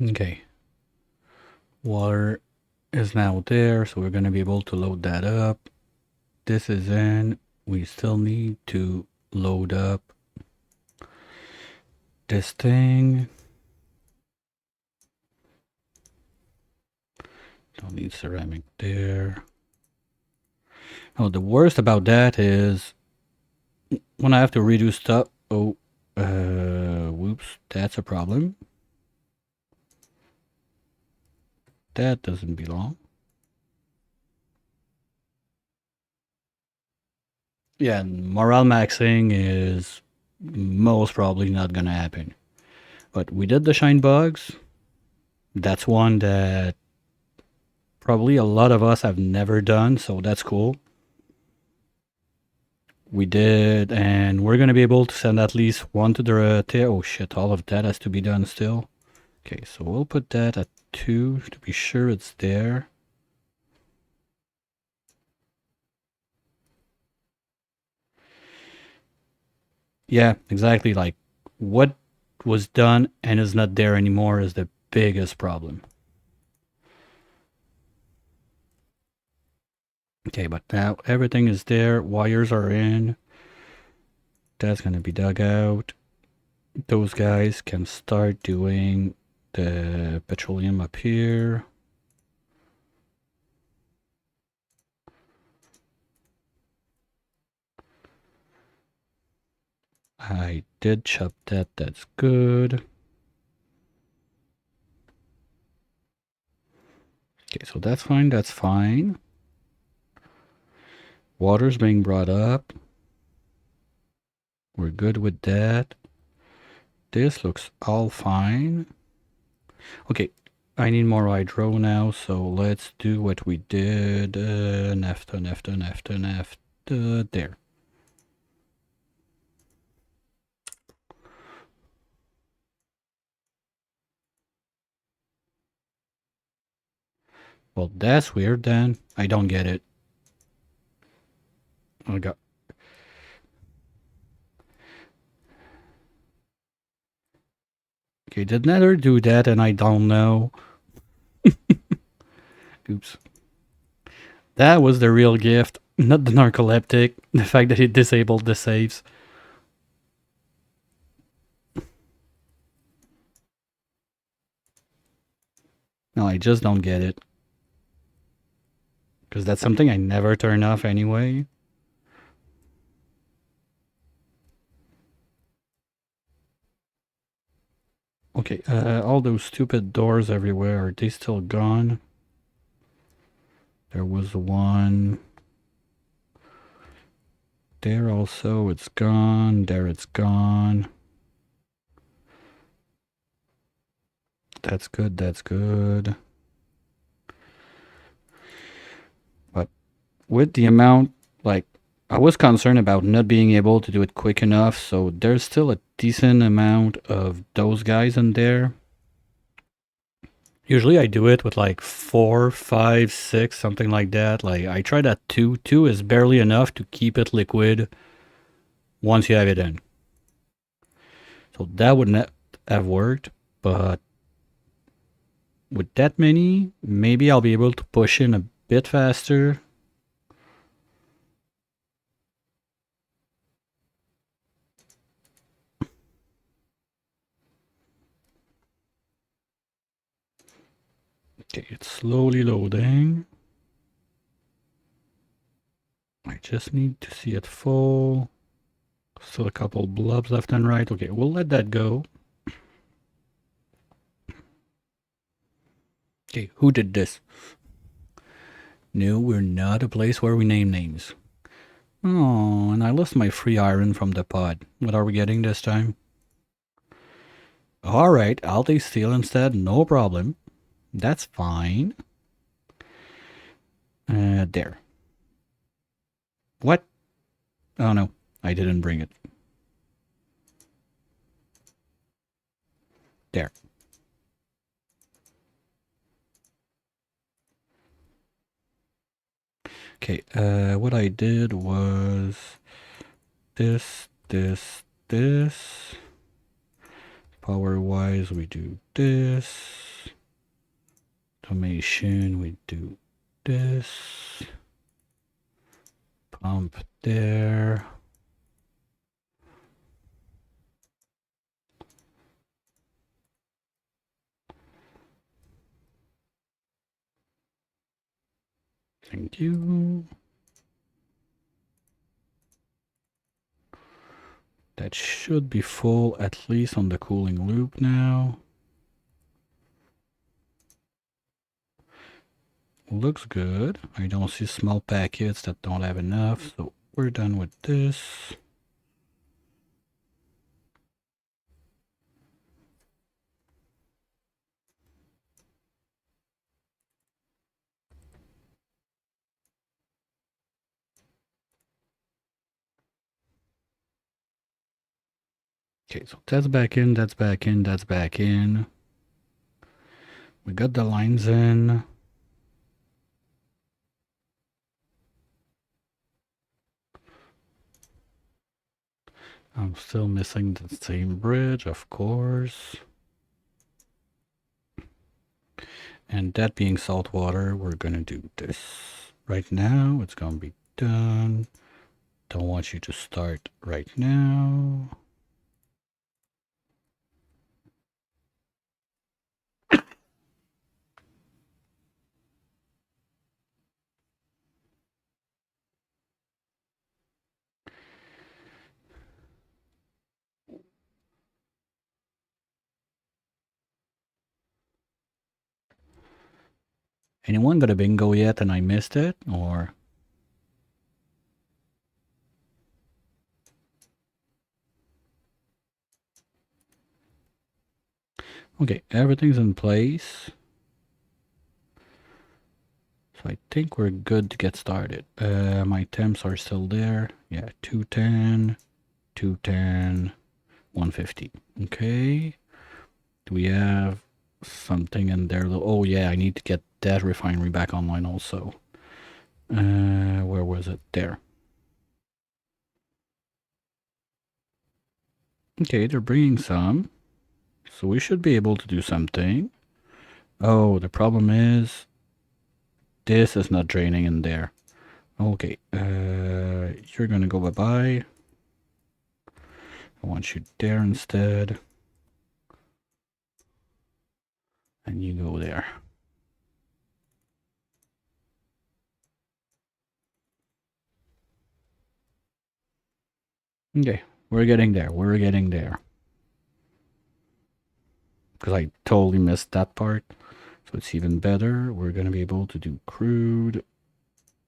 Okay. Water is now there, so we're going to be able to load that up. This is in. We still need to load up this thing. Don't need ceramic there. Oh, the worst about that is when I have to redo stuff. Oh, whoops, that's a problem. That doesn't belong. Yeah, morale maxing is most probably not gonna happen. But we did the shine bugs. That's one that probably a lot of us have never done, so that's cool. We did, and we're gonna be able to send at least one to the oh shit, all of that has to be done still. Okay, so we'll put that at 2 to be sure it's there. Yeah, exactly. Like, what was done and is not there anymore is the biggest problem. Okay, but now everything is there. Wires are in. That's gonna be dug out. Those guys can start doing the petroleum up here. I did chop that. That's good. Okay, so that's fine. That's fine. Water's being brought up. We're good with that. This looks all fine. Okay, I need more hydro now, so let's do what we did. Naphtha. There. Well, that's weird then. I don't get it. I got... Okay, did Nether do that and I don't know? Oops. That was the real gift, not the narcoleptic. The fact that it disabled the saves. No, I just don't get it. Because that's something I never turn off anyway. Okay, all those stupid doors everywhere, are they still gone? There was one there also, it's gone. There it's gone. That's good, that's good. But with the amount, like, I was concerned about not being able to do it quick enough, so there's still a decent amount of those guys in there. Usually I do it with like 4, 5, 6, something like that. Like I tried at 2. 2 is barely enough to keep it liquid once you have it in. So that would not have worked, but with that many, maybe I'll be able to push in a bit faster. Okay, it's slowly loading. I just need to see it full. Still a couple blobs left and right. Okay, we'll let that go. Okay, who did this? No, we're not a place where we name names. Oh, and I lost my free iron from the pod. What are we getting this time? Alright, I'll take steel instead, no problem. That's fine. There. What? Oh no, I didn't bring it. There. Okay, what I did was this. Power-wise, we do this. Automation, we do this. Pump there. Thank you. That should be full, at least on the cooling loop now. Looks good. I don't see small packets that don't have enough, so we're done with this. Okay, so that's back in, that's back in, that's back in. We got the lines in. I'm still missing the same bridge, of course. And that being salt water, we're gonna do this. Right now, it's gonna be done. Don't want you to start right now. Anyone got a bingo yet and I missed it? Or... Okay, everything's in place. So I think we're good to get started. My temps are still there. Yeah, 210, 210, 150. Okay. Do we have something in there? Oh yeah, I need to get that refinery back online also. Where was it? There. Okay, they're bringing some. So we should be able to do something. Oh, the problem is this is not draining in there. Okay, you're gonna go bye-bye. I want you there instead. And you go there. Okay, we're getting there. We're getting there. Because I totally missed that part. So it's even better. We're going to be able to do crude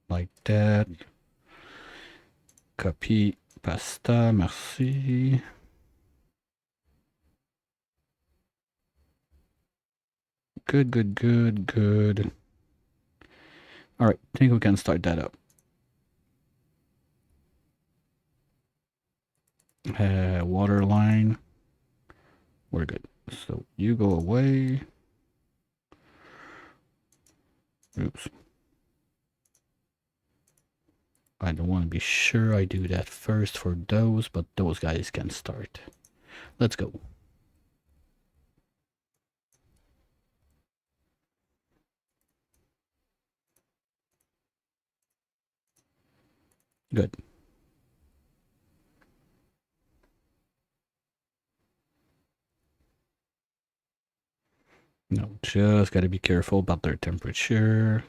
like that. Copy, pasta, merci. Good, good, good, good. All right, I think we can start that up. Water line. We're good. So you go away. Oops. I don't want to be sure I do that first for those, but those guys can start. Let's go. Good. No, just gotta be careful about their temperature.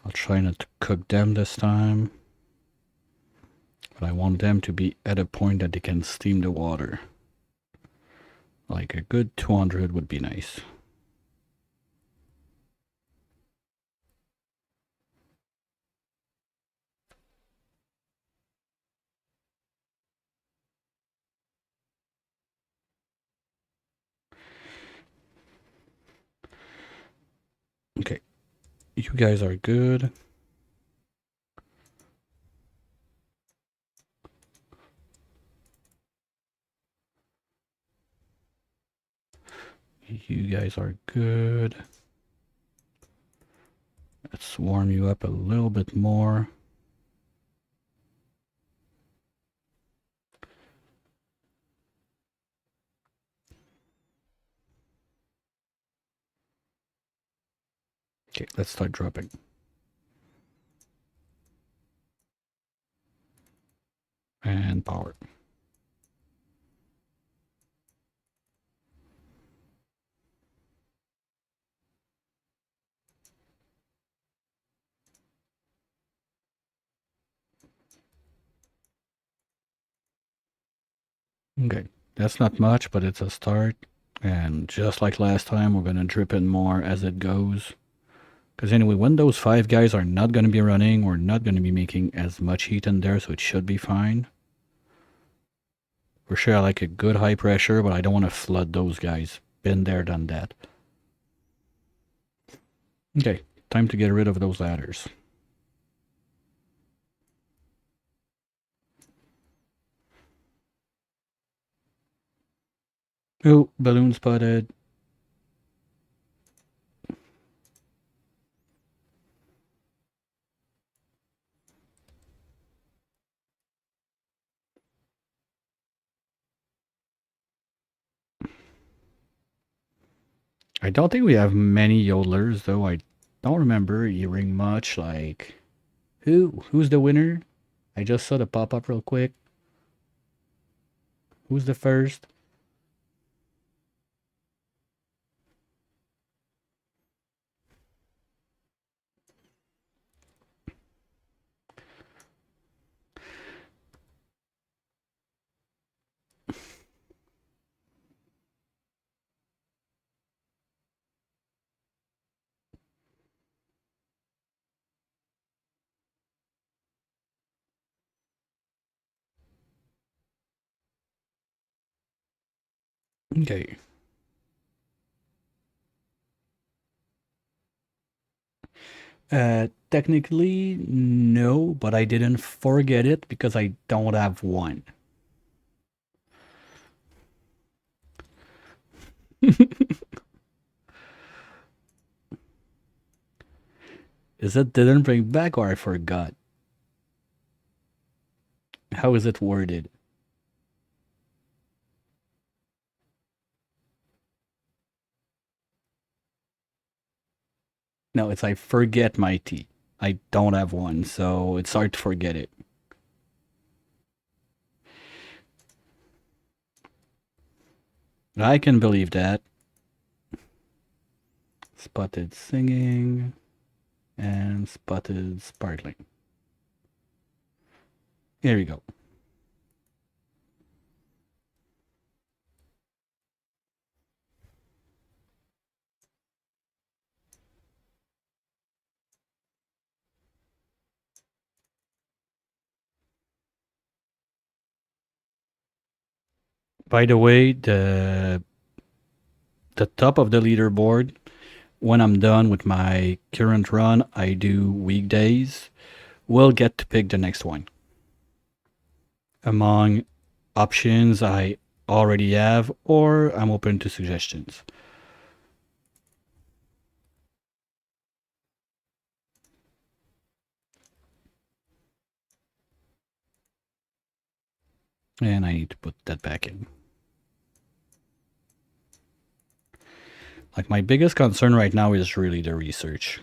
I'll try not to cook them this time. But I want them to be at a point that they can steam the water. Like a good 200 would be nice. Okay, you guys are good. You guys are good. Let's warm you up a little bit more. Okay, let's start dropping. And power. Okay, that's not much, but it's a start. And just like last time, we're gonna drip in more as it goes. Because anyway, when those 5 guys are not gonna be running, we're not gonna be making as much heat in there, so it should be fine. For sure, I like a good high pressure, but I don't want to flood those guys. Been there, done that. Okay, time to get rid of those ladders. Oh, balloon spotted. I don't think we have many yodelers, though. I don't remember hearing much. Like, who's the winner? I just saw the pop up real quick. Who's the first? Okay. Technically, no, but I didn't forget it because I don't have one. Is it didn't bring back or I forgot? How is it worded? No, it's I forget my tea. I don't have one, so it's hard to forget it. I can believe that. Spotted singing and spotted sparkling. Here we go. By the way, the top of the leaderboard, when I'm done with my current run, I do weekdays. We'll get to pick the next one. Among options I already have, or I'm open to suggestions. And I need to put that back in. Like, my biggest concern right now is really the research.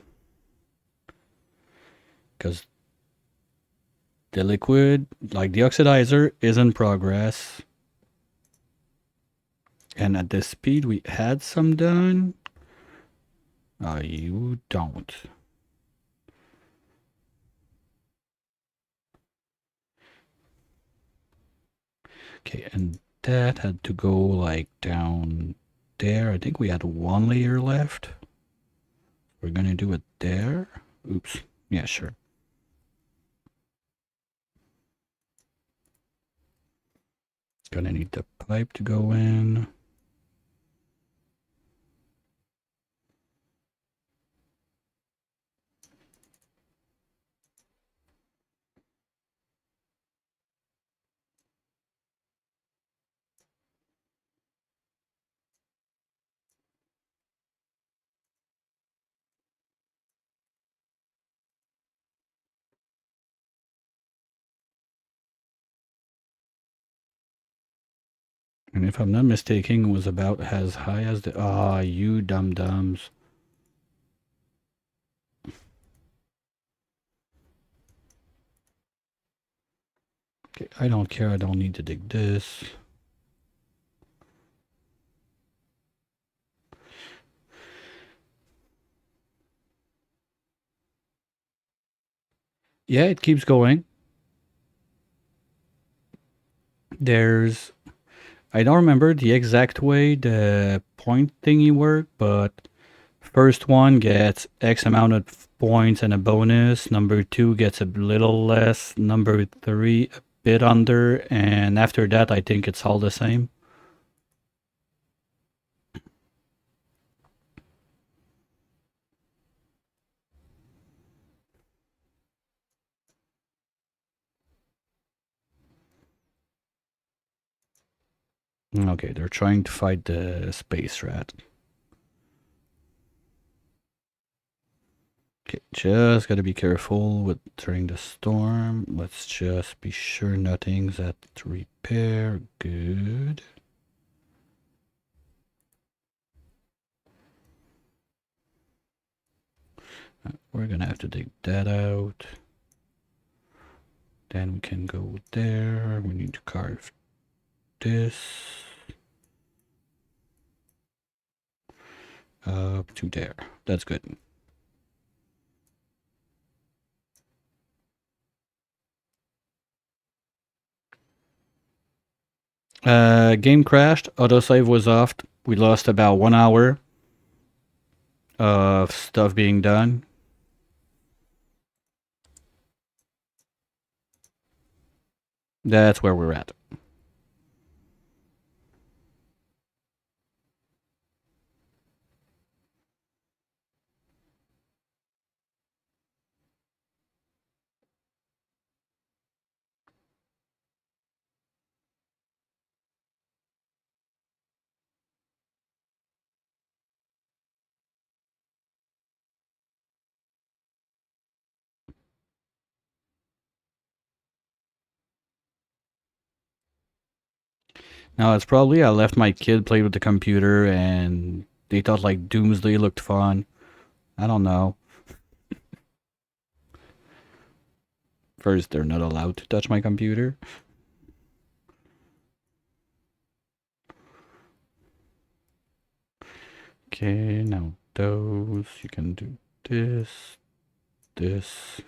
Because the liquid, like the oxidizer, is in progress. And at the speed we had some done, you don't. Okay, and that had to go like down there. I think we had one layer left. We're gonna do it there. Oops. Yeah, sure. Gonna need the pipe to go in. And if I'm not mistaken, it was about as high as the... Ah, you dum-dums. Okay, I don't care. I don't need to dig this. Yeah, it keeps going. There's... I don't remember the exact way the point thingy worked, but first one gets X amount of points and a bonus. Number two gets a little less. Number three, a bit under. And after that, I think it's all the same. Okay, they're trying to fight the space rat. Okay, just gotta be careful with during the storm. Let's just be sure nothing's at repair. Good. We're gonna have to dig that out. Then we can go there. We need to carve this up to there. That's good. Game crashed. Autosave was off. We lost about 1 hour of stuff being done. That's where we're at. Now it's probably I left my kid play with the computer and they thought like Doomsday looked fun. I don't know. First, they're not allowed to touch my computer. Okay, now those, you can do this, this.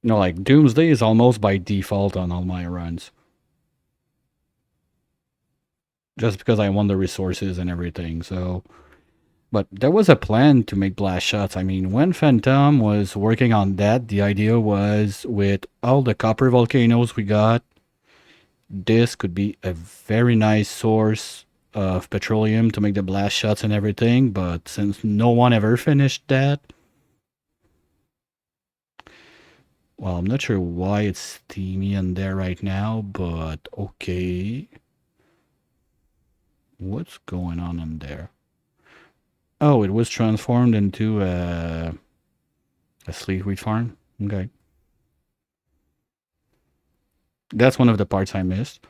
No, like Doomsday is almost by default on all my runs. Just because I want the resources and everything, so. But there was a plan to make blast shots. I mean, when Phantom was working on that, the idea was with all the copper volcanoes we got, this could be a very nice source of petroleum to make the blast shots and everything. But since no one ever finished that, well, I'm not sure why it's steamy in there right now, but okay. What's going on in there? Oh, it was transformed into a sleek wheat farm. Okay. That's one of the parts I missed.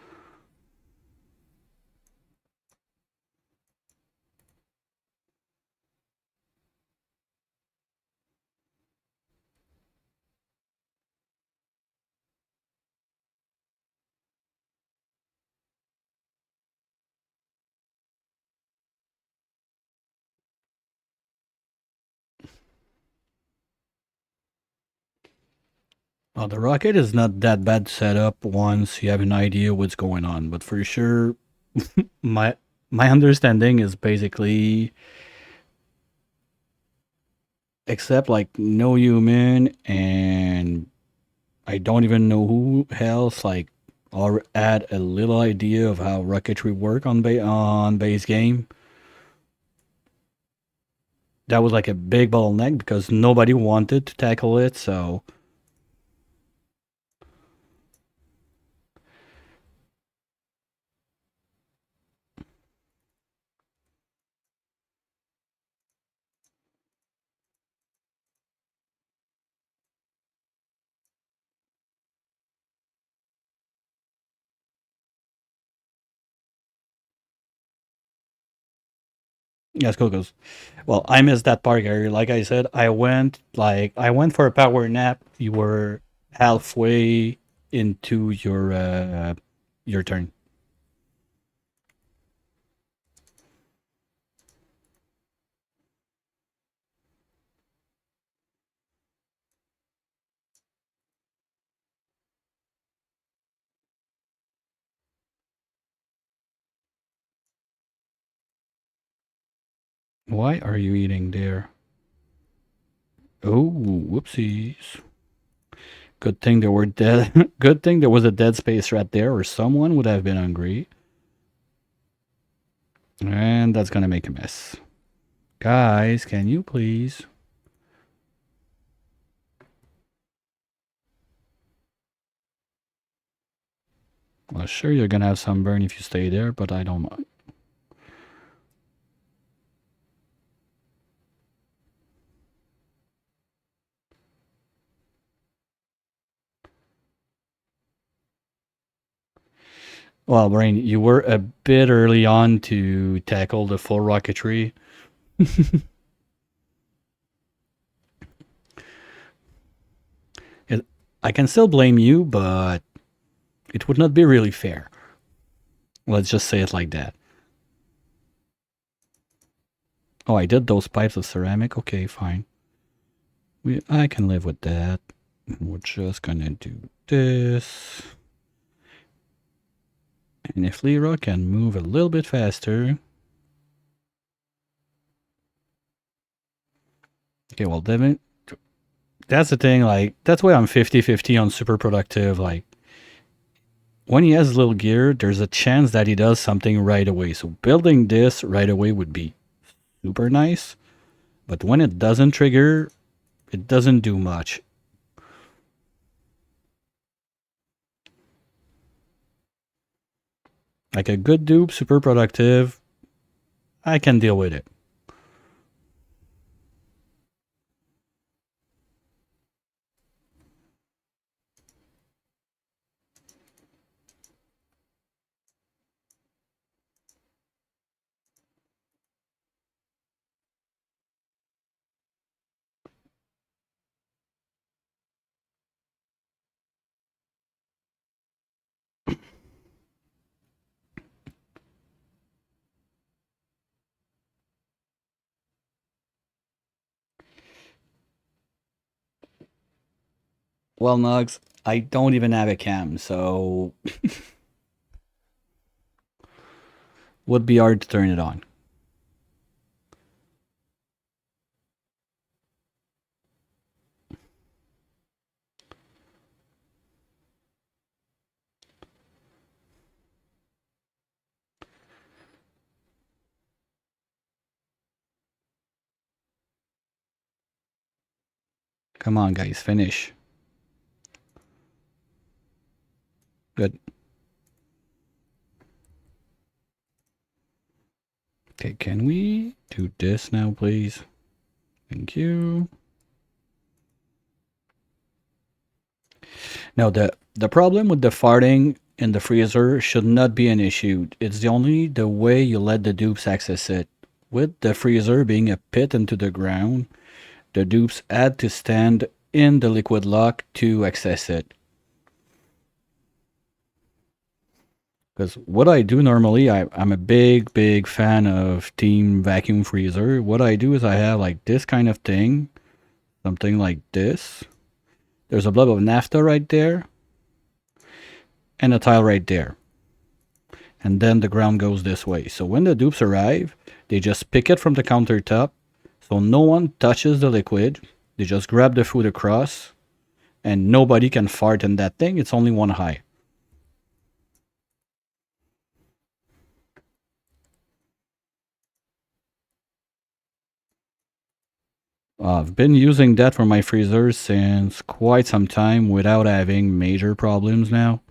Well, the rocket is not that bad set up once you have an idea what's going on, but for sure, my my understanding is basically except like no human and I don't even know who else like or add a little idea of how rocketry work on base game. That was like a big bottleneck because nobody wanted to tackle it, so yes, cool goes. Well, I missed that part, Gary. Like I said, I went for a power nap. You were halfway into your turn. Why are you eating there? Oh, whoopsies. Good thing there were dead. Good thing there was a dead space right there, or someone would have been hungry. And that's gonna make a mess. Guys, can you please? Well, sure, you're gonna have some burn if you stay there, but I don't mind. Well, Brain, you were a bit early on to tackle the full rocketry. It, I can still blame you, but it would not be really fair. Let's just say it like that. Oh, I did those pipes of ceramic. Okay, fine. I can live with that. We're just gonna do this. And if Leroy can move a little bit faster. Okay, well, Devin, that's the thing. Like, that's why I'm 50-50 on super productive. Like, when he has little gear, there's a chance that he does something right away. So, building this right away would be super nice. But when it doesn't trigger, it doesn't do much. Like a good dupe, super productive, I can deal with it. Well, Nugs, I don't even have a cam, so would be hard to turn it on. Come on, guys, finish. Good. Okay, can we do this now, please? Thank you. Now, the problem with the farting in the freezer should not be an issue. It's only the way you let the dupes access it. With the freezer being a pit into the ground, the dupes had to stand in the liquid lock to access it. Because what I do normally, I'm a big fan of Team Vacuum Freezer. What I do is I have like this kind of thing, something like this. There's a blob of naphtha right there, and a tile right there. And then the ground goes this way. So when the dupes arrive, they just pick it from the countertop, so no one touches the liquid. They just grab the food across, and nobody can fart in that thing. It's only one high. I've been using that for my freezer since quite some time without having major problems now.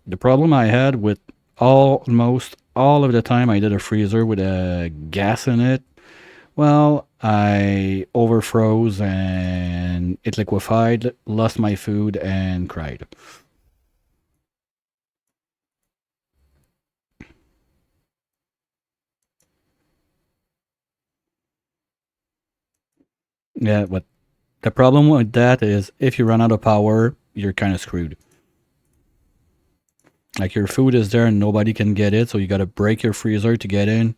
The problem I had with almost all of the time I did a freezer with a gas in it, well, I overfroze and it liquefied, lost my food, and cried. Yeah, but the problem with that is if you run out of power, you're kind of screwed. Like your food is there and nobody can get it, so you gotta break your freezer to get in.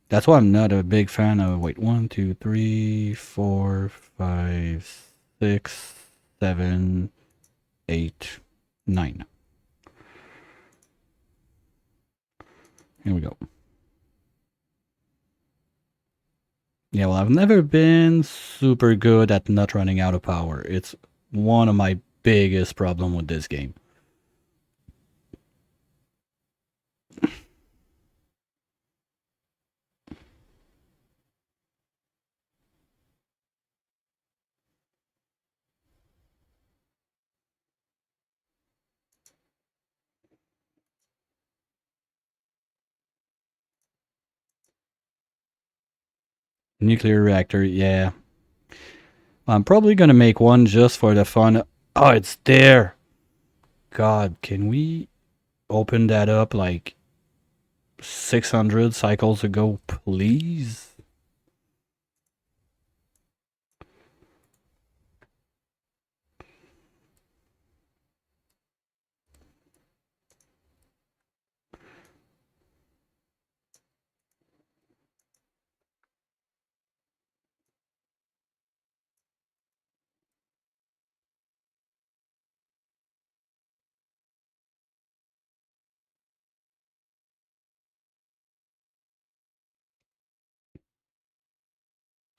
That's why I'm not a big fan of. Wait, 1, 2, 3, 4, 5, 6, 7, 8, 9. Here we go. Yeah, well, I've never been super good at not running out of power. It's one of my biggest problem with this game. Nuclear reactor, yeah. I'm probably gonna make one just for the fun. Oh, it's there. God, can we open that up like 600 cycles ago, please?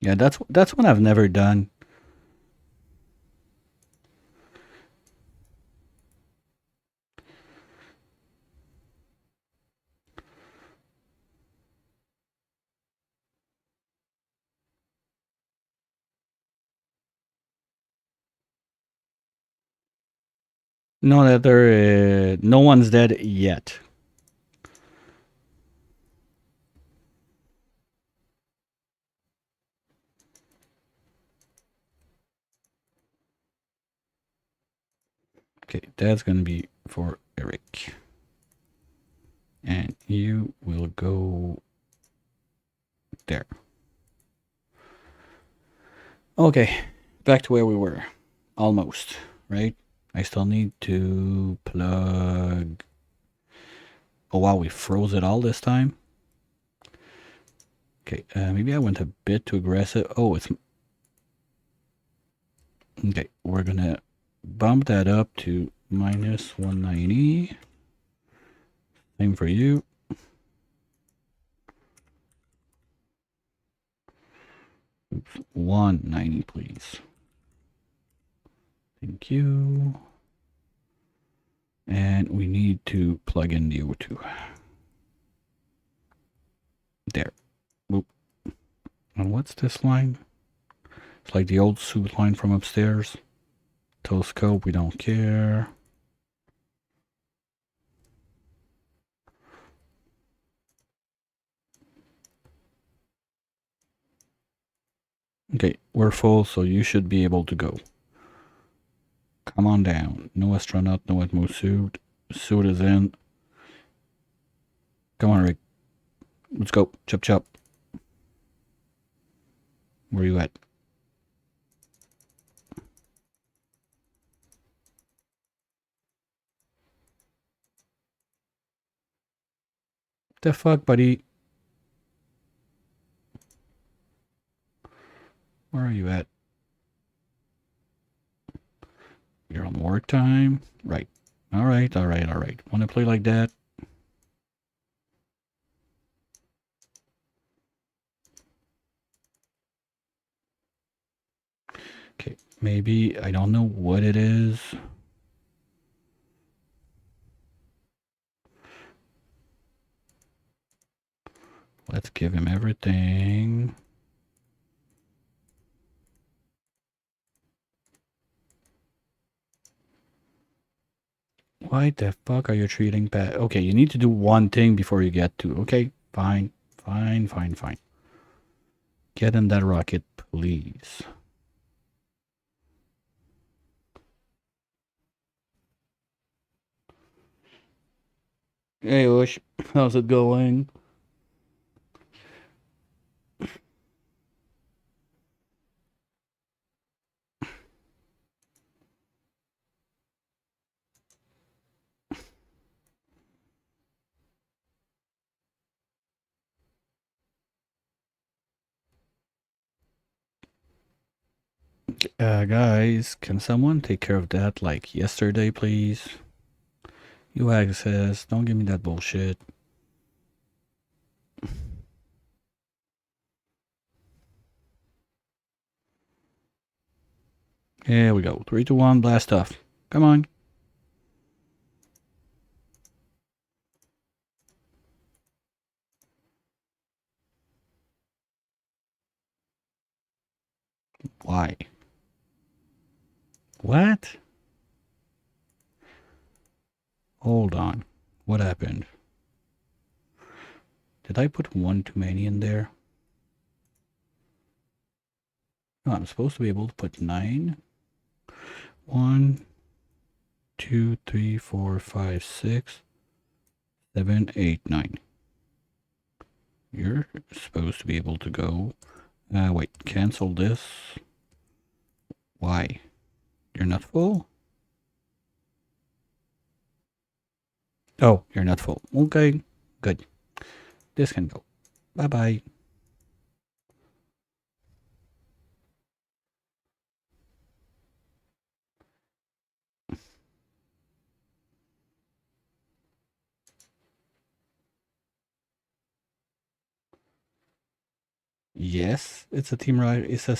Yeah, that's one I've never done. No, that there, no one's dead yet. Okay, that's gonna be for Eric. And you will go there. Okay, back to where we were. Almost, right? I still need to plug... Oh wow, we froze it all this time? Okay, maybe I went a bit too aggressive. Oh, it's... Okay, we're gonna bump that up to minus 190. Same for you. Oops, 190, please. Thank you. And we need to plug in the O2. There. Boop. And what's this line? It's like the old suit line from upstairs. Telescope, we don't care. Okay, we're full, so you should be able to go. Come on down. No astronaut, no Atmo suit. Suit is in. Come on, Rick. Let's go. Chop chop. Where you at? The fuck, buddy? Where are you at? You're on work time? Right. Alright. Wanna play like that? Okay, maybe, I don't know what it is. Let's give him everything. Why the fuck are you treating bad? Okay, you need to do one thing before you get to. Okay, fine. Get in that rocket, please. Hey, Ush. How's it going? Guys, can someone take care of that like yesterday, please? You access, don't give me that bullshit. Here we go. 3, 2, 1, blast off. Come on. Why? What? Hold on. What happened? Did I put one too many in there? No, I'm supposed to be able to put 9. 1, 2, 3, 4, 5, 6, 7, 8, 9. You're supposed to be able to go. Wait, cancel this. Why? You're not full? Oh, you're not full. Okay, good. This can go. Bye-bye. Yes, it's a team ride. It's a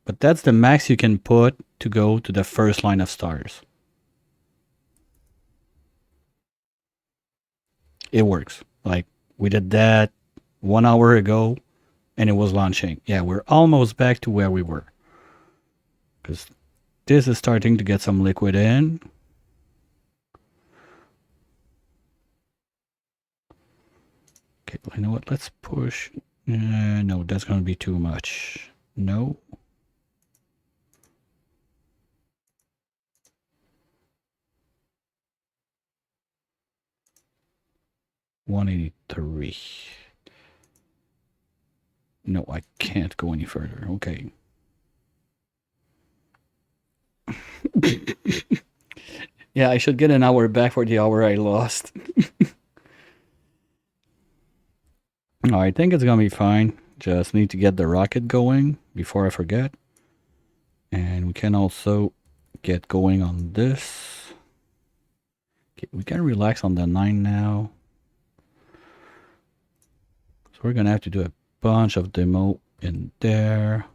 but that's the max you can put to go to the first line of stars. It works. Like, we did that 1 hour ago, and it was launching. Yeah, we're almost back to where we were. Because this is starting to get some liquid in. Okay, you know what? Let's push. No, that's going to be too much. No. $183. No, I can't go any further. Okay. Yeah, I should get an hour back for the hour I lost. Oh, I think it's gonna be fine. Just need to get the rocket going before I forget. And we can also get going on this. Okay, we can relax on the 9 now. So we're gonna have to do a bunch of demo in there.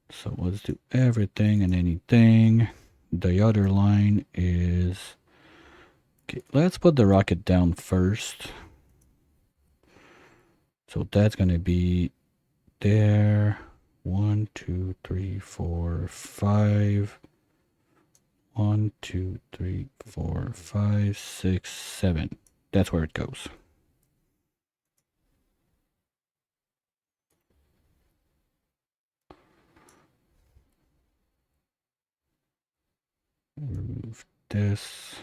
So let's do everything and anything. The other line is... Okay, let's put the rocket down first. So that's gonna be there. 1, 2, 3, 4, 5. 1, 2, 3, 4, 5, 6, 7. That's where it goes. Remove this.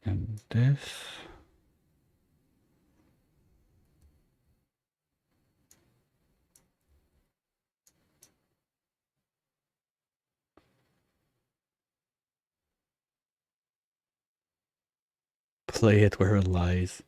And this. Play it where it lies.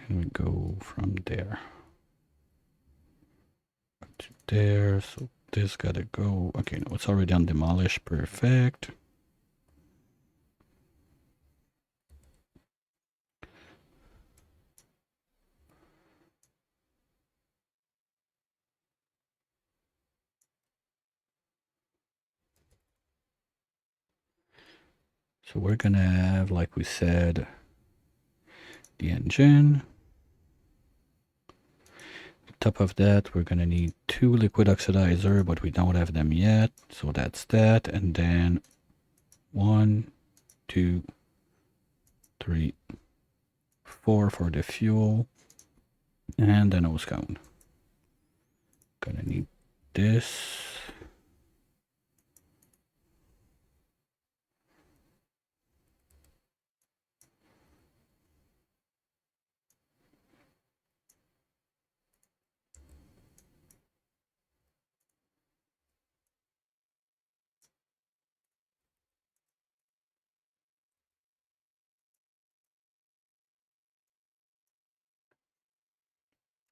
And we go from there to there. So this gotta go. Okay, no, it's already on demolish. Perfect. So we're gonna have, like we said, the engine. On top of that, we're gonna need 2 liquid oxidizer, but we don't have them yet. So that's that. And then 1, 2, 3, 4 for the fuel. And the nose cone. Gonna need this.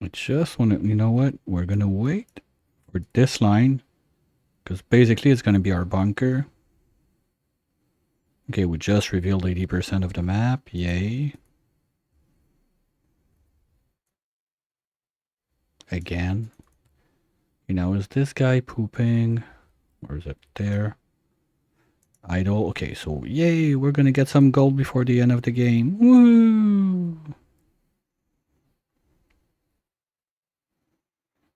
I just want to, you know what? We're going to wait for this line because basically it's going to be our bunker. Okay, we just revealed 80% of the map. Yay. Again. You know, is this guy pooping? Or is it there? Idle. Okay, so yay, we're going to get some gold before the end of the game. Woo!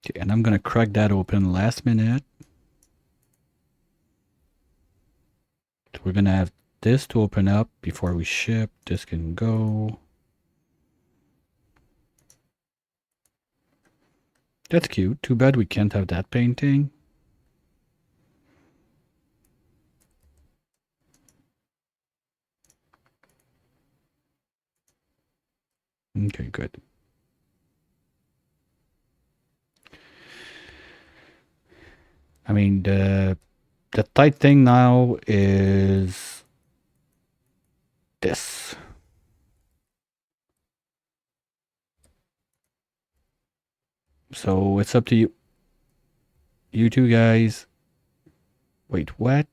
Okay, and I'm going to crack that open last minute. So we're going to have this to open up before we ship. This can go. That's cute. Too bad we can't have that painting. Okay, good. I mean, the tight thing now is this. So it's up to you. You two guys. Wait, what?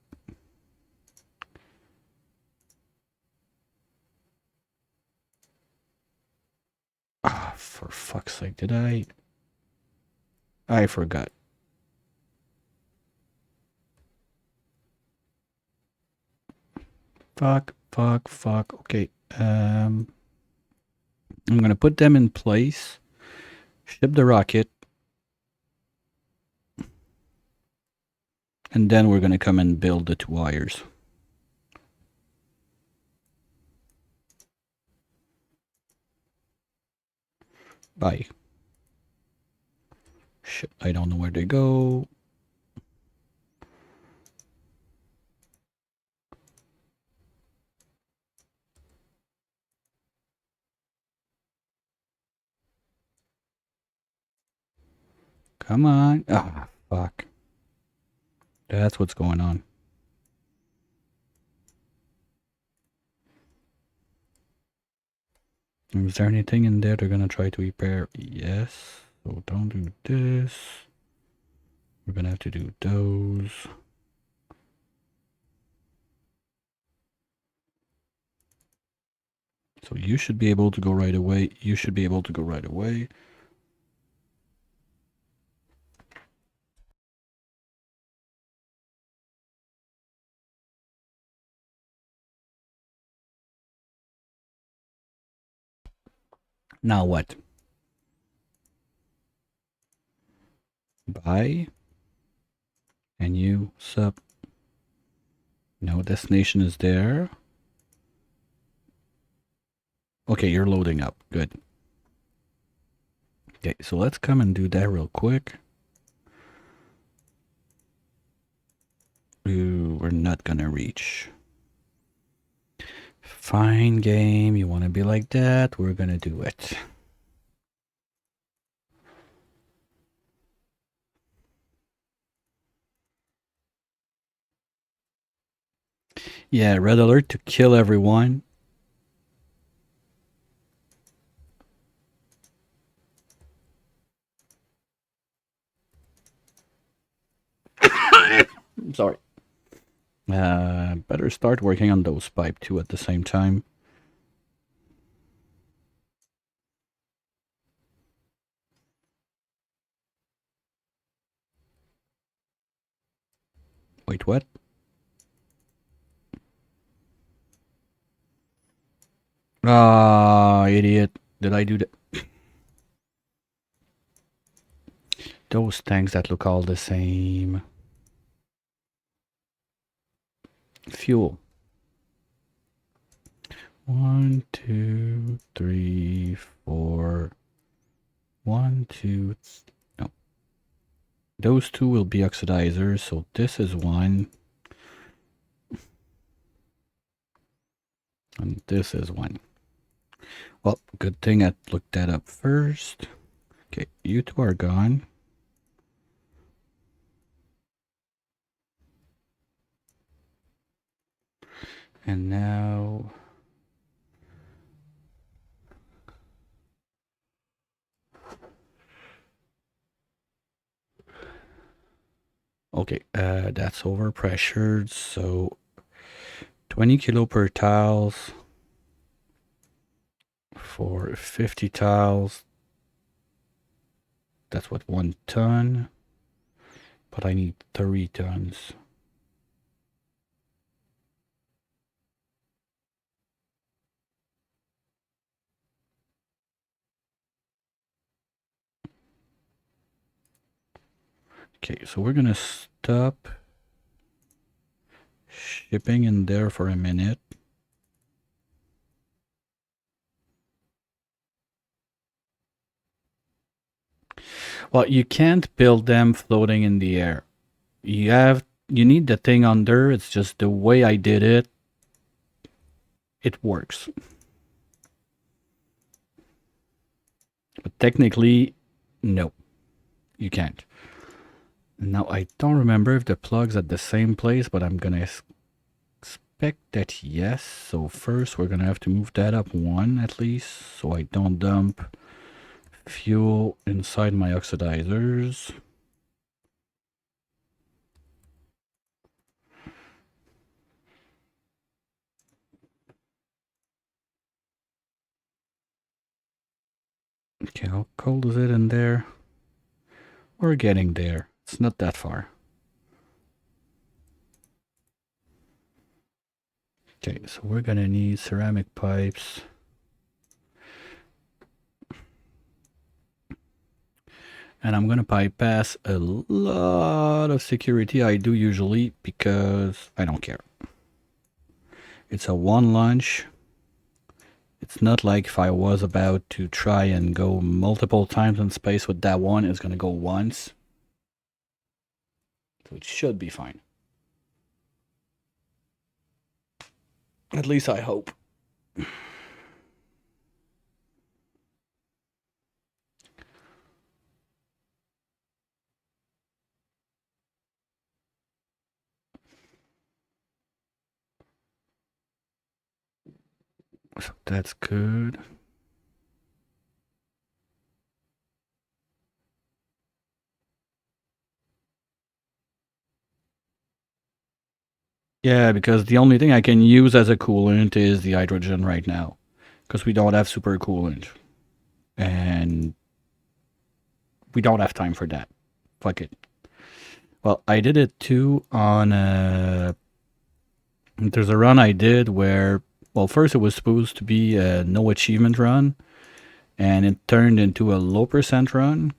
Ah, for fuck's sake, did I? I forgot. Fuck, fuck, fuck. Okay. I'm gonna put them in place. Ship the rocket. And then we're gonna come and build the 2 wires. Bye. Shit, I don't know where they go. Come on. Ah, fuck. That's what's going on. Is there anything in there they're gonna try to repair? Yes. So don't do this. We're gonna have to do those. So you should be able to go right away. You should be able to go right away. Now what? Bye. And you, sup? No, destination is there. Okay, you're loading up. Good. Okay, so let's come and do that real quick. Ooh, we're not gonna reach. Fine game, you wanna be like that? We're gonna do it. Yeah, red alert to kill everyone. I'm sorry. Better start working on those pipe too at the same time. Wait, what? Ah, idiot. Did I do that? Those tanks that look all the same. Fuel. 1, 2, 3, 4. 1, 2. No. Those two will be oxidizers, so this is one. And this is one. Well, good thing I looked that up first. Okay, you two are gone. And now... Okay, that's overpressured, so 20 kilo per tiles for 50 tiles. That's what, 1 ton? But I need 3 tons. Okay, so we're gonna stop shipping in there for a minute. Well, you can't build them floating in the air. You need the thing under. It's just the way I did it. It works. But technically, no, you can't. Now, I don't remember if the plug's at the same place, but I'm gonna expect that yes. So first, we're gonna have to move that up 1 at least, so I don't dump fuel inside my oxidizers. Okay, how cold is it in there? We're getting there. It's not that far. Okay, so we're gonna need ceramic pipes. And I'm gonna bypass a lot of security I do usually because I don't care. It's a 1 lunch. It's not like if I was about to try and go multiple times in space with that one, it's gonna go once. So it should be fine. At least I hope. So that's good. Yeah, because the only thing I can use as a coolant is the hydrogen right now. Because we don't have super coolant. And we don't have time for that. Fuck it. Well, I did it too on there's a run I did where, well, first it was supposed to be a no achievement run, and it turned into a low percent run.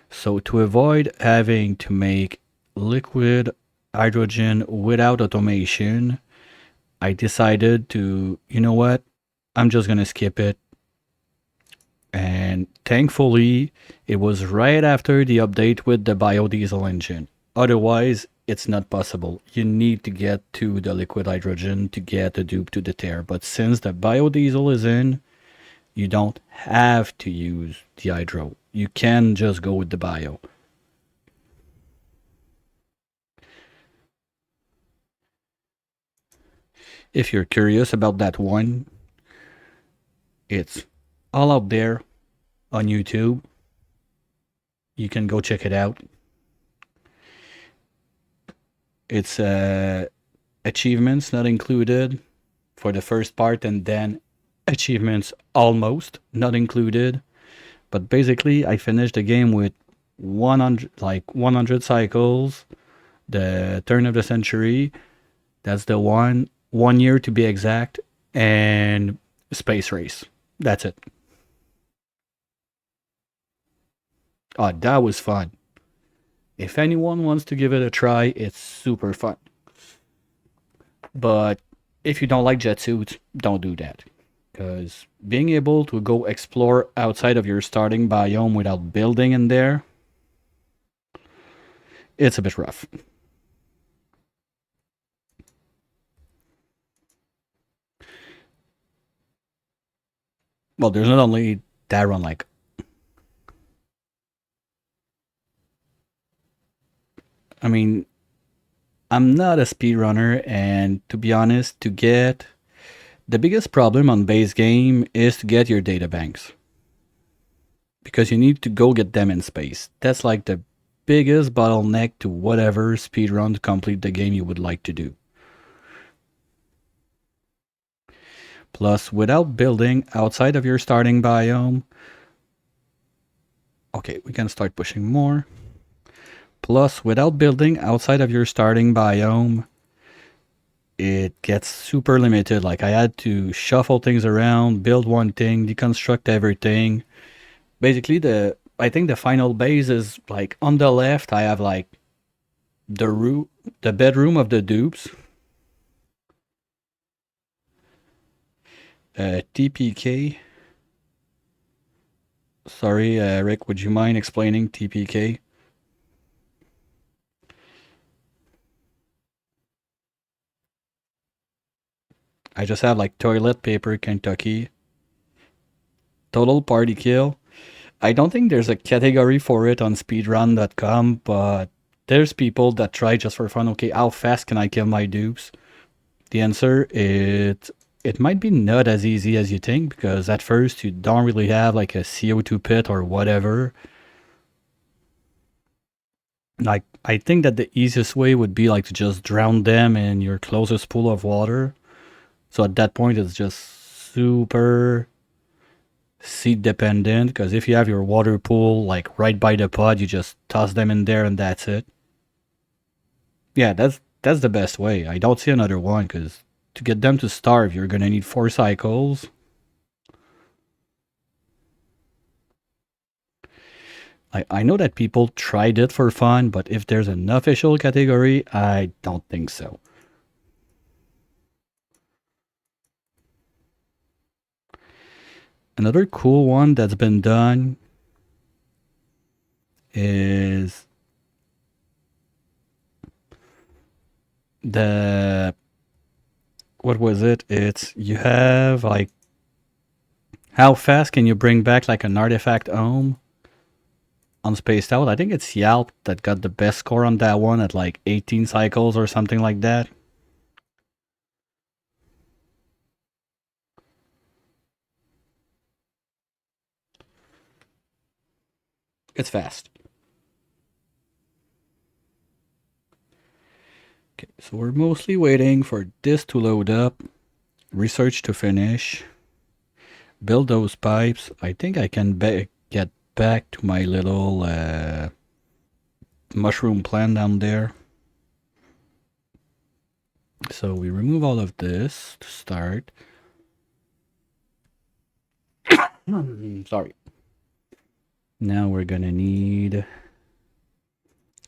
So to avoid having to make liquid hydrogen without automation, I decided to, you know what? I'm just going to skip it. And thankfully, it was right after the update with the biodiesel engine. Otherwise, it's not possible. You need to get to the liquid hydrogen to get the dupe to the tear. But since the biodiesel is in, you don't have to use the hydro. You can just go with the bio. If you're curious about that one, it's all out there on YouTube. You can go check it out. It's achievements not included for the first part, and then achievements almost not included. But basically, I finished the game with 100 cycles. The turn of the century. That's the one. 1 year to be exact, and space race. That's it. Oh, that was fun. If anyone wants to give it a try, it's super fun. But if you don't like jet suits, don't do that. Because being able to go explore outside of your starting biome without building in there, it's a bit rough. Well, there's not only that run, like, I mean, I'm not a speedrunner, and to be honest, to get the biggest problem on base game is to get your data banks. Because you need to go get them in space. That's like the biggest bottleneck to whatever speedrun to complete the game you would like to do. Plus, without building outside of your starting biome, okay, we can start pushing more. Plus, without building outside of your starting biome, it gets super limited. Like, I had to shuffle things around, build one thing, deconstruct everything. Basically, I think the final base is like on the left. I have like the bedroom of the dupes. TPK. Sorry, Rick, would you mind explaining TPK? I just have like toilet paper Kentucky. Total party kill. I don't think there's a category for it on speedrun.com, but there's people that try just for fun. Okay, how fast can I kill my dupes? The answer it might be not as easy as you think, because at first you don't really have like a CO2 pit or whatever. Like, I think that the easiest way would be like to just drown them in your closest pool of water. So at that point, it's just super seed dependent, because if you have your water pool like right by the pod, you just toss them in there and that's it. Yeah, that's the best way. I don't see another one, because to get them to starve, you're gonna need 4 cycles. I know that people tried it for fun, but if there's an official category, I don't think so. Another cool one that's been done is the what was it? It's you have like how fast can you bring back like an artifact home on Spaced Out? I think it's Yalp that got the best score on that one at like 18 cycles or something like that. It's fast. Okay, so we're mostly waiting for this to load up, research to finish, build those pipes. I think I can get back to my little mushroom plant down there. So we remove all of this to start. Sorry. Now we're gonna need.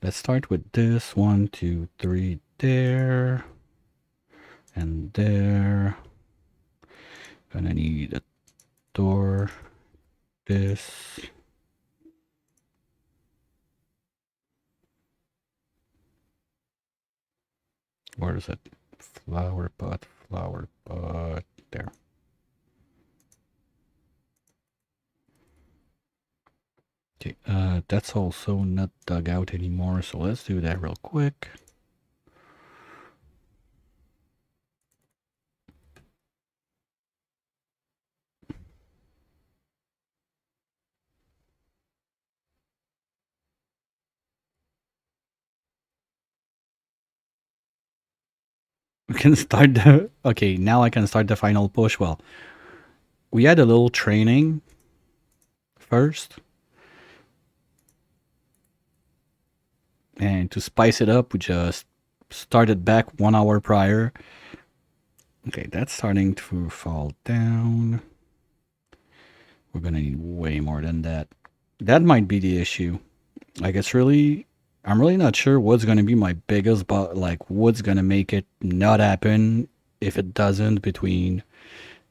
Let's start with this. 1, 2, 3 there. And there. Gonna need a door. This. Where is it? Flower pot, there. Okay, that's also not dug out anymore, so let's do that real quick. We can start the... Okay, now I can start the final push. Well, we had a little training first. And to spice it up, we just started back 1 hour prior. Okay, that's starting to fall down. We're gonna need way more than that. That might be the issue. Like, I'm really not sure what's gonna be my biggest, but like, what's gonna make it not happen if it doesn't, between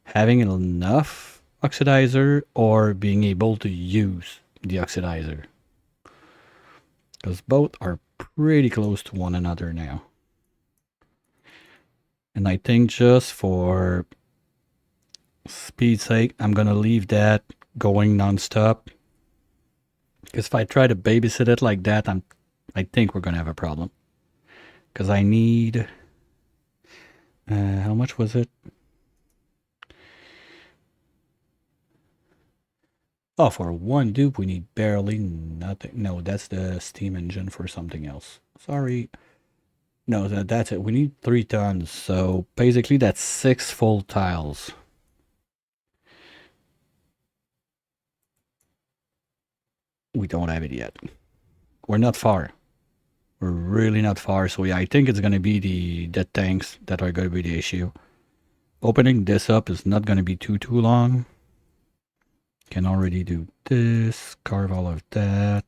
having enough oxidizer or being able to use the oxidizer. Because both are pretty close to one another now. And I think just for speed's sake, I'm gonna leave that going non-stop. Because if I try to babysit it like that, I think we're gonna have a problem. Because I need... how much was it? Oh, for one dupe, we need barely nothing. No, that's the steam engine for something else. Sorry. No, that's it. We need 3 tons. So basically, that's 6 full tiles. We don't have it yet. We're not far. We're really not far. So yeah, I think it's going to be the tanks that are going to be the issue. Opening this up is not going to be too long. Can already do this. Carve all of that.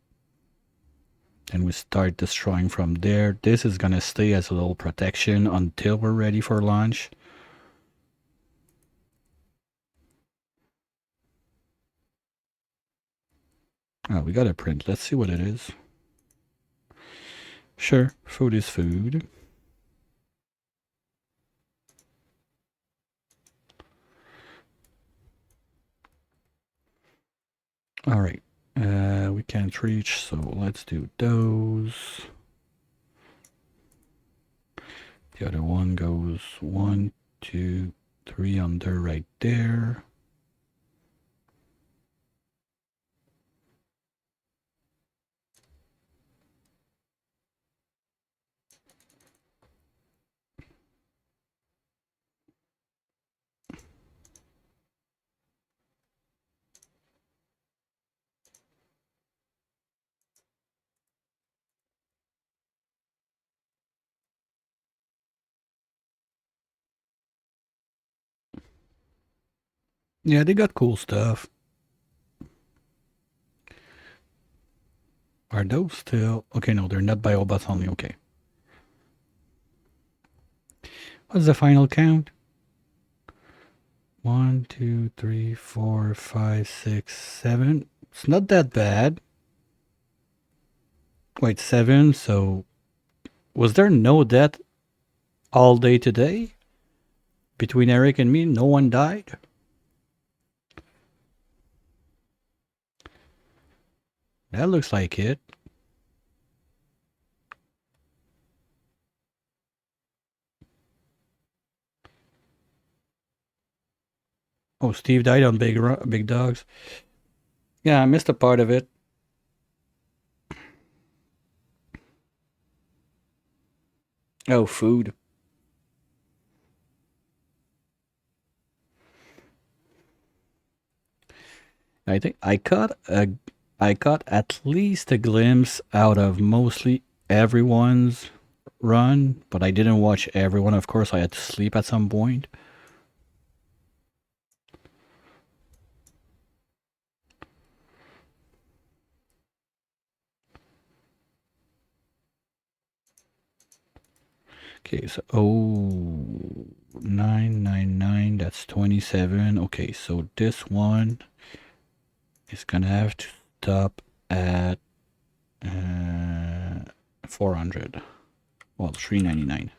And we start destroying from there. This is gonna stay as a little protection until we're ready for launch. Oh, we got a print. Let's see what it is. Sure, food is food. All right. We can't reach, so let's do those. The other one goes 1, 2, 3 under right there. Yeah, they got cool stuff. Are those still... Okay, no, they're not biobots only. Okay. What's the final count? 1, 2, 3, 4, 5, 6, 7. It's not that bad. Wait, 7. So, was there no death all day today? Between Eric and me, no one died? That looks like it. Oh, Steve died on Big Dogs. Yeah, I missed a part of it. Oh, food. I think I caught at least a glimpse out of mostly everyone's run, but I didn't watch everyone. Of course, I had to sleep at some point. Okay, so 999, that's 27. Okay, so this one is gonna have to stop at 400. Well, 399.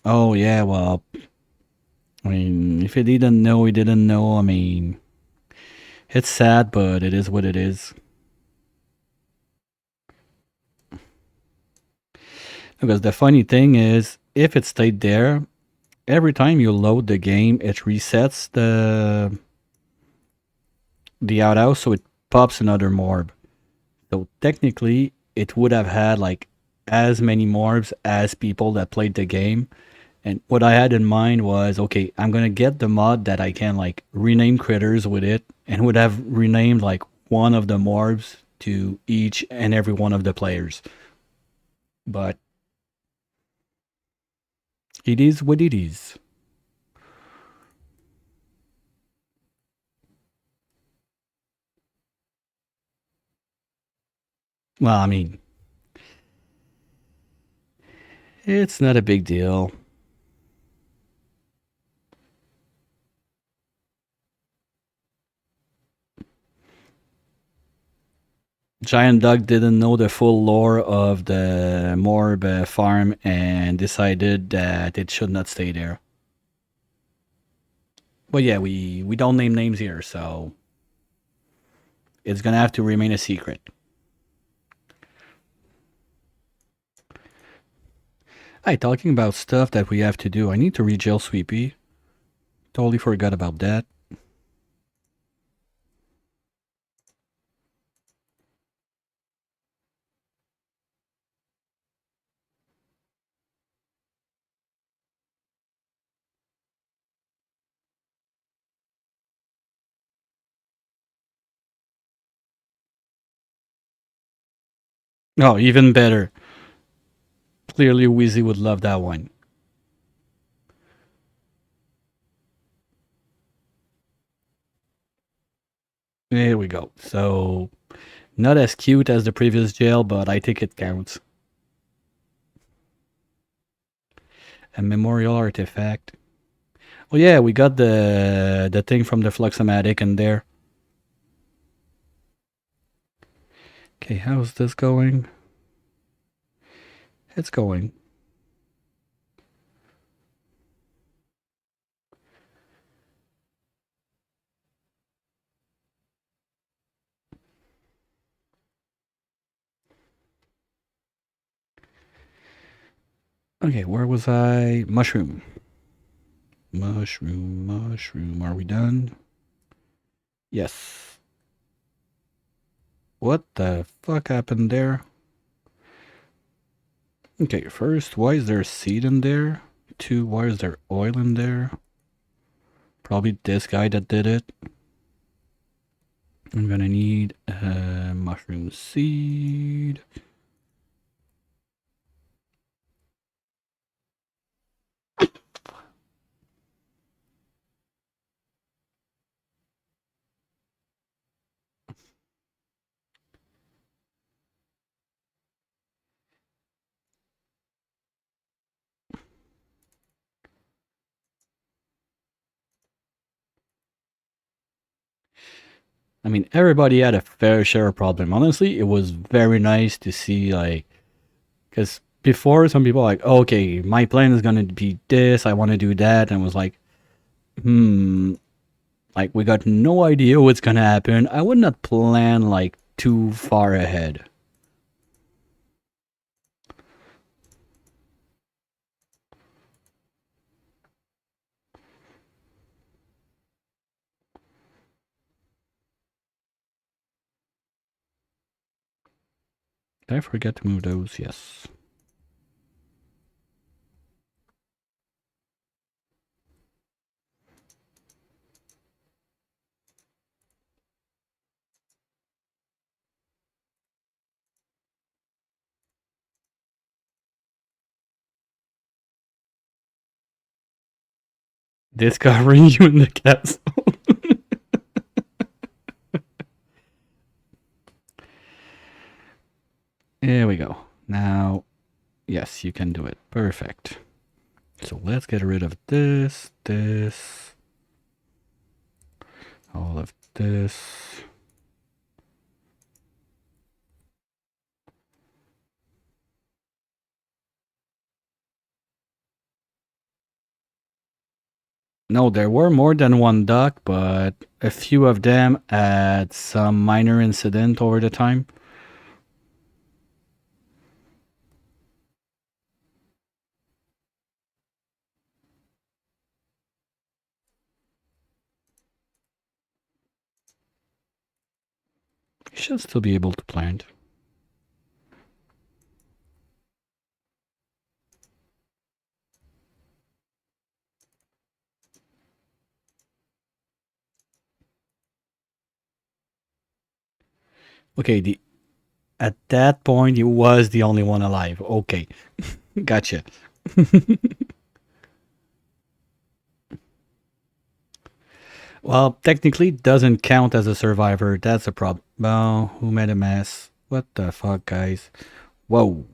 Oh yeah, well, I mean, if he didn't know, he didn't know. I mean, it's sad, but it is what it is. Because the funny thing is, if it stayed there, every time you load the game, it resets the outhouse, so it pops another morb. So technically, it would have had like as many morbs as people that played the game. And what I had in mind was, okay, I'm gonna get the mod that I can like rename critters with it, and would have renamed like one of the morbs to each and every one of the players. But it is what it is. Well, I mean, it's not a big deal. Giant Dog didn't know the full lore of the Morb farm and decided that it should not stay there. But yeah, we don't name names here, so it's gonna have to remain a secret. Hey, talking about stuff that we have to do, I need to rejail Sweepy. Totally forgot about that. Oh, even better. Clearly, Wheezy would love that one. There we go. So, not as cute as the previous jail, but I think it counts. A memorial artifact. Well, yeah, we got the thing from the Fluxomatic in there. Okay, how's this going? It's going. Okay, where was I? Mushroom. Mushroom, mushroom. Are we done? Yes. What the fuck happened there? Okay, first, why is there a seed in there? Two, why is there oil in there? Probably this guy that did it. I'm gonna need a mushroom seed. I mean, everybody had a fair share of problem. Honestly, it was very nice to see, like, because before some people were like, oh, okay, my plan is gonna be this, I want to do that, and was like, like we got no idea what's gonna happen. I would not plan like too far ahead. Did I forget to move those? Yes. Discovering you in the castle. There we go. Now, yes, you can do it. Perfect. So let's get rid of this, all of this. No, there were more than one duck, but a few of them had some minor incident over the time. You should still be able to plant. Okay, at that point, he was the only one alive. Okay, gotcha. Well, technically, doesn't count as a survivor. That's a problem. Well, who made a mess? What the fuck, guys? Whoa.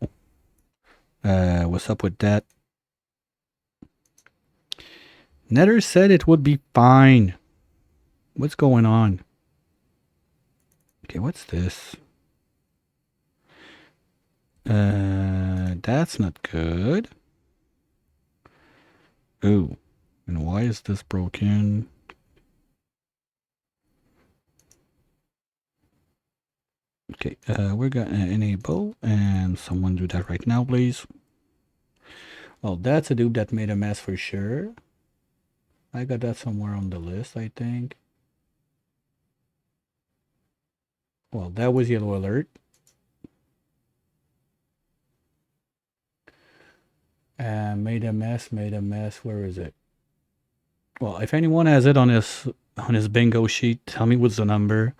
What's up with that? Nether said it would be fine. What's going on? Okay, what's this? That's not good. Ooh, and why is this broken? Okay, we're gonna enable, and someone do that right now, please. Well, that's a dude that made a mess for sure. I got that somewhere on the list, I think. Well, that was yellow alert. Made a mess, made a mess. Where is it? Well, if anyone has it on his bingo sheet, tell me what's the number.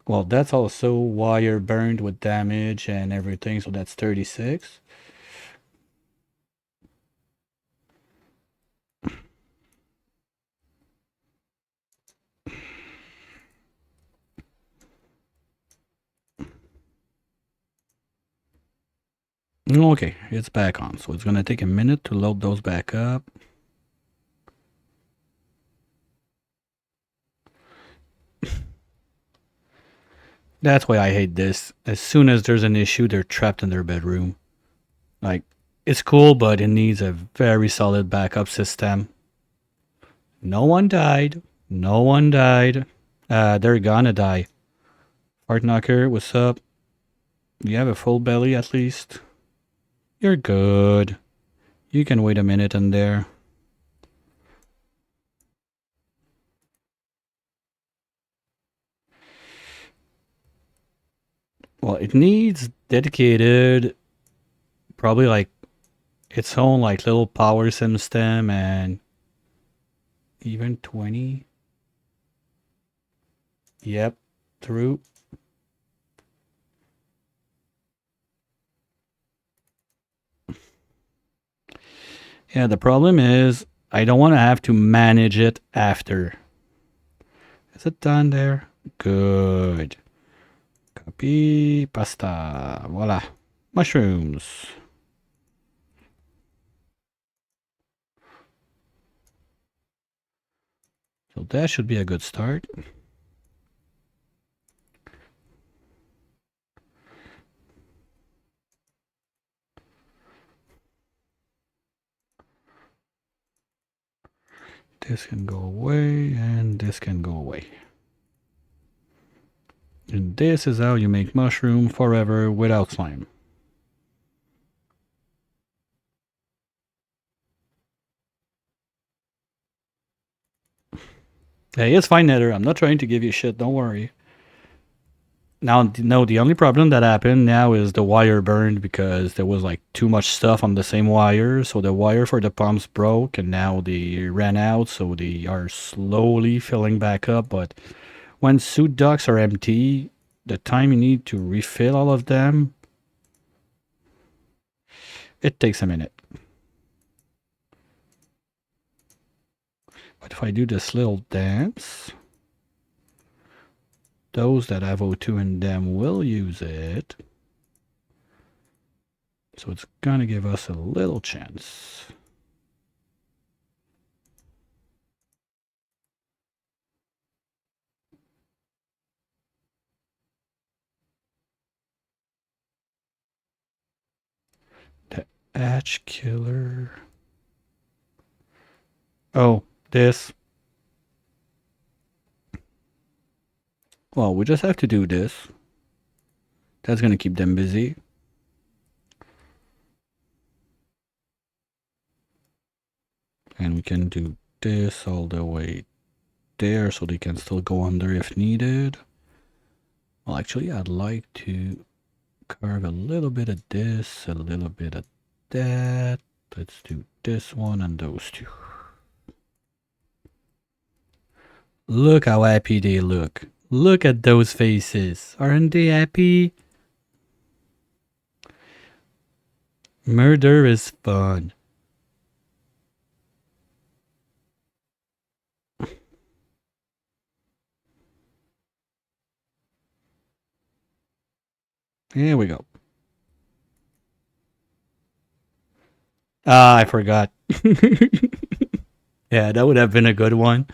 Well, that's also wire burned with damage and everything, so that's 36. Okay, it's back on, so it's gonna take a minute to load those back up. That's why I hate this. As soon as there's an issue, they're trapped in their bedroom. Like, it's cool, but it needs a very solid backup system. No one died. No one died. They're gonna die. Fart Knocker, what's up? You have a full belly at least? You're good. You can wait a minute in there. Well, it needs dedicated, probably like its own like little power system and even 20. Yep, true. Yeah, the problem is I don't want to have to manage it after. Is it done there? Good. Copy, pasta. Voila. Mushrooms. So that should be a good start. This can go away, and this can go away. And this is how you make mushroom forever without slime. Hey, it's fine, Nether. I'm not trying to give you shit, don't worry. Now, no, the only problem that happened now is the wire burned because there was like too much stuff on the same wire. So the wire for the pumps broke and now they ran out. So they are slowly filling back up. But when suit ducts are empty, the time you need to refill all of them, it takes a minute. But if I do this little dance, those that have O2 in them will use it. So it's gonna give us a little chance. The Ash Killer. Oh, this. Well, we just have to do this. That's gonna keep them busy. And we can do this all the way there so they can still go under if needed. Well, actually, I'd like to carve a little bit of this, a little bit of that. Let's do this one and those two. Look how happy they look. Look at those faces. Aren't they happy? Murder is fun. Here we go. Ah, I forgot. Yeah, that would have been a good one.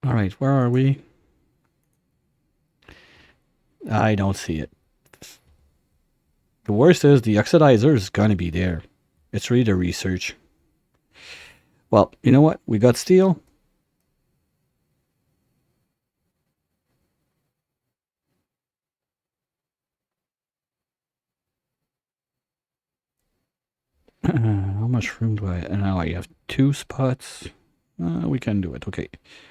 All right, where are we? I don't see it. The worst is the oxidizer is gonna be there. It's really the research. Well, you know what? We got steel. How much room do I? And now I have 2 spots. We can do it. Okay.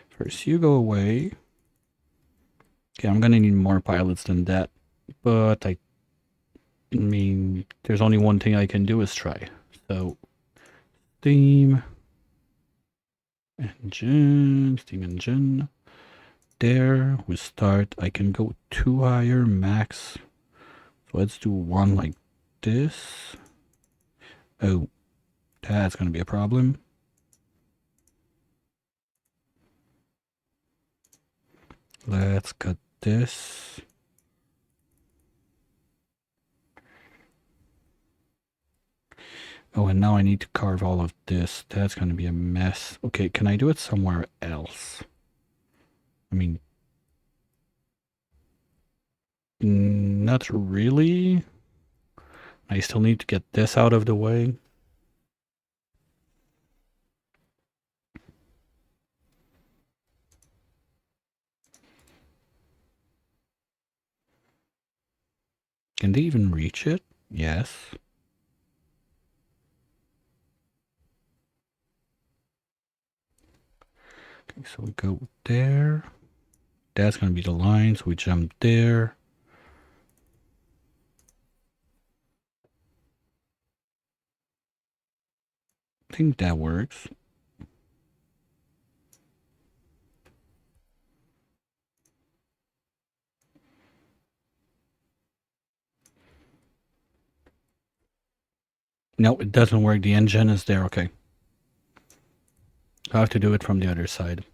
First, you go away. Okay, I'm gonna need more pilots than that. But I mean, there's only one thing I can do is try. So, steam engine. There, we start. I can go 2 higher max. So let's do one like this. Oh, that's gonna be a problem. Let's cut this. Oh, and now I need to carve all of this. That's going to be a mess. Okay, can I do it somewhere else? I mean, not really. I still need to get this out of the way. Can they even reach it? Yes. Okay, so we go there. That's going to be the line, so we jump there. I think that works. No, it doesn't work. The engine is there. Okay. I have to do it from the other side.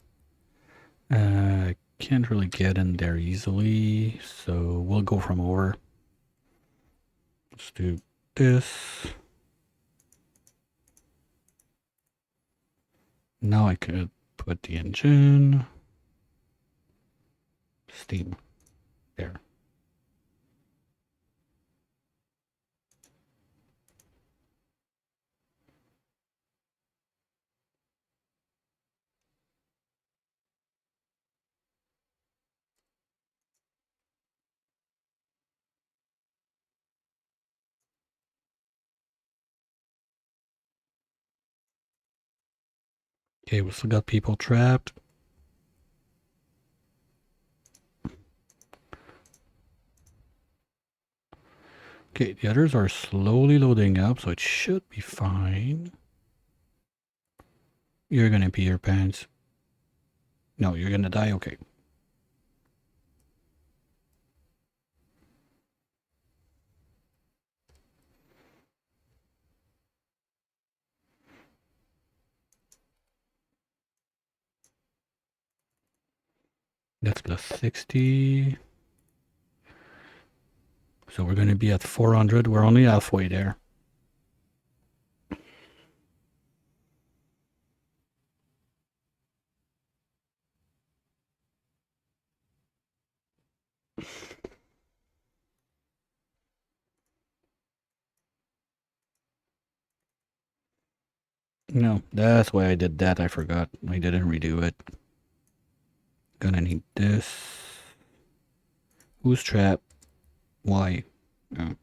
Can't really get in there easily, so we'll go from over. Let's do this. Now I could put the engine. Steam. There. Okay, we still got people trapped. Okay, the others are slowly loading up, so it should be fine. You're gonna pee your pants. No, you're gonna die? Okay. That's plus 60. So we're gonna be at 400. We're only halfway there. No, that's why I did that. I forgot. I didn't redo it. Gonna need this. Who's trapped? Why? Oh.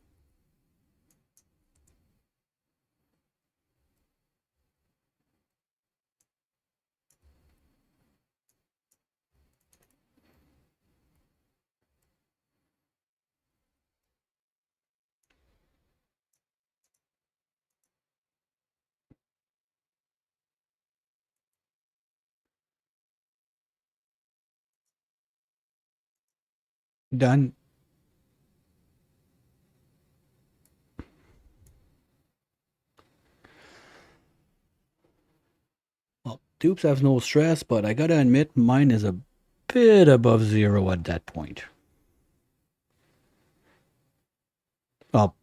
Done. Well, dupes have no stress, but I gotta admit mine is a bit above zero at that point. Well,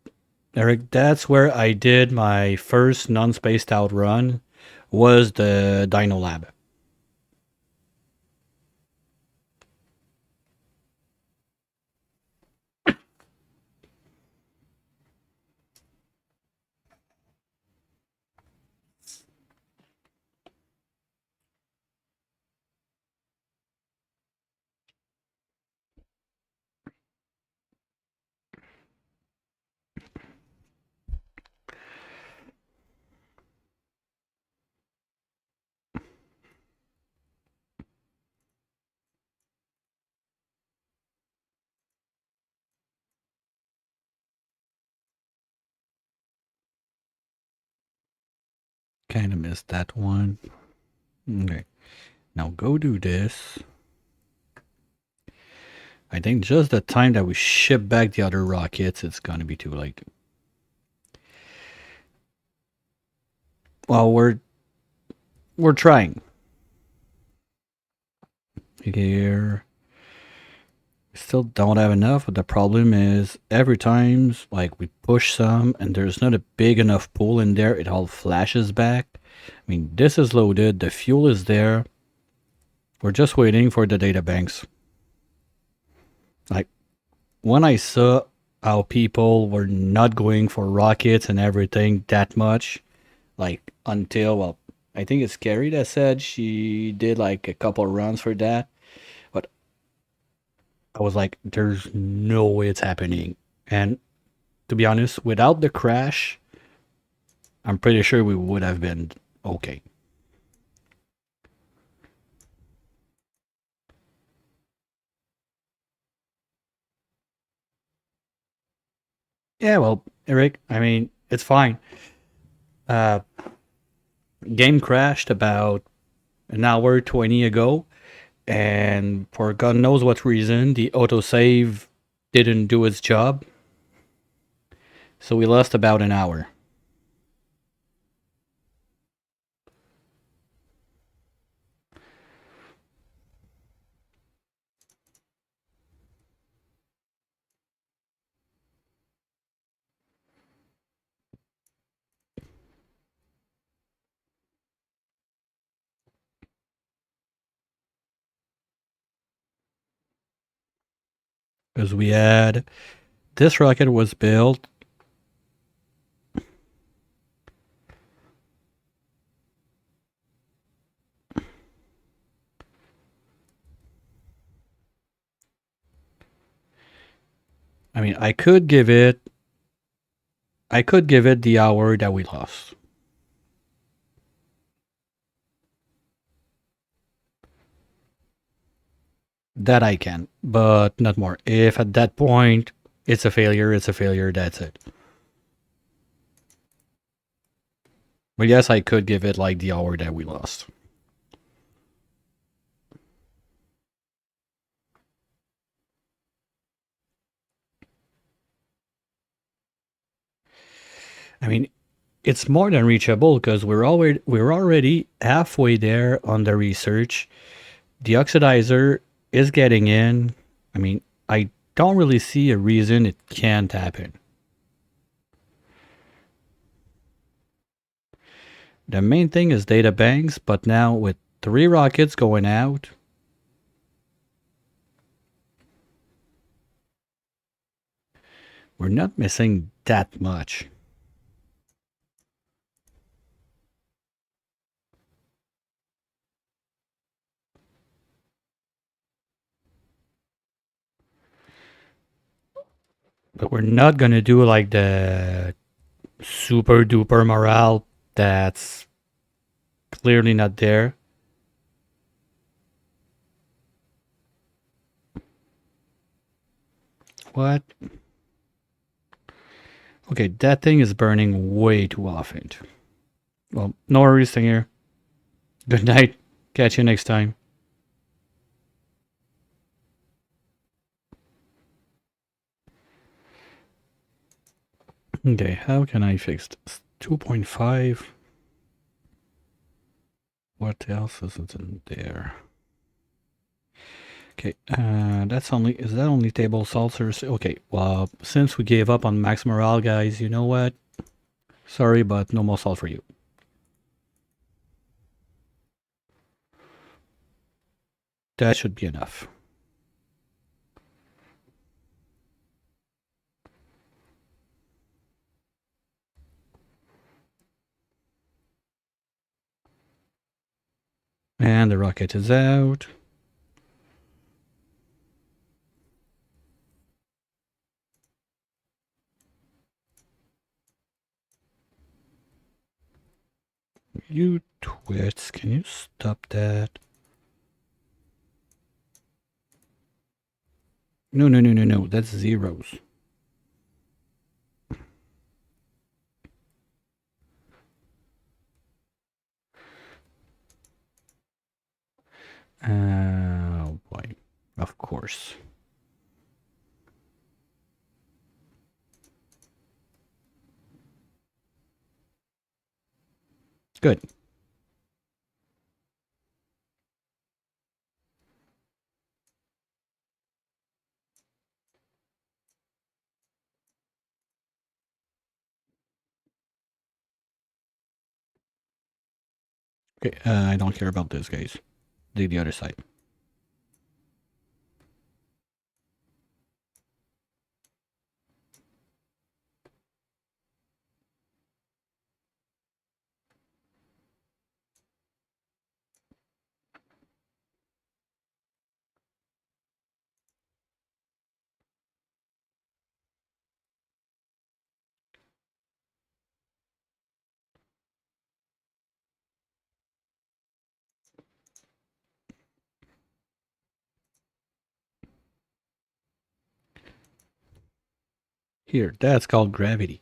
Eric, that's where I did my first non-spaced out run, was the Dino Lab. Kind of missed that one. Okay. Now go do this. I think just the time that we ship back the other rockets, it's gonna be too late. Well, we're trying. Here. Still don't have enough, but the problem is every time like we push some and there's not a big enough pool in there, it all flashes back. I mean, this is loaded, the fuel is there. We're just waiting for the data banks. Like, when I saw how people were not going for rockets and everything that much, like until, well, I think it's Carrie that said she did like a couple runs for that. But I was like, there's no way it's happening. And to be honest, without the crash, I'm pretty sure we would have been okay. Yeah, well, Eric, I mean, it's fine. Uh, game crashed about an hour 20 ago, and for God knows what reason, the autosave didn't do its job. So we lost about an hour. Because we had this rocket was built. I mean, I could give it the hour that we lost. That I can, but not more. If at that point it's a failure, it's a failure, that's it. But yes, I could give it like the hour that we lost. I mean, it's more than reachable because we're already halfway there on the research. The oxidizer is getting in. I mean, I don't really see a reason it can't happen. The main thing is data banks, but now with 3 rockets going out, we're not missing that much. But we're not gonna do like the super duper morale that's clearly not there. What? Okay, that thing is burning way too often. Well, no worries, thing here. Good night. Catch you next time. Okay, how can I fix this? 2.5. What else isn't in there? Okay, is that only table salsers? Okay, well, since we gave up on max morale, guys, you know what? Sorry, but no more salt for you. That should be enough. And the rocket is out. You twits, can you stop that? No, no, no, no, no, that's zeros. Oh boy, of course. Good. Okay, I don't care about this, guys. Do the other side. Here, that's called gravity.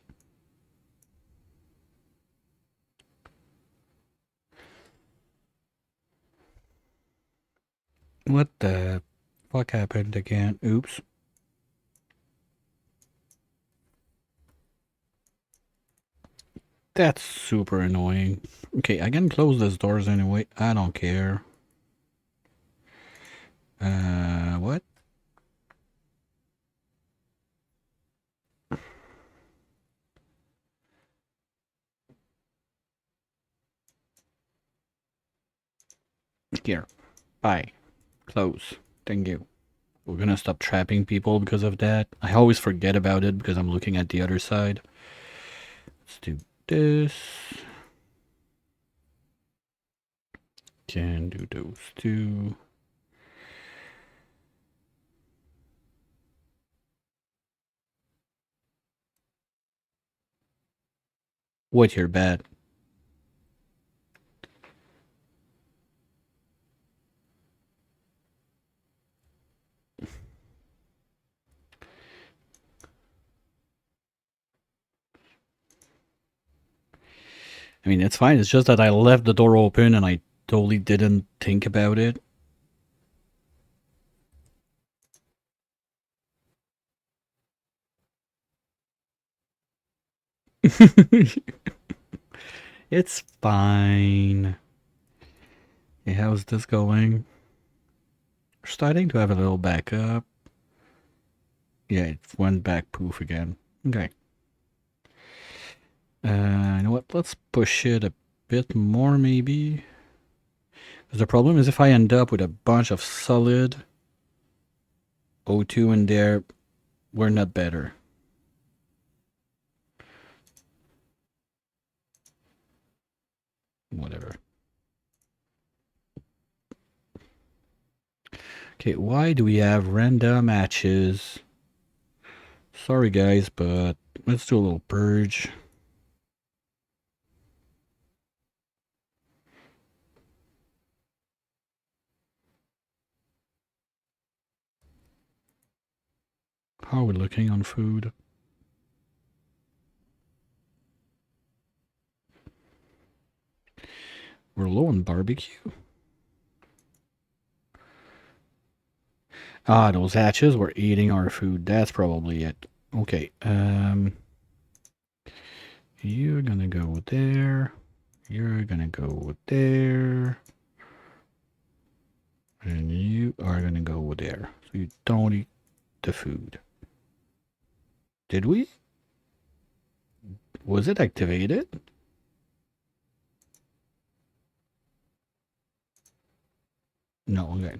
What the fuck happened again? Oops. That's super annoying. Okay, I can close these doors anyway. I don't care. What? Here. Bye. Close. Thank you. We're gonna stop trapping people because of that. I always forget about it because I'm looking at the other side. Let's do this. Can do those two. What, you're bad? I mean, it's fine. It's just that I left the door open and I totally didn't think about it. It's fine. Hey, how's this going? We're starting to have a little backup. Yeah, it went back poof again. Okay. You know what? Let's push it a bit more, maybe. Because the problem is if I end up with a bunch of solid O2 in there, we're not better. Whatever. Okay, why do we have random matches? Sorry, guys, but let's do a little purge. How are we looking on food? We're low on barbecue. Ah, those hatches were eating our food. That's probably it. Okay, you're gonna go there. You're gonna go there. And you are gonna go there. So you don't eat the food. Did we? Was it activated? No, okay.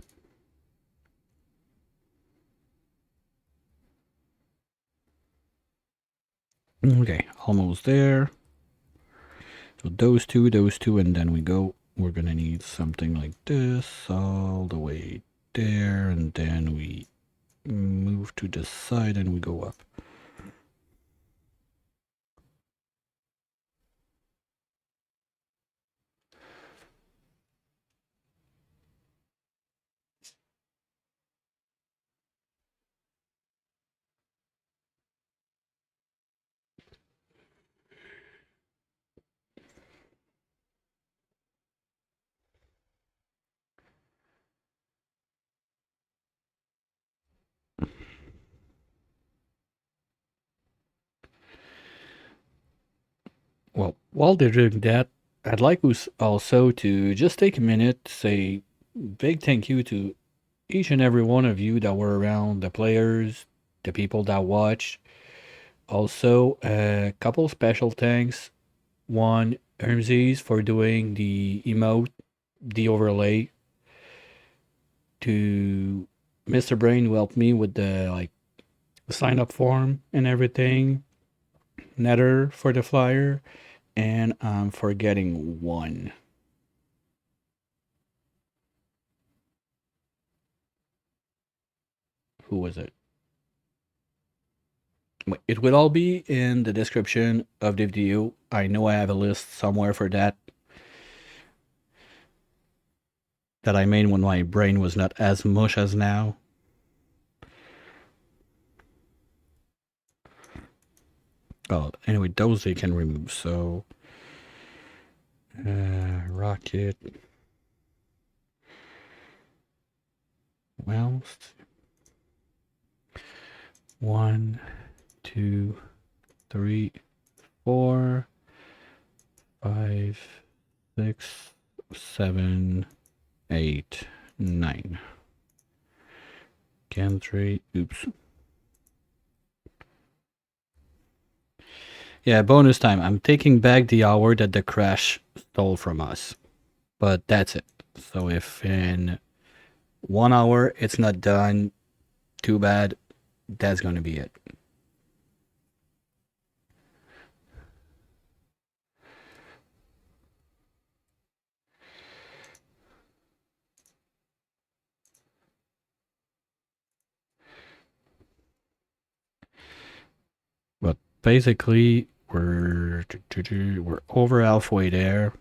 Okay, almost there. So those two, and then we go. We're gonna need something like this all the way there, and then we move to the side and we go up. Well, while they're doing that, I'd like us also to just take a minute to say big thank you to each and every one of you that were around, the players, the people that watched. Also, a couple special thanks. One, Hermses for doing the emote, the overlay. To Mr. Brain who helped me with the sign up form and everything. Netter for the flyer, and I'm forgetting one. Who was it? It will all be in the description of the video. I know I have a list somewhere for that I made when my brain was not as mush as now. Oh, anyway, those they can remove. So, rocket. Well, 1, 2, 3, 4, 5, 6, 7, 8, 9. Gantry. Oops. Yeah, bonus time. I'm taking back the hour that the crash stole from us. But that's it. So if in 1 hour it's not done, too bad. That's going to be it. But basically, we're over halfway there.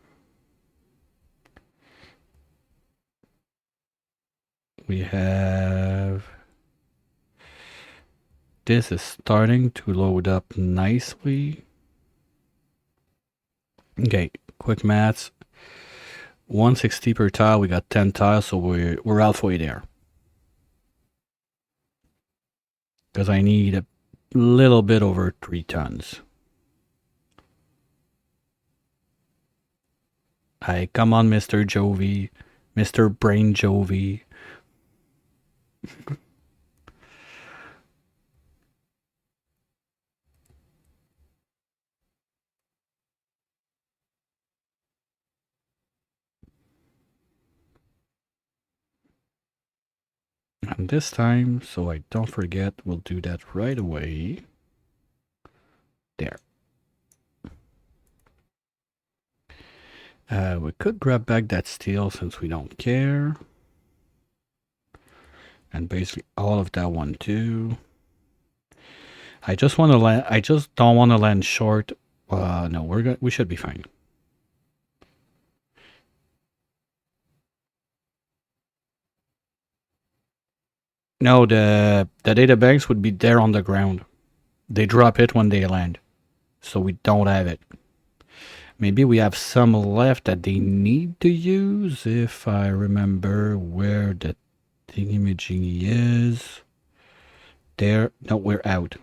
We have this is starting to load up nicely. Okay, quick maths. 160 per tile. We got 10 tiles, so we're halfway there. Because I need a little bit over 3 tons. Hey, come on, Mr. Jovi. Mr. Brain Jovi. And this time, so I don't forget, we'll do that right away. There. We could grab back that steel since we don't care. And basically all of that one too. I just want to land. I just don't want to land short. No, we should be fine. No, the data banks would be there on the ground. They drop it when they land, so we don't have it. Maybe we have some left that they need to use if I remember where the thingamajiggy is. There, no, we're out.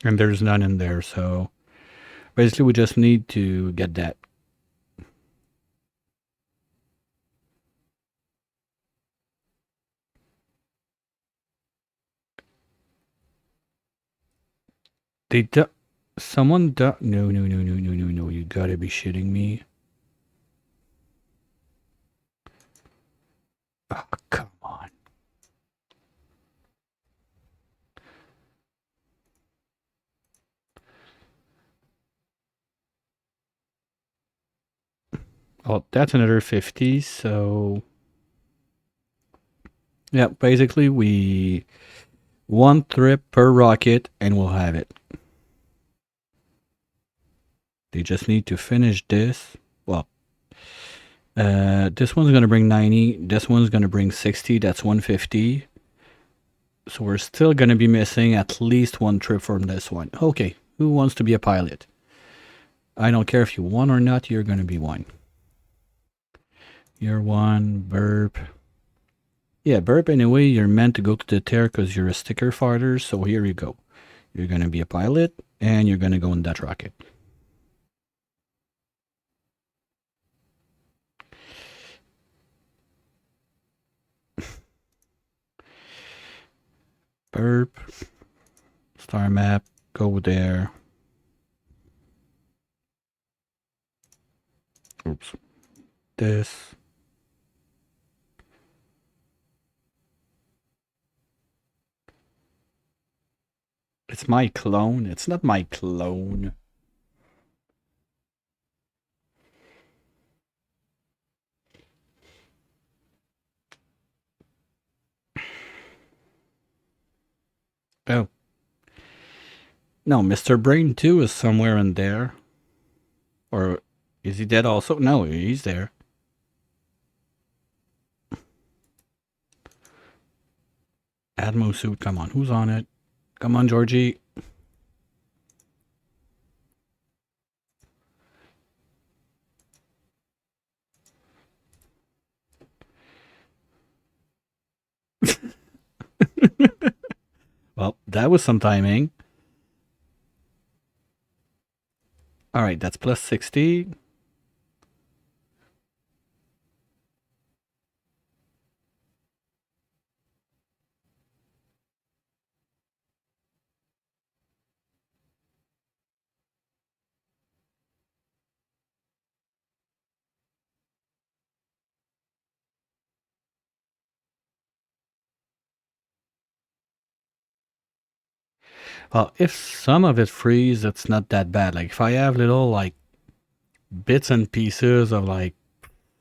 And there's none in there, so basically we just need to get that. Someone no, you gotta be shitting me. Oh, come on. Oh, that's another 50, so... Yeah, basically we... 1 trip per rocket and we'll have it. They just need to finish this. Well, this one's going to bring 90. This one's going to bring 60. That's 150. So we're still going to be missing at least 1 trip from this one. Okay, who wants to be a pilot? I don't care if you want or not, you're going to be one. You're one, burp. Yeah, burp anyway, you're meant to go to the tear because you're a sticker fighter, so here you go. You're going to be a pilot, and you're going to go in that rocket. Burp. Star map, go there. Oops. This. It's my clone. It's not my clone. Oh. No, Mr. Brain 2 is somewhere in there. Or is he dead also? No, he's there. Admo suit, come on. Who's on it? Come on, Georgie. Well, that was some timing. All right, that's plus 60. Well, if some of it freeze, it's not that bad. Like, if I have little, like, bits and pieces of, like,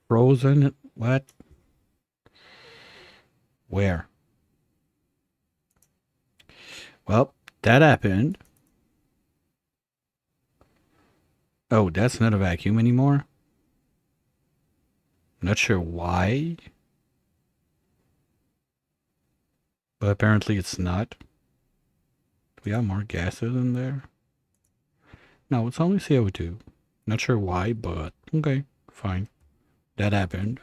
frozen... What? Where? Well, that happened. Oh, that's not a vacuum anymore? Not sure why. But apparently it's not. Do we have more gases in there? No, it's only CO2. Not sure why, but okay, fine. That happened.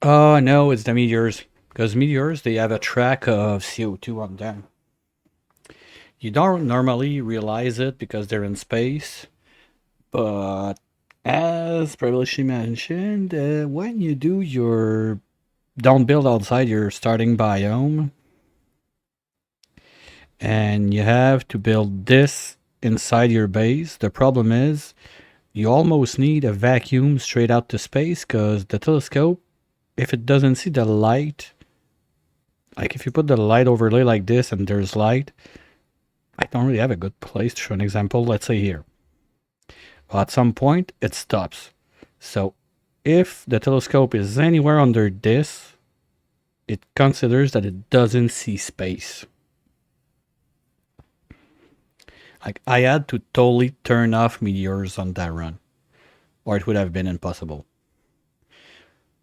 Oh no, it's the meteors. Because meteors, they have a track of CO2 on them. You don't normally realize it because they're in space, but as previously mentioned, when you do your don't build outside your starting biome, and you have to build this inside your base, the problem is you almost need a vacuum straight out to space because the telescope, if it doesn't see the light, like if you put the light overlay like this and there's light, I don't really have a good place to show an example. Let's say here. Well, at some point, it stops. So if the telescope is anywhere under this, it considers that it doesn't see space. Like I had to totally turn off meteors on that run, or it would have been impossible.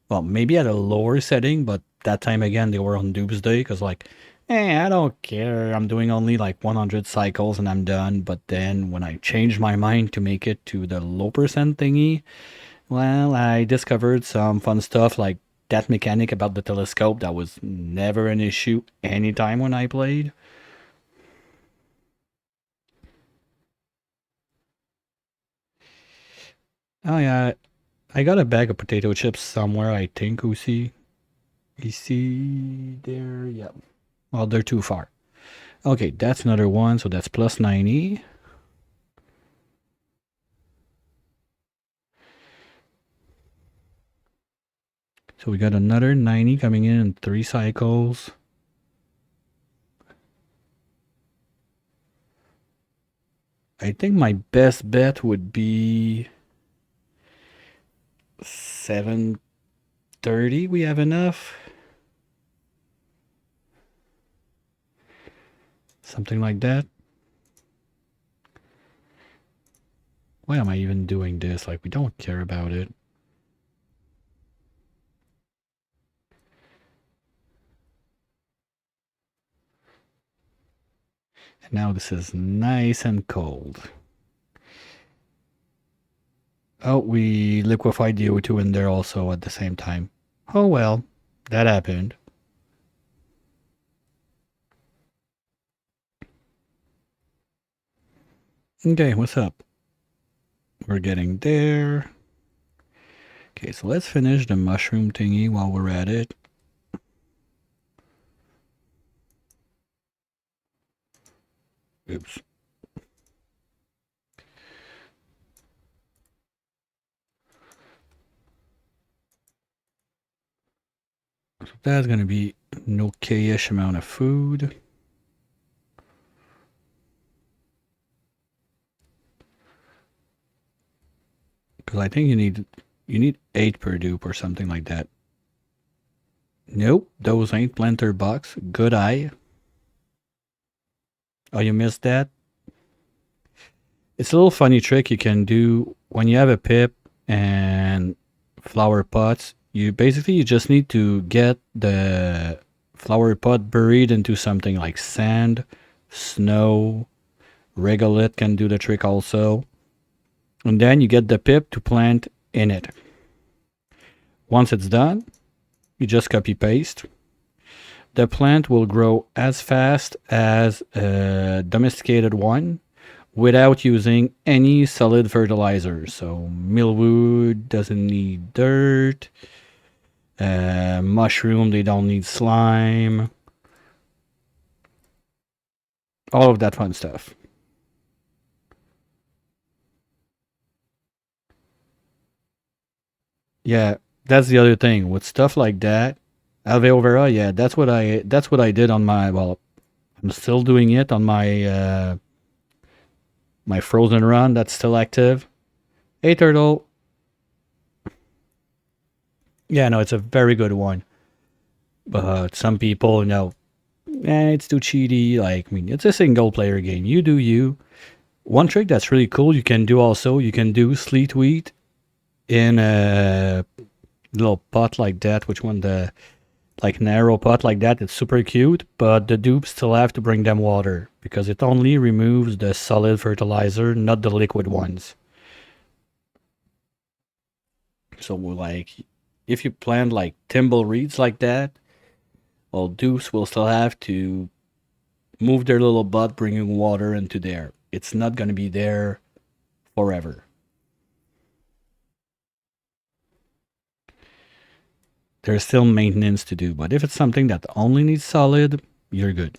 Well, maybe at a lower setting, but that time again they were on doomsday because like, I don't care. I'm doing only like 100 cycles and I'm done. But then when I changed my mind to make it to the low percent thingy, well, I discovered some fun stuff like that mechanic about the telescope that was never an issue anytime when I played. Oh yeah, I got a bag of potato chips somewhere, I think, Uzi. You see there? Yeah. Well, they're too far. Okay, that's another one, so that's plus 90. So we got another 90 coming in 3 cycles. I think my best bet would be 730. We have enough. Something like that. Why am I even doing this? Like, we don't care about it. And now this is nice and cold. Oh, we liquefied the O2 in there also at the same time. Oh well, that happened. Okay, what's up? We're getting there. Okay, so let's finish the mushroom thingy while we're at it. Oops. So that's going to be an okay-ish amount of food. Because I think you need 8 per dupe or something like that. Nope, those ain't planter bucks. Good eye. Oh, you missed that? It's a little funny trick you can do when you have a pip and flower pots. You just need to get the flower pot buried into something like sand, snow, regolith can do the trick also. And then you get the pip to plant in it. Once it's done, you just copy paste. The plant will grow as fast as a domesticated one without using any solid fertilizer. So millwood doesn't need dirt. Mushroom, they don't need slime. All of that fun stuff. Yeah, that's the other thing with stuff like that. Alveo Vera, yeah, that's what I did on my, well, I'm still doing it on my frozen run that's still active. Hey turtle. Yeah, no, it's a very good one. But some people, it's too cheaty. Like, I mean, it's a single player game. You do you. One trick that's really cool you can do also, you can do sleet wheat in a little pot like that, which one the like narrow pot like that, it's super cute, but the dupes still have to bring them water because it only removes the solid fertilizer, not the liquid ones. So like if you plant like timber reeds like that, well dupes will still have to move their little butt bringing water into there. It's not gonna be there forever. There's still maintenance to do, but if it's something that only needs solid, you're good.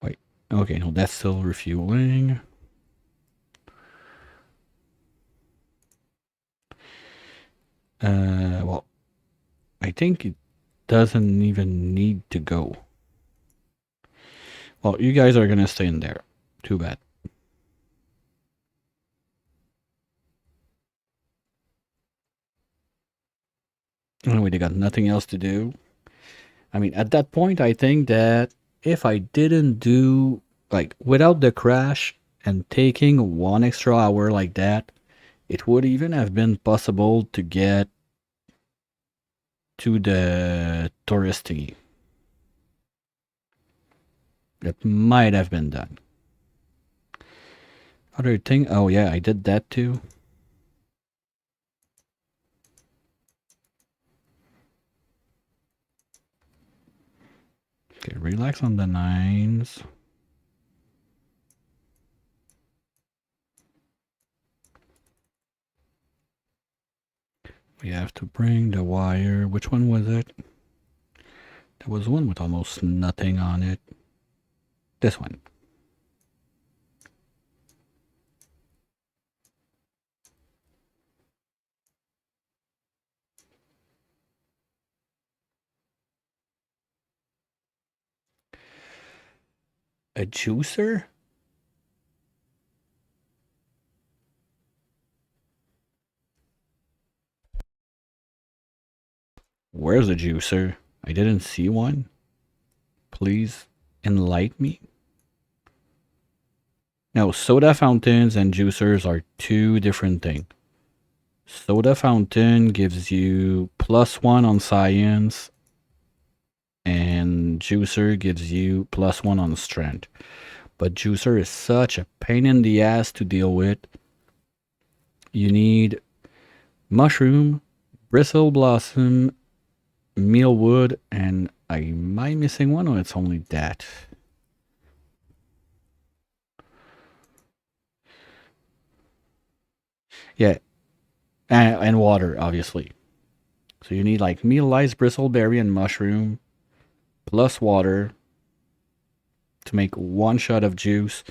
Wait, okay, no, that's still refueling. Well, I think it doesn't even need to go. Well, you guys are gonna stay in there. Too bad. Anyway, they got nothing else to do. I mean, at that point, I think that if I didn't do, like, without the crash and taking 1 extra hour like that, it would even have been possible to get to the touristy. It might have been done. Other thing, oh yeah, I did that too. Okay, relax on the nines. We have to bring the wire. Which one was it? There was one with almost nothing on it. This one. A juicer? Where's a juicer? I didn't see one. Please enlighten me. Now, soda fountains and juicers are two different things. Soda fountain gives you +1 on science, and juicer gives you +1 on strength. But juicer is such a pain in the ass to deal with. You need mushroom, bristle blossom, mealwood, and am I missing one or it's only that? Yeah, and water, obviously. So you need like mealized bristleberry and mushroom plus water to make 1 shot of juice.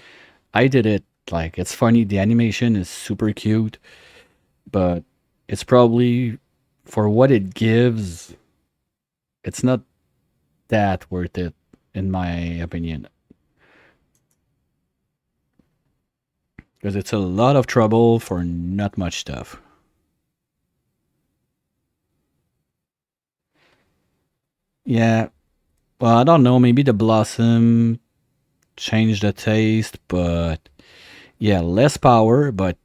I did it like it's funny. The animation is super cute, but it's probably for what it gives. It's not that worth it, in my opinion, because it's a lot of trouble for not much stuff. Yeah, well, I don't know. Maybe the blossom changed the taste, but yeah, less power. But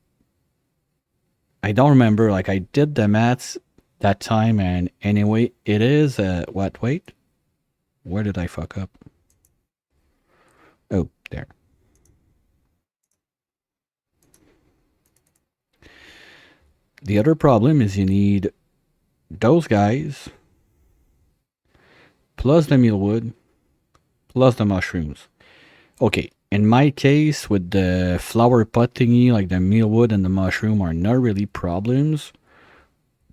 I don't remember. Like I did the maths that time, and anyway, it is. What? Wait, where did I fuck up? Oh, there. The other problem is you need those guys plus the mealwood plus the mushrooms. Okay, in my case, with the flower pot thingy, like the mealwood and the mushroom are not really problems.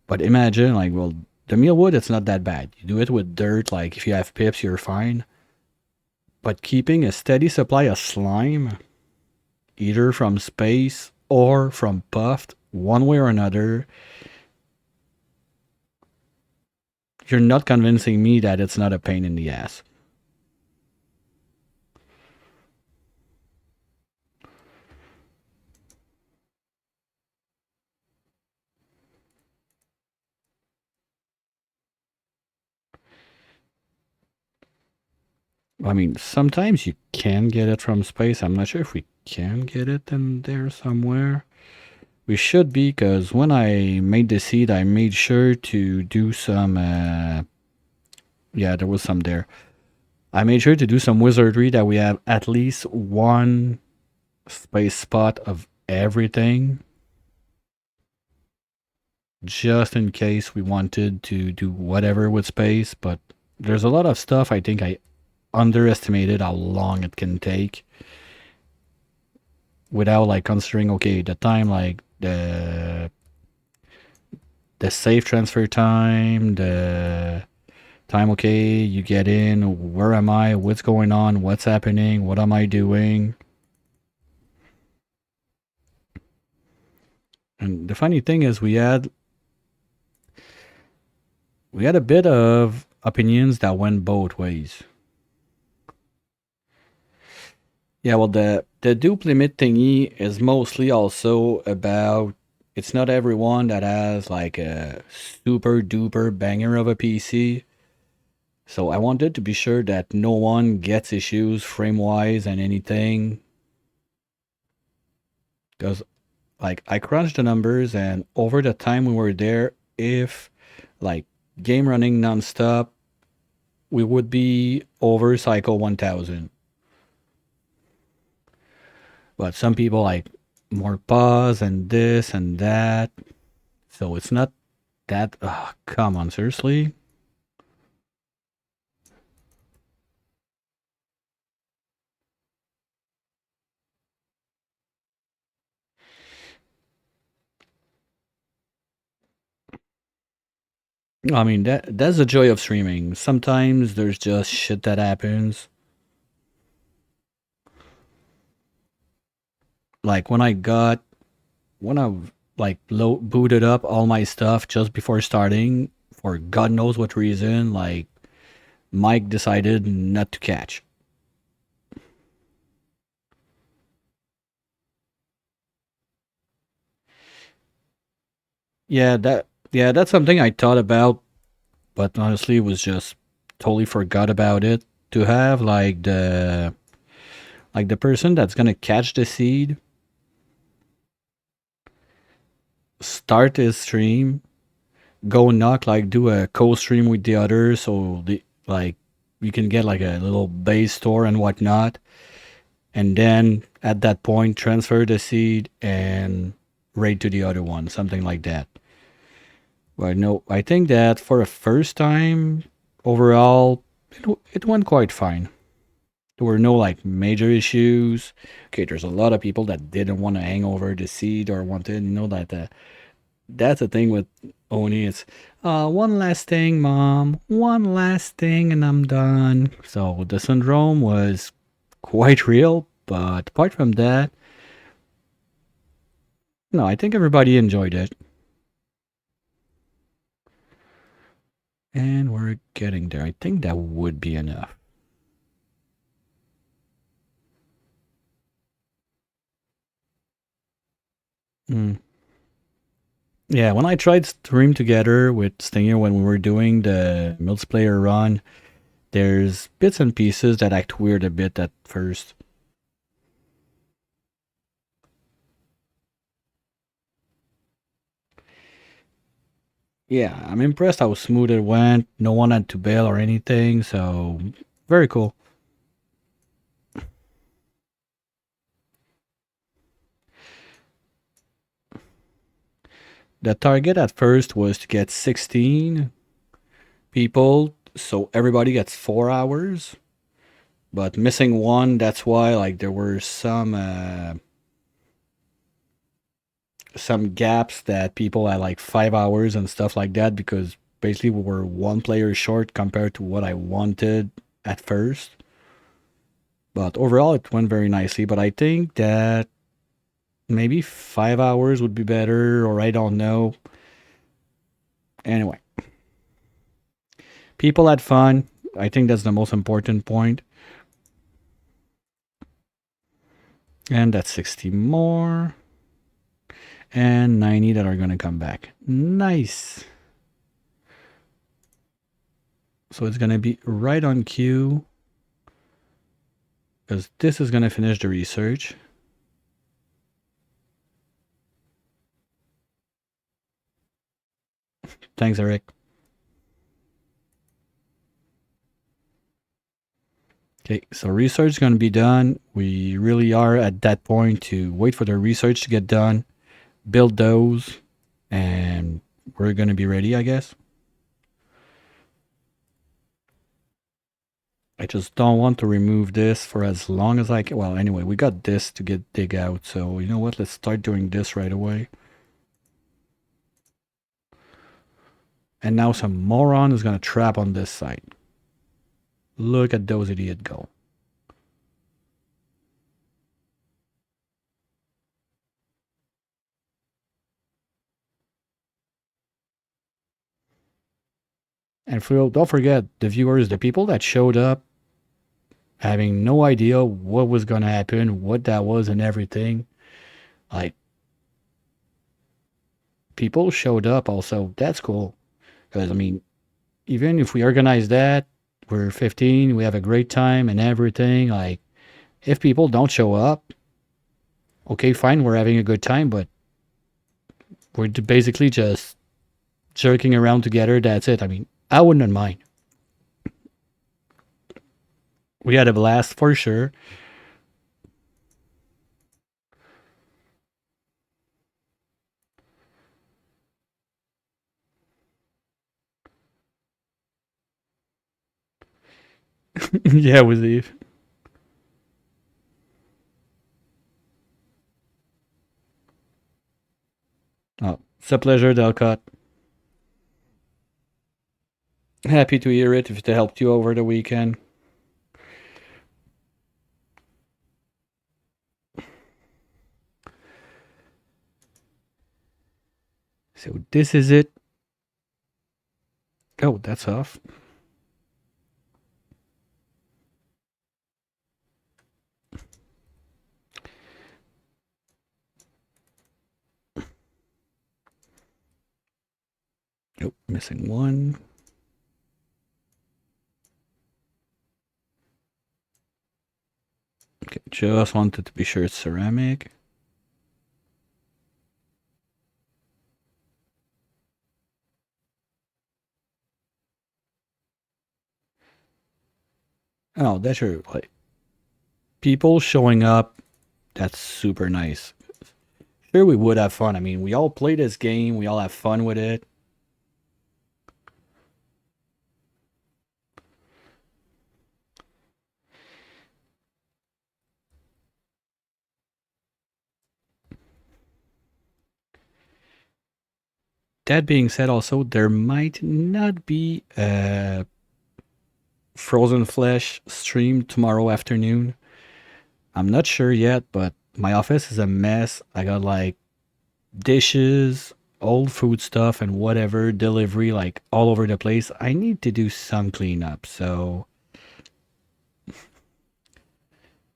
But imagine, like, well, the mealwood, it's not that bad. You do it with dirt, like, if you have pips, you're fine. But keeping a steady supply of slime, either from space or from puffed, one way or another, you're not convincing me that it's not a pain in the ass. I mean, sometimes you can get it from space. I'm not sure if we can get it in there somewhere. We should be, because when I made the seed, I made sure to do some, yeah, there was some there. I made sure to do some wizardry that we have at least one space spot of everything, just in case we wanted to do whatever with space. But there's a lot of stuff I think I underestimated how long it can take without like considering, okay, the time, like the safe transfer time, the time, okay, you get in, where am I, what's going on, what's happening, what am I doing. And the funny thing is we had a bit of opinions that went both ways. Yeah, well, the dupe limit thingy is mostly also about, it's not everyone that has like a super duper banger of a PC. So I wanted to be sure that no one gets issues frame wise and anything. Because like I crunched the numbers, and over the time we were there, if like game running nonstop, we would be over cycle 1000. But some people like more pause and this and that. So it's not that. Come on, seriously? I mean, that's the joy of streaming. Sometimes there's just shit that happens. Like when I like booted up all my stuff just before starting, for God knows what reason, like Mike decided not to catch. Yeah, that's something I thought about, but honestly was just totally forgot about it. To have like the person that's gonna catch the seed start his stream, go knock, like do a co-stream with the others, so the like you can get like a little base store and whatnot, and then at that point transfer the seed and raid to the other one, something like that. But no, I think that for a first time, overall, it went quite fine. There were no like major issues. Okay, there's a lot of people that didn't want to hang over the seed or wanted, that that's the thing with Oni. It's one last thing, mom, one last thing, and I'm done. So the syndrome was quite real. But apart from that, no, I think everybody enjoyed it. And we're getting there. I think that would be enough. Mm. Yeah, when I tried Stream Together with Stinger when we were doing the multiplayer run, there's bits and pieces that act weird a bit at first. Yeah, I'm impressed how smooth it went. No one had to bail or anything, so very cool. The target at first was to get 16 people, so everybody gets 4 hours. But missing one, that's why like there were some gaps that people had like 5 hours and stuff like that, because basically we were one player short compared to what I wanted at first. But overall, it went very nicely. But I think that maybe 5 hours would be better, or I don't know. Anyway, people had fun. I think that's the most important point. And that's 60 more. And 90 that are going to come back. Nice. So it's going to be right on cue. because this is going to finish the research. Thanks, Eric. Okay, so research is going to be done. We really are at that point to wait for the research to get done, build those, and we're going to be ready, I guess. I just don't want to remove this for as long as I can. Well, anyway, we got this to get dig out, so you know what? Let's start doing this right away. And now some moron is going to trap on this side. Look at those idiots go. And don't forget, the viewers, the people that showed up having no idea what was going to happen, what that was, and everything. Like, people showed up also. That's cool. Because, I mean, even if we organize that, we're 15, we have a great time and everything. Like, if people don't show up, okay, fine, we're having a good time, but we're basically just jerking around together. That's it. I mean, I wouldn't mind. We had a blast for sure. Yeah, with Eve. Oh, it's a pleasure, Delcott. Happy to hear it if it helped you over the weekend. So this is it. Oh, that's off. Nope, missing one. Okay, just wanted to be sure it's ceramic. Oh, that's your like people showing up. That's super nice. Sure, we would have fun. I mean, we all play this game. We all have fun with it. That being said, also there might not be a Frozen Flesh stream tomorrow afternoon. I'm not sure yet, but my office is a mess. I got like dishes, old food stuff, and whatever delivery like all over the place. I need to do some cleanup. So,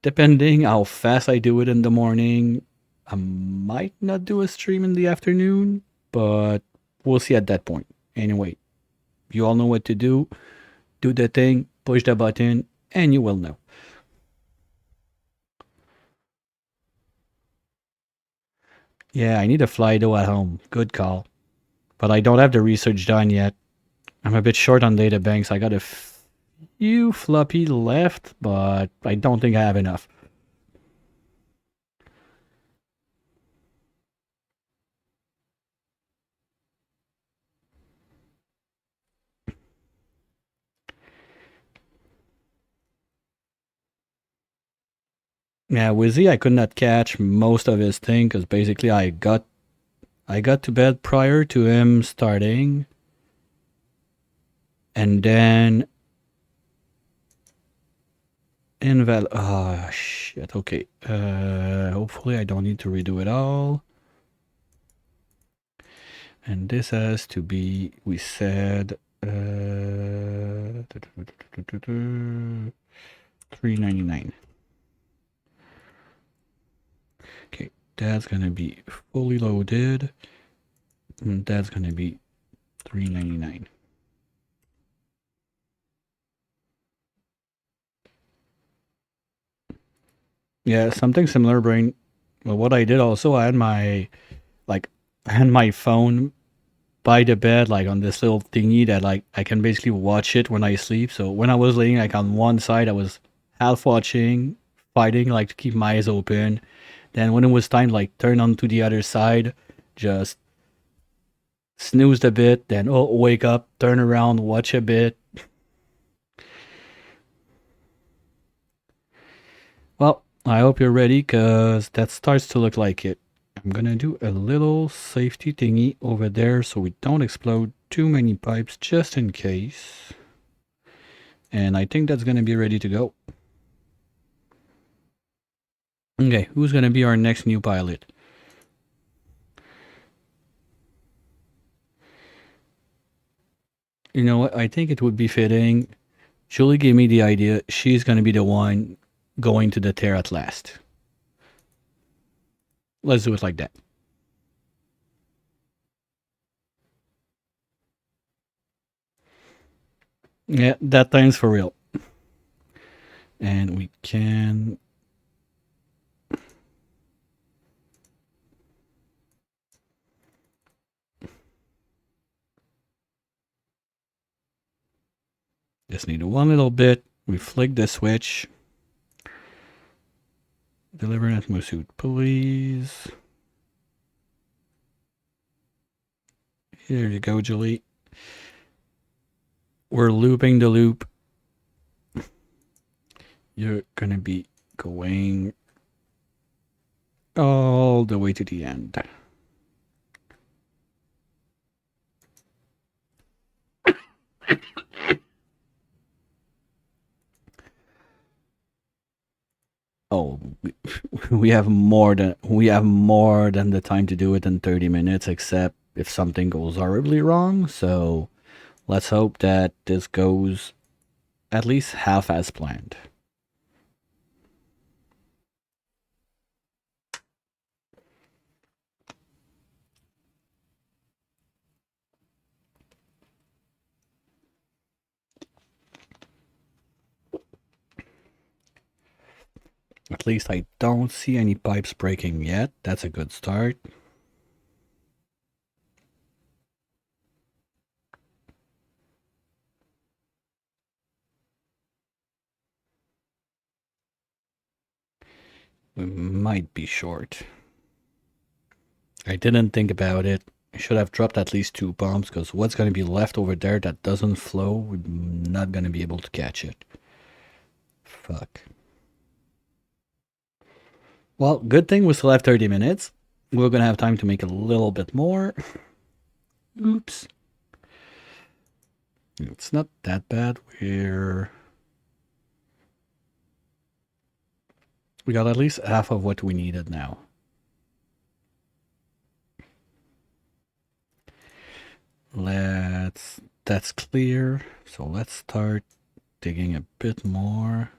depending how fast I do it in the morning, I might not do a stream in the afternoon, but we'll see at that point. Anyway, you all know what to do. Do the thing, push the button, and you will know. Yeah, I need a fly dough at home. Good call. But I don't have the research done yet. I'm a bit short on data banks. I got a few floppy left, but I don't think I have enough. Yeah, Wizzy, I could not catch most of his thing because basically I got to bed prior to him starting, and then inval. Oh shit. Okay. Hopefully I don't need to redo it all. And this has to be. We said. 399. Okay, that's gonna be fully loaded, and that's gonna be 399. Yeah, something similar, Brain. Well, what I did also, like, I had my phone by the bed, like on this little thingy that like I can basically watch it when I sleep. So when I was laying like on one side, I was half watching, fighting like to keep my eyes open. Then when it was time to like turn on to the other side, just snoozed a bit, then oh wake up, turn around, watch a bit. Well, I hope you're ready because that starts to look like it. I'm gonna do a little safety thingy over there so we don't explode too many pipes just in case. And I think that's gonna be ready to go. Okay, who's gonna be our next new pilot? You know what? I think it would be fitting. Julie gave me the idea. She's gonna be the one going to the tear at last. Let's do it like that. Yeah, that time's for real. And we can. Just need one little bit. We flick the switch. Deliver Atmosuit, please. Here you go, Julie. We're looping the loop. You're gonna be going all the way to the end. Oh, we have more than the time to do it in 30 minutes, except if something goes horribly wrong. So let's hope that this goes at least half as planned. At least I don't see any pipes breaking yet. That's a good start. We might be short. I didn't think about it. I should have dropped at least 2 bombs because what's going to be left over there that doesn't flow, we're not going to be able to catch it. Fuck. Well, good thing we still have 30 minutes. We're going to have time to make a little bit more. Oops. It's not that bad. We got at least half of what we needed now. That's clear. So let's start digging a bit more.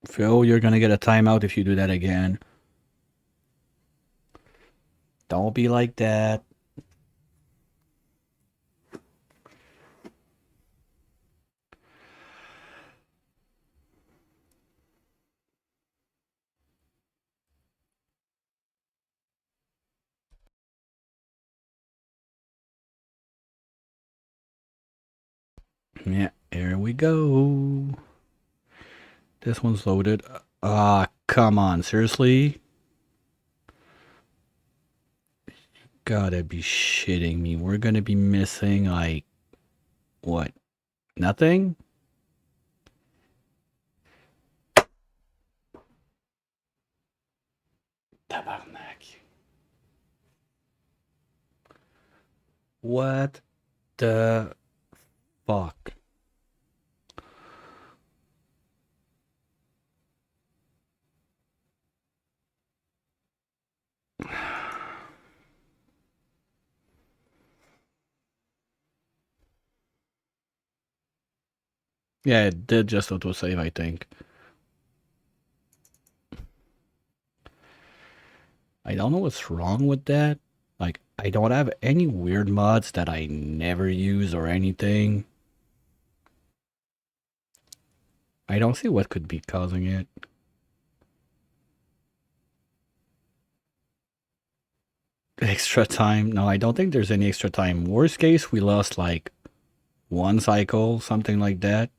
Phil, you're gonna get a timeout if you do that again. Don't be like that. Yeah, here we go. This one's loaded. Ah, come on, seriously? Gotta be shitting me. We're gonna be missing, like, what? Nothing? Tabarnak. What the fuck? Yeah, it did just autosave, I think. I don't know what's wrong with that. Like, I don't have any weird mods that I never use or anything. I don't see what could be causing it. Extra time? No, I don't think there's any extra time. Worst case, we lost like one cycle, something like that.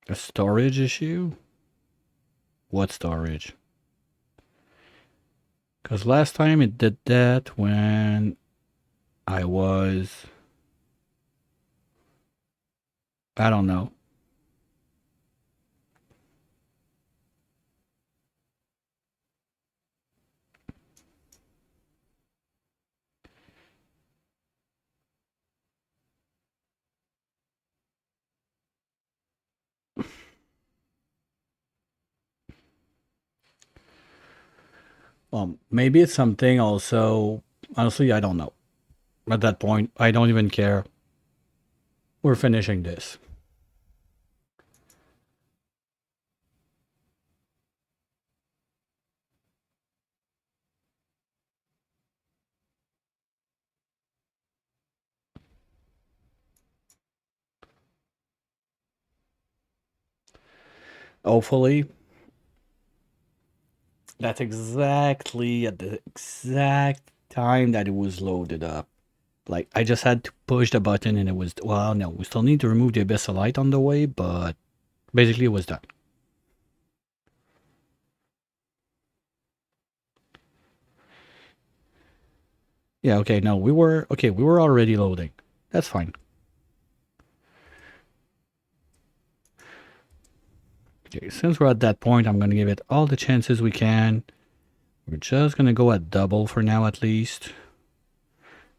A storage issue? What storage? Because last time it did that when I was. I don't know. Maybe it's something also. Honestly, I don't know. At that point, I don't even care. We're finishing this. Hopefully, that's exactly at the exact time that it was loaded up. Like, I just had to push the button and it was. Well, no, we still need to remove the Abyssalite on the way, but basically it was done. Yeah, okay, no, we were already loading. That's fine. Okay, since we're at that point, I'm gonna give it all the chances we can. We're just gonna go at double for now at least.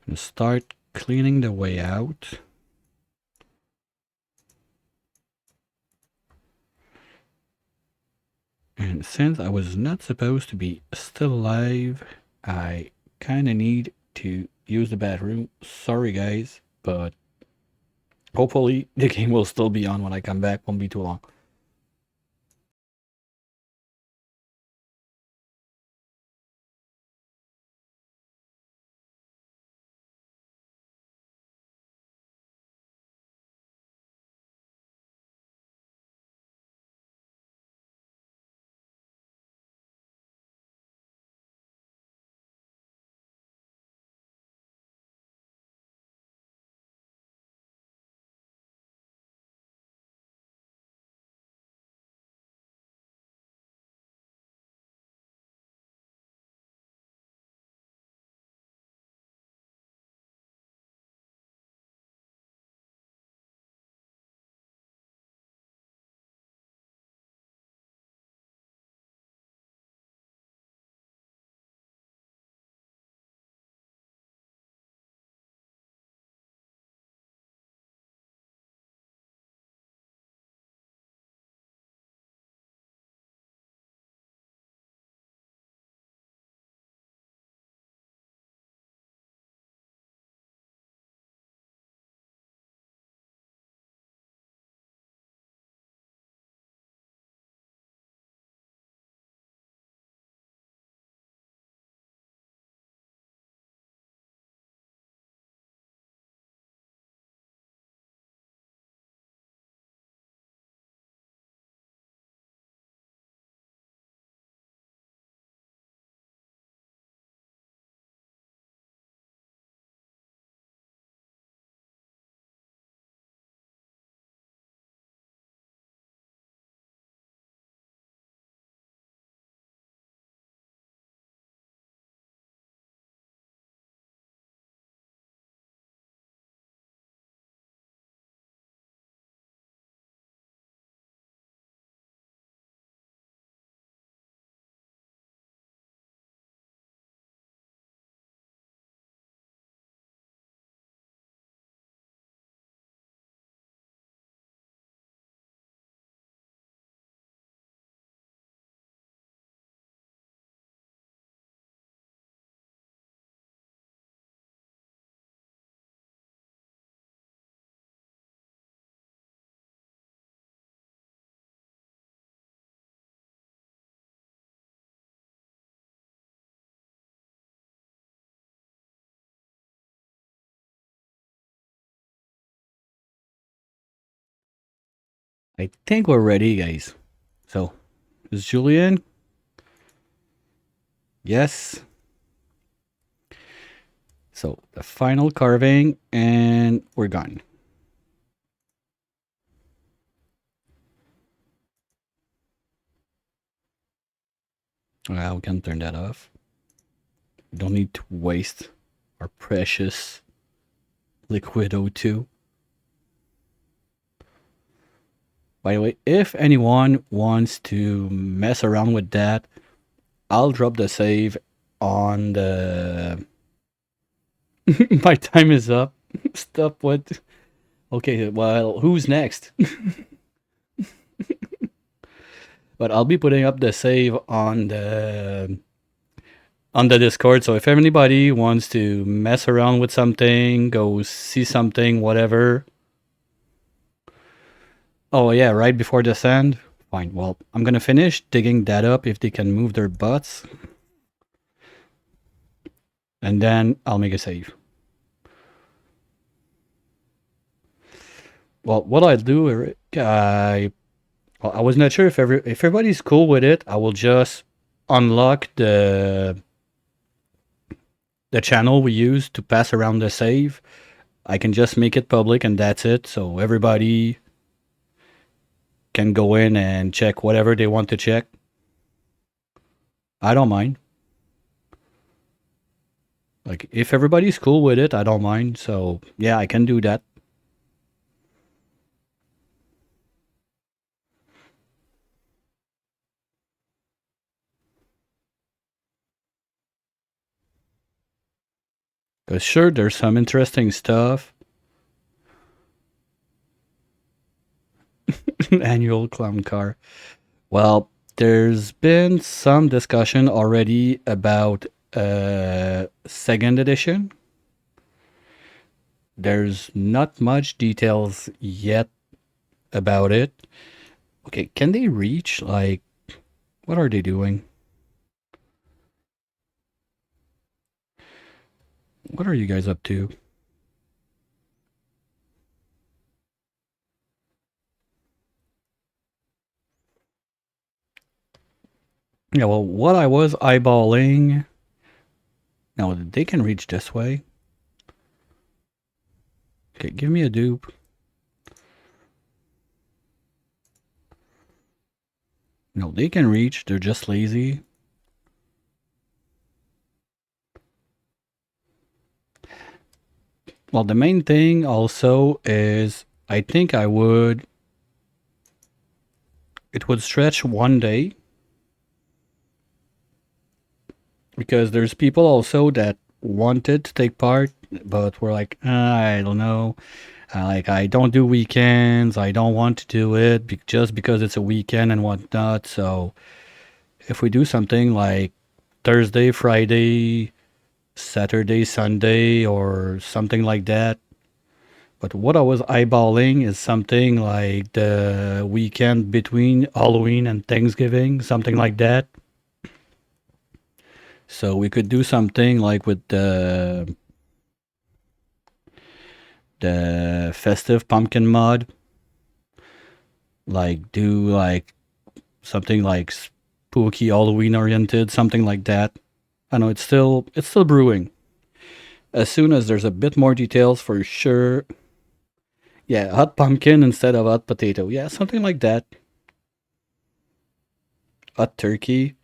And start cleaning the way out. And since I was not supposed to be still alive, I kinda need to use the bathroom. Sorry guys, but hopefully the game will still be on when I come back. Won't be too long. I think we're ready, guys. So, is Julian? Yes. So, the final carving, and we're gone. We can turn that off. We don't need to waste our precious liquid O2. By the way, if anyone wants to mess around with that, I'll drop the save on the. My time is up. Stop what? Okay, well, who's next? But I'll be putting up the save on the Discord. So if anybody wants to mess around with something, go see something, whatever. Oh yeah, right before the sand. Fine. Well, I'm gonna finish digging that up if they can move their butts, and then I'll make a save. Well, what I'll do, I was not sure if everybody's cool with it. I will just unlock the channel we use to pass around the save. I can just make it public and that's it. So everybody can go in and check whatever they want to check. I don't mind. Like if everybody's cool with it, I don't mind. So yeah, I can do that. Cause sure, there's some interesting stuff. Annual clown car. Well, there's been some discussion already about second edition. There's not much details yet about it. Okay, can they reach? Like, what are they doing? What are you guys up to? Yeah, well, what I was eyeballing. Now, they can reach this way. Okay, give me a dupe. No, they can reach. They're just lazy. Well, the main thing also is I think it would stretch one day because there's people also that wanted to take part, but were like, I don't know. Like, I don't do weekends. I don't want to do it just because it's a weekend and whatnot. So if we do something like Thursday, Friday, Saturday, Sunday, or something like that. But what I was eyeballing is something like the weekend between Halloween and Thanksgiving, something like that. So we could do something like with the festive pumpkin mod, like do like something like spooky Halloween oriented, something like that. I know it's still brewing. As soon as there's a bit more details for sure. Yeah, hot pumpkin instead of hot potato. Yeah, something like that. Hot turkey.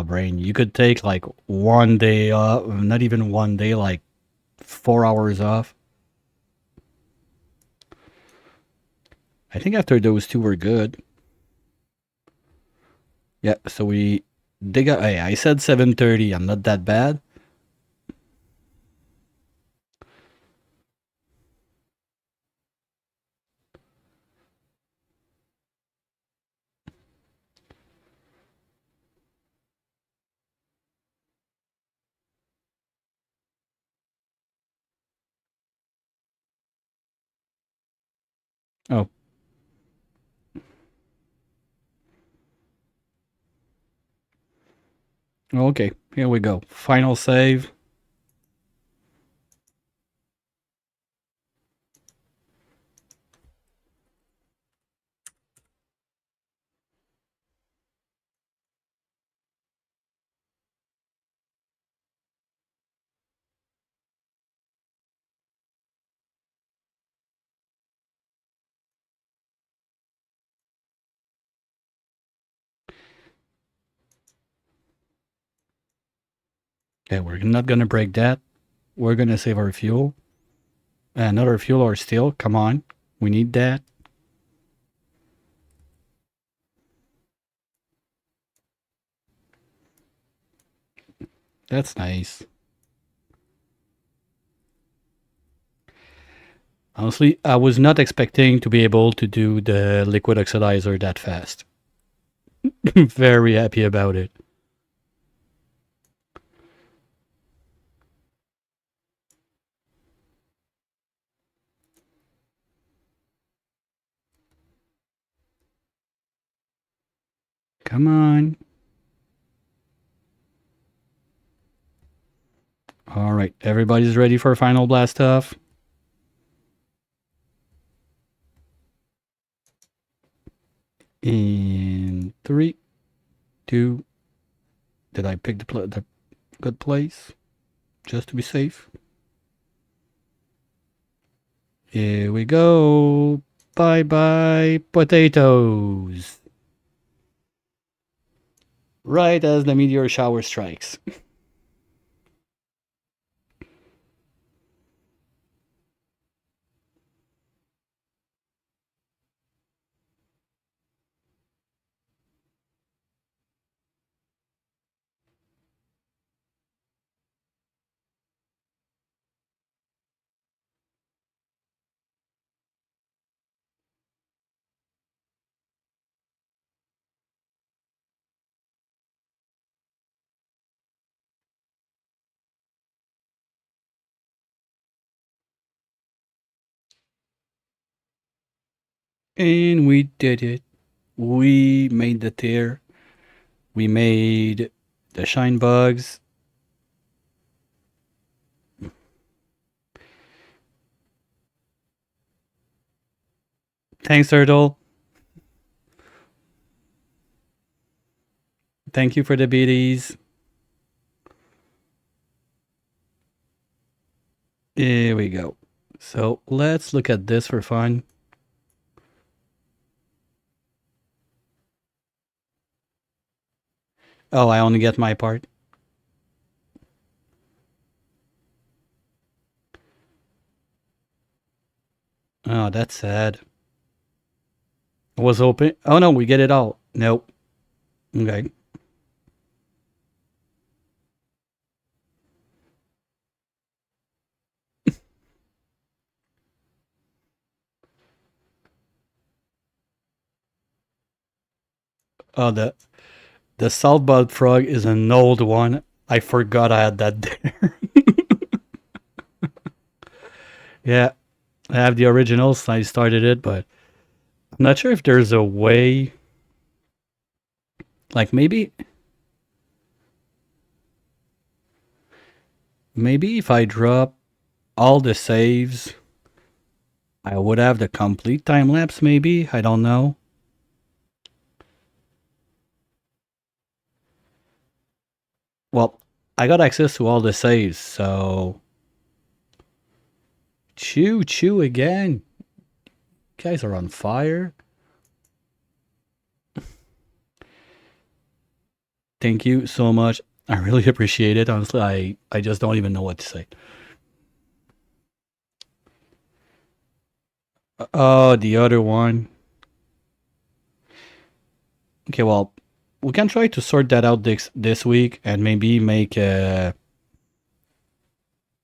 Brain, you could take like one day off, not even one day, like 4 hours off. I think after those two were good. Yeah, so they got. Hey, I said 7:30. I'm not that bad. Oh, Okay, here we go. Final save. Okay, we're not gonna break that. We're gonna save our fuel. Another fuel or steel. Come on. We need that. That's nice. Honestly, I was not expecting to be able to do the liquid oxidizer that fast. Very happy about it. Come on. All right, everybody's ready for final blast off. In 3, 2. Did I pick the good place? Just to be safe. Here we go. Bye bye, potatoes. Right as the meteor shower strikes. And we did it. We made the tear. We made the shine bugs. Thanks, Turtle. Thank you for the biddies. Here we go. So let's look at this for fun. Oh, I only get my part. Oh, that's sad. I was hoping. Oh no, we get it all. Nope. Okay. Oh, the saltbud frog is an old one. I forgot I had that there. Yeah, I have the originals. I started it, but I'm not sure if there's a way. Like maybe if I drop all the saves, I would have the complete time lapse. Maybe I don't know. Well, I got access to all the saves, so choo again. You guys are on fire. Thank you so much. I really appreciate it. Honestly, I just don't even know what to say. Oh, the other one. Okay, well, we can try to sort that out this week and maybe make a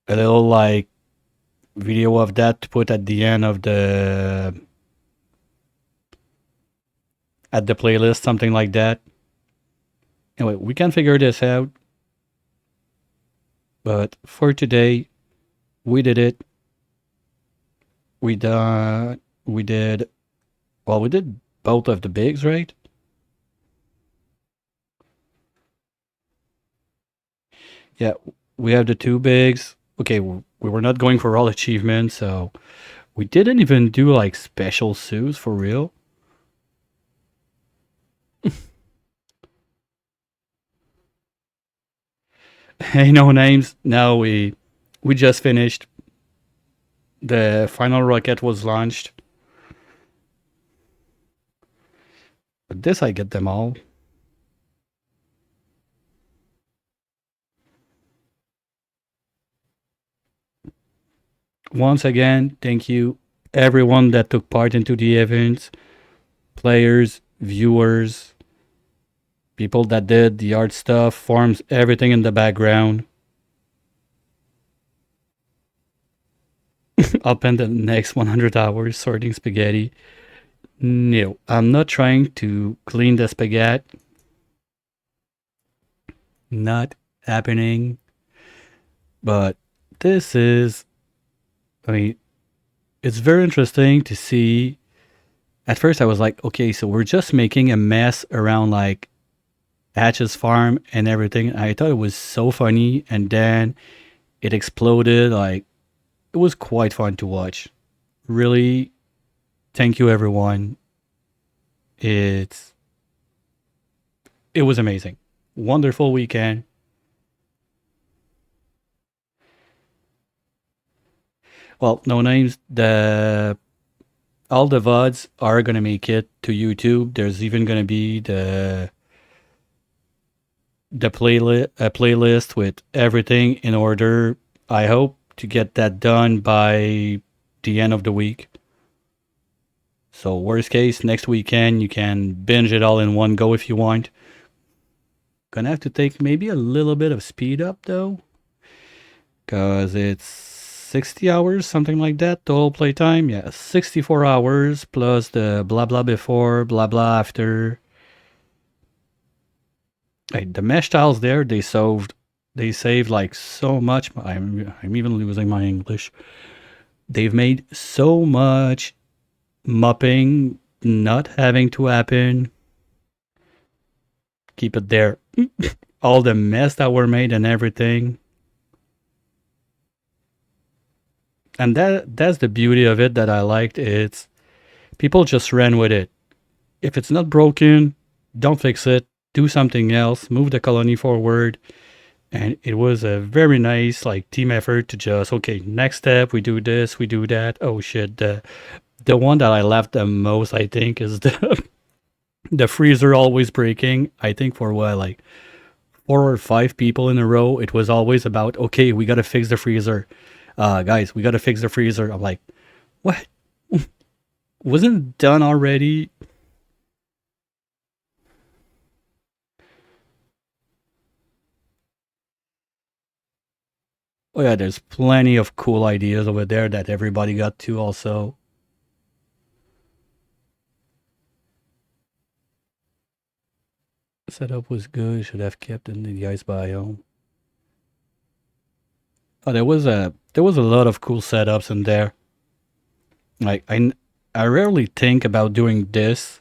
little like video of that to put at the end of the playlist, something like that. Anyway, we can figure this out. But for today, we did it. We did well, we did both of the bigs, right? Yeah, we have the two bigs. Okay, we were not going for all achievements, so we didn't even do like special suits for real. Hey, no names. No, we just finished. The final rocket was launched. But this I get them all. Once again, thank you everyone that took part into the event, players, viewers, people that did the art stuff, forms, everything in the background. I'll spend the next 100 hours sorting spaghetti. No, I'm not trying to clean the spaghetti. Not happening. But this is, I mean, it's very interesting to see. At first, I was like, okay, so we're just making a mess around like Hatch's farm and everything. I thought it was so funny, and then it exploded. Like, it was quite fun to watch. Really, thank you, everyone. It's it was amazing. Wonderful weekend. Well, no names. The all the VODs are gonna make it to YouTube. There's even gonna be the playlist a playlist with everything in order. I hope to get that done by the end of the week. So worst case, next weekend you can binge it all in one go if you want. Gonna have to take maybe a little bit of speed up though, cause it's 60 hours, something like that, total playtime. Yeah, 64 hours plus the blah blah before, blah blah after. Hey, the mesh tiles there, they saved like so much. I'm even losing my English. They've made so much mopping not having to happen. Keep it there. All the mess that were made and everything. And that's the beauty of it that I liked. It's people just ran with it. If it's not broken, don't fix it. Do something else. Move the colony forward. And it was a very nice like team effort to just okay, next step we do this, we do that. Oh shit, the one that I laughed the most I think is the freezer always breaking. I think for what like 4 or 5 people in a row, it was always about okay, we gotta fix the freezer. Guys, we gotta fix the freezer. I'm like, what? Wasn't it done already? Oh yeah, there's plenty of cool ideas over there that everybody got to also. Setup was good. Should have kept in the ice biome. Oh, there was a lot of cool setups in there. Like I rarely think about doing this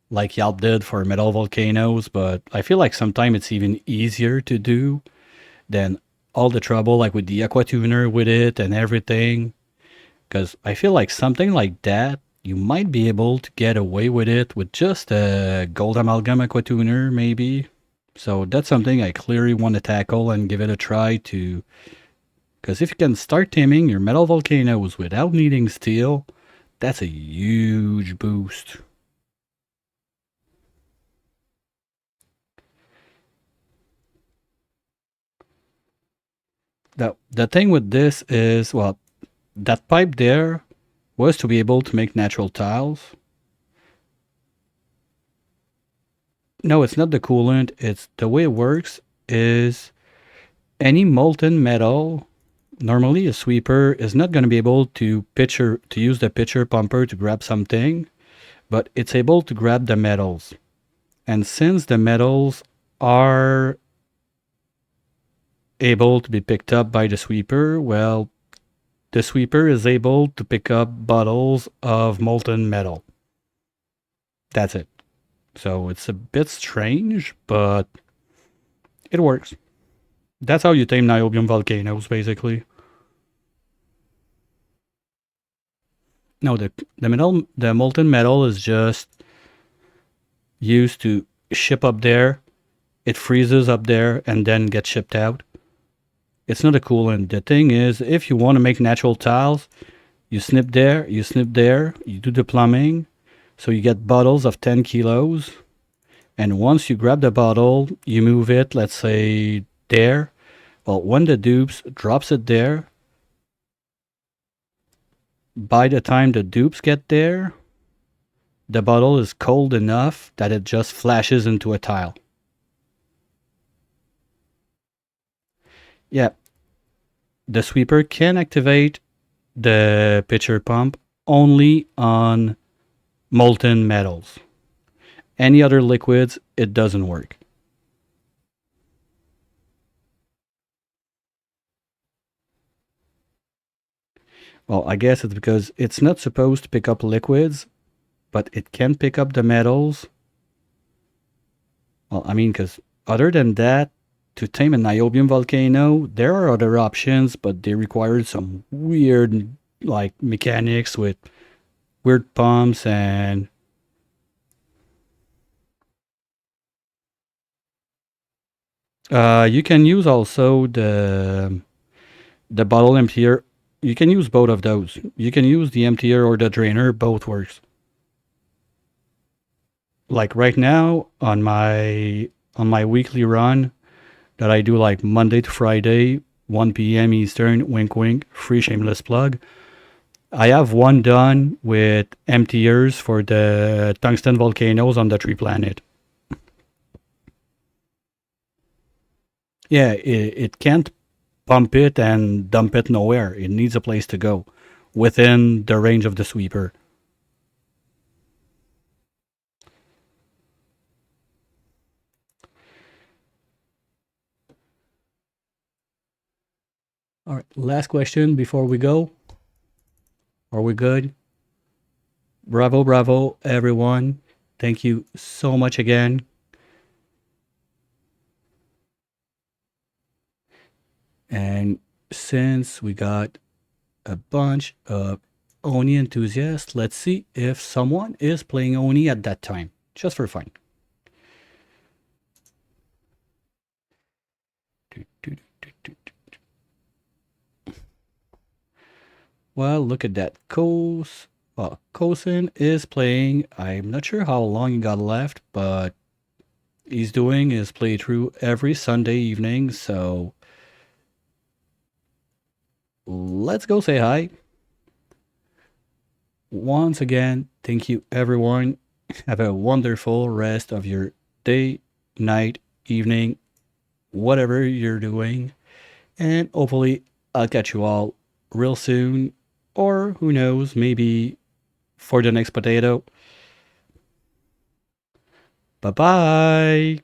like y'all did for metal volcanoes, but I feel like sometimes it's even easier to do than all the trouble like with the aquatuner with it and everything. Because I feel like something like that you might be able to get away with it with just a gold amalgam aquatuner maybe. So that's something I clearly want to tackle and give it a try to. Because if you can start taming your metal volcanoes without needing steel, that's a huge boost. The thing with this is, well, that pipe there was to be able to make natural tiles. No, it's not the coolant. It's the way it works is any molten metal. Normally, a sweeper is not going to be able to use the pitcher pumper to grab something, but it's able to grab the metals. And since the metals are able to be picked up by the sweeper, well, the sweeper is able to pick up bottles of molten metal. That's it. So it's a bit strange, but it works. That's how you tame niobium volcanoes, basically. No, the molten metal is just used to ship up there. It freezes up there and then gets shipped out. It's not a coolant. The thing is, if you want to make natural tiles, you snip there, you snip there, you do the plumbing, so you get bottles of 10 kilos. And once you grab the bottle, you move it, let's say there. Well, when the dupes drops it there, by the time the dupes get there, the bottle is cold enough that it just flashes into a tile. Yeah, the sweeper can activate the pitcher pump only on molten metals. Any other liquids, it doesn't work. Well, I guess it's because it's not supposed to pick up liquids, but it can pick up the metals. Well, I mean, because other than that, to tame a niobium volcano, there are other options, but they require some weird, like, mechanics with weird pumps and you can use also the bottle emptier. You can use both of those. You can use the emptier or the drainer. Both works. Like right now on my weekly run that I do like Monday to Friday, 1 p.m. Eastern. Wink, wink. Free shameless plug. I have one done with emptiers for the tungsten volcanoes on the tree planet. Yeah, it can't pump it and dump it nowhere. It needs a place to go within the range of the sweeper. All right, last question before we go. Are we good? Bravo, bravo, everyone. Thank you so much again. And since we got a bunch of Oni enthusiasts, let's see if someone is playing Oni at that time, just for fun. Well, look at that. Kosin is playing. I'm not sure how long he got left, but he's doing his playthrough every Sunday evening, so let's go say hi. Once again, thank you everyone. Have a wonderful rest of your day, night, evening, whatever you're doing. And hopefully, I'll catch you all real soon. Or who knows, maybe for the next potato. Bye bye.